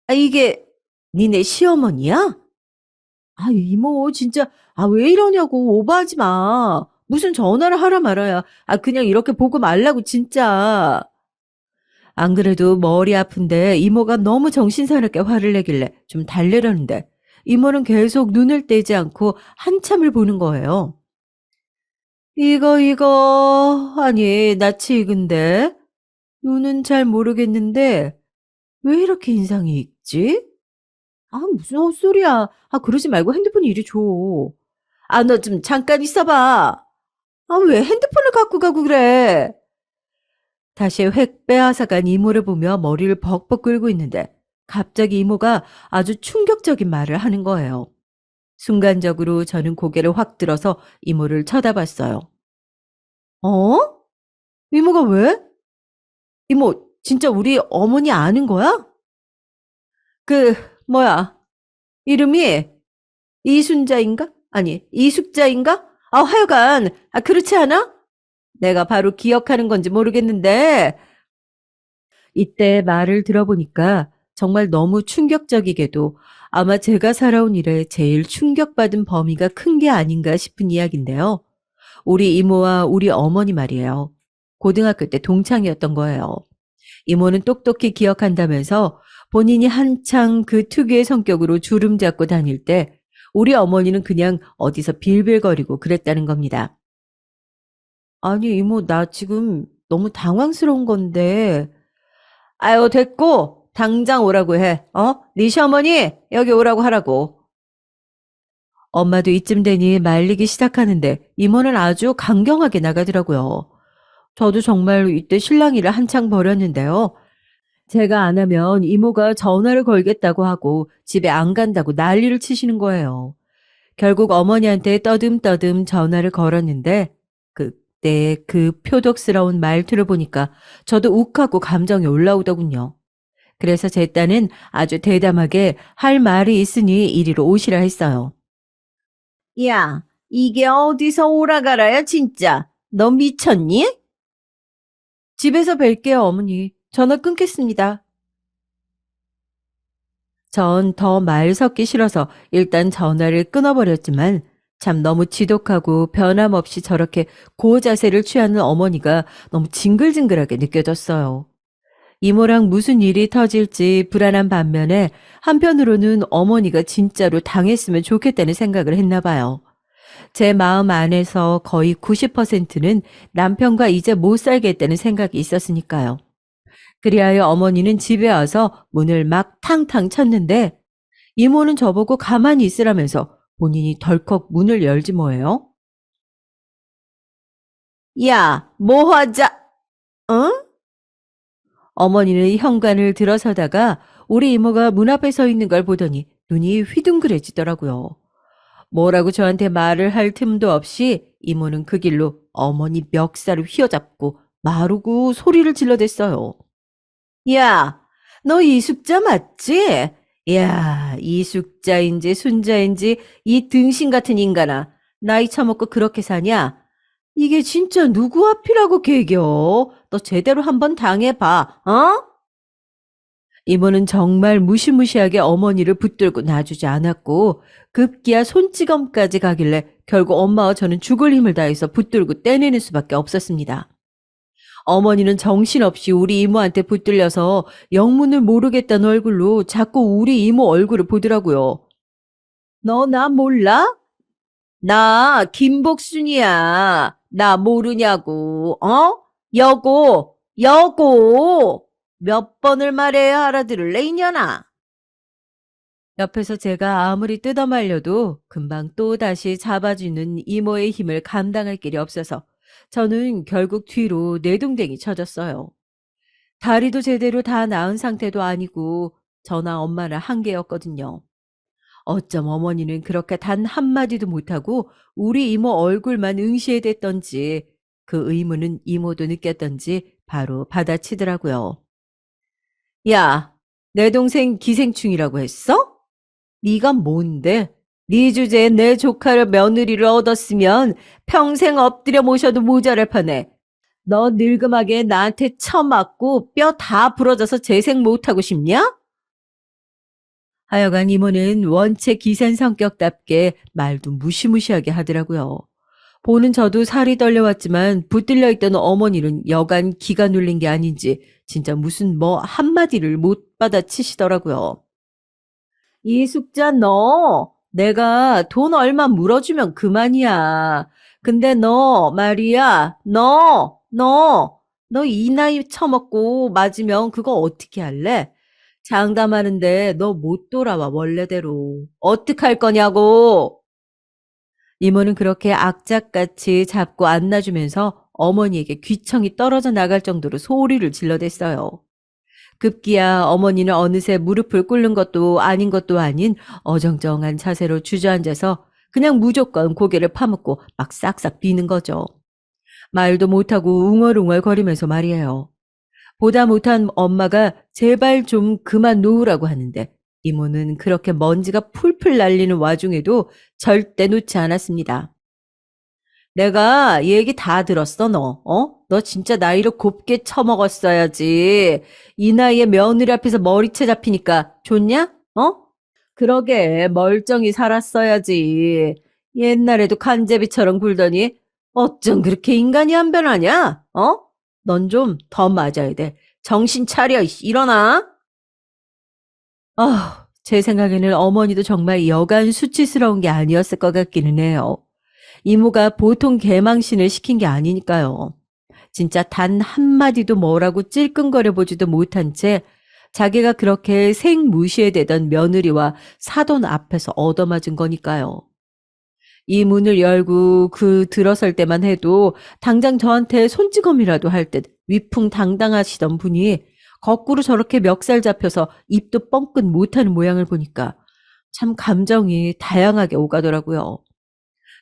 아, 이게 니네 시어머니야? 아, 이모, 진짜, 아, 왜 이러냐고, 오버하지 마. 무슨 전화를 하라 말아야. 아, 그냥 이렇게 보고 말라고, 진짜. 안 그래도 머리 아픈데 이모가 너무 정신사납게 화를 내길래 좀 달래려는데 이모는 계속 눈을 떼지 않고 한참을 보는 거예요. 아니, 낯이 익은데? 눈은 잘 모르겠는데, 왜 이렇게 인상이 익지? 아, 무슨 헛소리야. 아, 그러지 말고 핸드폰 이리 줘. 아, 너 좀 잠깐 있어봐. 아, 왜 핸드폰을 갖고 가고 그래? 다시 획 빼앗아간 이모를 보며 머리를 벅벅 긁고 있는데 갑자기 이모가 아주 충격적인 말을 하는 거예요. 순간적으로 저는 고개를 확 들어서 이모를 쳐다봤어요. 어? 이모가 왜? 이모, 진짜 우리 어머니 아는 거야? 그, 뭐야, 이름이 이순자인가? 아니, 이숙자인가? 아, 하여간, 아, 그렇지 않아? 내가 바로 기억하는 건지 모르겠는데, 이때 말을 들어보니까 정말 너무 충격적이게도 아마 제가 살아온 일에 제일 충격받은 범위가 큰 게 아닌가 싶은 이야기인데요. 우리 이모와 우리 어머니 말이에요. 고등학교 때 동창이었던 거예요. 이모는 똑똑히 기억한다면서 본인이 한창 그 특유의 성격으로 주름 잡고 다닐 때 우리 어머니는 그냥 어디서 빌빌거리고 그랬다는 겁니다. 아니, 이모, 나 지금 너무 당황스러운 건데, 아유, 됐고, 당장 오라고 해. 네 시어머니, 여기 오라고 하라고. 엄마도 이쯤 되니 말리기 시작하는데 이모는 아주 강경하게 나가더라고요. 저도 정말 이때 실랑이를 한창 벌였는데요. 제가 안 하면 이모가 전화를 걸겠다고 하고 집에 안 간다고 난리를 치시는 거예요. 결국 어머니한테 떠듬떠듬 전화를 걸었는데 그때 그 표독스러운 말투를 보니까 저도 욱하고 감정이 올라오더군요. 그래서 제 딴은 아주 대담하게 할 말이 있으니 이리로 오시라 했어요. 야, 이게 어디서 오라가라야, 진짜. 너 미쳤니? 집에서 뵐게요, 어머니. 전화 끊겠습니다. 전 더 말 섞기 싫어서 일단 전화를 끊어버렸지만 참 너무 지독하고 변함없이 저렇게 고자세를 취하는 어머니가 너무 징글징글하게 느껴졌어요. 이모랑 무슨 일이 터질지 불안한 반면에 한편으로는 어머니가 진짜로 당했으면 좋겠다는 생각을 했나 봐요. 제 마음 안에서 거의 90%는 남편과 이제 못 살겠다는 생각이 있었으니까요. 그리하여 어머니는 집에 와서 문을 막 탕탕 쳤는데 이모는 저보고 가만히 있으라면서 본인이 덜컥 문을 열지 뭐예요? 야, 뭐 하자, 응? 어머니는 현관을 들어서다가 우리 이모가 문 앞에 서 있는 걸 보더니 눈이 휘둥그레지더라고요. 뭐라고 저한테 말을 할 틈도 없이 이모는 그 길로 어머니 멱살을 휘어잡고 마르고 소리를 질러댔어요. 야, 너 이숙자 맞지? 야, 이숙자인지 순자인지 이 등신 같은 인간아. 나이 처먹고 그렇게 사냐? 이게 진짜 누구 앞이라고 개겨? 너 제대로 한번 당해봐, 어? 이모는 정말 무시무시하게 어머니를 붙들고 놔주지 않았고 급기야 손찌검까지 가길래 결국 엄마와 저는 죽을 힘을 다해서 붙들고 떼내는 수밖에 없었습니다. 어머니는 정신없이 우리 이모한테 붙들려서 영문을 모르겠다는 얼굴로 자꾸 우리 이모 얼굴을 보더라고요. 너 나 몰라? 나 김복순이야. 나 모르냐고. 여고. 몇 번을 말해야 알아들을래, 이년아. 옆에서 제가 아무리 뜯어말려도 금방 또다시 잡아주는 이모의 힘을 감당할 길이 없어서 저는 결국 뒤로 내동댕이 쳐졌어요. 다리도 제대로 다 나은 상태도 아니고 저나 엄마는 한계였거든요. 어쩜 어머니는 그렇게 단 한마디도 못하고 우리 이모 얼굴만 응시해댔던지 그 의무는 이모도 느꼈던지 바로 받아치더라고요. 야, 내 동생 기생충이라고 했어? 네가 뭔데? 네 주제에 내 조카를 며느리를 얻었으면 평생 엎드려 모셔도 모자랄 판에 너 늙음하게 나한테 처맞고 뼈 다 부러져서 재생 못하고 싶냐? 하여간 이모는 원체 기센 성격답게 말도 무시무시하게 하더라고요. 보는 저도 살이 떨려왔지만 붙들려 있던 어머니는 여간 기가 눌린 게 아닌지 진짜 무슨 뭐 한마디를 못 받아치시더라고요. 이숙자 너 내가 돈 얼마 물어주면 그만이야. 근데 너 말이야 너 이 나이 처먹고 맞으면 그거 어떻게 할래? 장담하는데 너 못 돌아와 원래대로. 어떡할 거냐고. 이모는 그렇게 악착같이 잡고 안놔주면서 어머니에게 귀청이 떨어져 나갈 정도로 소리를 질러댔어요. 급기야 어머니는 어느새 무릎을 꿇는 것도 아닌 것도 아닌 어정쩡한 자세로 주저앉아서 그냥 무조건 고개를 파묻고 막 싹싹 비는 거죠. 말도 못하고 웅얼웅얼거리면서 말이에요. 보다 못한 엄마가 제발 좀 그만 놓으라고 하는데 이모는 그렇게 먼지가 풀풀 날리는 와중에도 절대 놓지 않았습니다. 내가 얘기 다 들었어, 너. 너 진짜 나이를 곱게 처먹었어야지. 이 나이에 며느리 앞에서 머리채 잡히니까 좋냐? 그러게, 멀쩡히 살았어야지. 옛날에도 간제비처럼 굴더니 어쩜 그렇게 인간이 안 변하냐? 넌 좀 더 맞아야 돼. 정신 차려, 일어나. 제 생각에는 어머니도 정말 여간 수치스러운 게 아니었을 것 같기는 해요. 이모가 보통 개망신을 시킨 게 아니니까요. 진짜 단 한마디도 뭐라고 찔끔거려 보지도 못한 채 자기가 그렇게 생무시해대던 며느리와 사돈 앞에서 얻어맞은 거니까요. 이 문을 열고 들어설 때만 해도 당장 저한테 손찌검이라도 할 듯 위풍당당하시던 분이 거꾸로 저렇게 멱살 잡혀서 입도 뻥끗 못하는 모양을 보니까 참 감정이 다양하게 오가더라고요.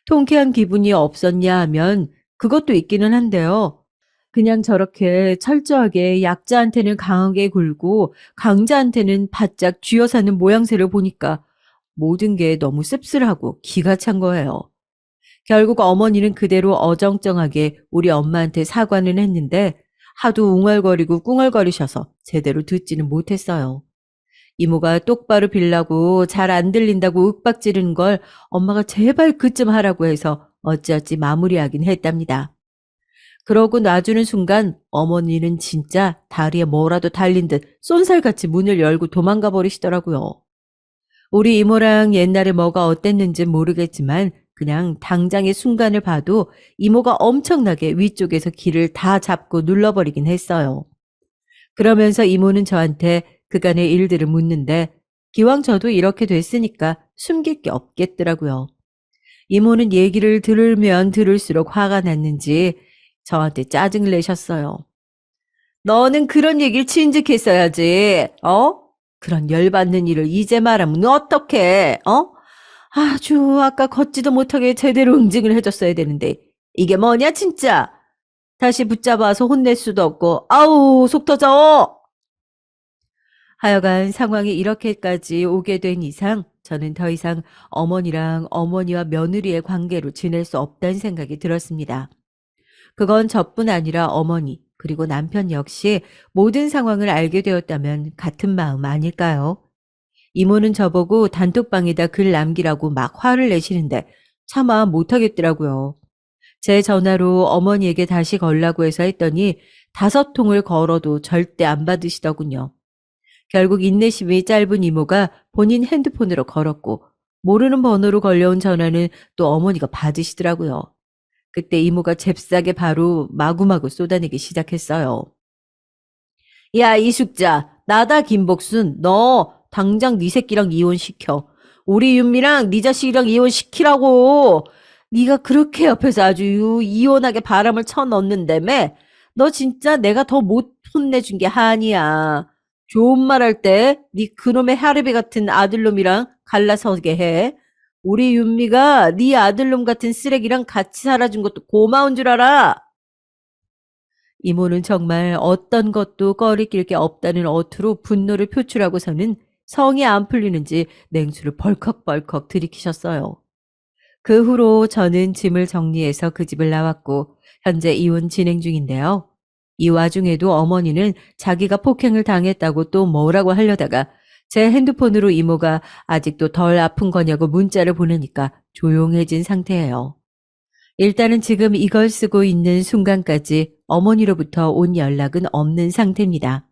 통쾌한 기분이 없었냐 하면 그것도 있기는 한데요. 그냥 저렇게 철저하게 약자한테는 강하게 굴고 강자한테는 바짝 쥐어사는 모양새를 보니까 모든 게 너무 씁쓸하고 기가 찬 거예요. 결국 어머니는 그대로 어정쩡하게 우리 엄마한테 사과는 했는데 하도 웅얼거리고 꿍얼거리셔서 제대로 듣지는 못했어요. 이모가 똑바로 빌라고 잘 안 들린다고 윽박지르는 걸 엄마가 제발 그쯤 하라고 해서 어찌어찌 마무리하긴 했답니다. 그러고 놔주는 순간 어머니는 진짜 다리에 뭐라도 달린 듯 쏜살같이 문을 열고 도망가 버리시더라고요. 우리 이모랑 옛날에 뭐가 어땠는지 모르겠지만 그냥 당장의 순간을 봐도 이모가 엄청나게 위쪽에서 길을 다 잡고 눌러버리긴 했어요. 그러면서 이모는 저한테 그간의 일들을 묻는데 기왕 저도 이렇게 됐으니까 숨길 게 없겠더라고요. 이모는 얘기를 들으면 들을수록 화가 났는지 저한테 짜증을 내셨어요. 너는 그런 얘기를 진즉했어야지. 그런 열받는 일을 이제 말하면 어떡해? 아주 아까 걷지도 못하게 제대로 응징을 해줬어야 되는데 이게 뭐냐 진짜. 다시 붙잡아서 혼낼 수도 없고 아우 속 터져. 하여간 상황이 이렇게까지 오게 된 이상 저는 더 이상 어머니랑 어머니와 며느리의 관계로 지낼 수 없다는 생각이 들었습니다. 그건 저뿐 아니라 어머니 그리고 남편 역시 모든 상황을 알게 되었다면 같은 마음 아닐까요? 이모는 저보고 단톡방에다 글 남기라고 막 화를 내시는데 차마 못하겠더라고요. 제 전화로 어머니에게 다시 걸라고 해서 했더니 5통을 걸어도 절대 안 받으시더군요. 결국 인내심이 짧은 이모가 본인 핸드폰으로 걸었고 모르는 번호로 걸려온 전화는 또 어머니가 받으시더라고요. 그때 이모가 잽싸게 바로 마구마구 쏟아내기 시작했어요. 야 이숙자 나다 김복순 너 당장 네 새끼랑 이혼시켜. 우리 윤미랑 네 자식이랑 이혼시키라고. 네가 그렇게 옆에서 아주 이혼하게 바람을 쳐넣는다며. 너 진짜 내가 더 못 혼내준 게 한이야. 좋은 말 할 때 네 그놈의 하르비 같은 아들놈이랑 갈라서게 해. 우리 윤미가 네 아들놈 같은 쓰레기랑 같이 살아준 것도 고마운 줄 알아. 이모는 정말 어떤 것도 꺼리낄 게 없다는 어투로 분노를 표출하고서는 성이 안 풀리는지 냉수를 벌컥벌컥 들이키셨어요. 그 후로 저는 짐을 정리해서 그 집을 나왔고 현재 이혼 진행 중인데요. 이 와중에도 어머니는 자기가 폭행을 당했다고 또 뭐라고 하려다가 제 핸드폰으로 이모가 아직도 덜 아픈 거냐고 문자를 보내니까 조용해진 상태예요. 일단은 지금 이걸 쓰고 있는 순간까지 어머니로부터 온 연락은 없는 상태입니다.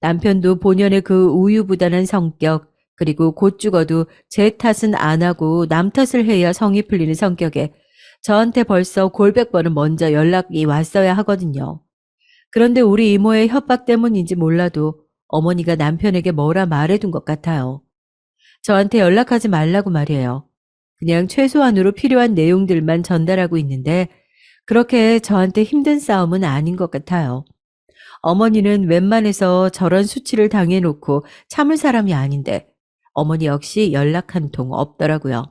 남편도 본연의 그 우유부단한 성격, 그리고 곧 죽어도 제 탓은 안 하고 남 탓을 해야 성이 풀리는 성격에 저한테 벌써 골백 번은 먼저 연락이 왔어야 하거든요. 그런데 우리 이모의 협박 때문인지 몰라도 어머니가 남편에게 뭐라 말해둔 것 같아요. 저한테 연락하지 말라고 말이에요. 그냥 최소한으로 필요한 내용들만 전달하고 있는데 그렇게 저한테 힘든 싸움은 아닌 것 같아요. 어머니는 웬만해서 저런 수치를 당해놓고 참을 사람이 아닌데 어머니 역시 연락 한 통 없더라고요.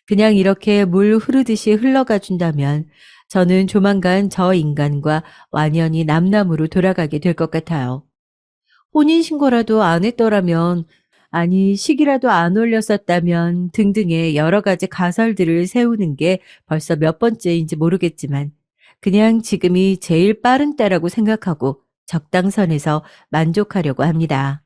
그냥 이렇게 물 흐르듯이 흘러가 준다면 저는 조만간 저 인간과 완연히 남남으로 돌아가게 될 것 같아요. 혼인신고라도 안 했더라면, 아니, 식이라도 안 올렸었다면 등등의 여러 가지 가설들을 세우는 게 벌써 몇 번째인지 모르겠지만, 그냥 지금이 제일 빠른 때라고 생각하고 적당선에서 만족하려고 합니다.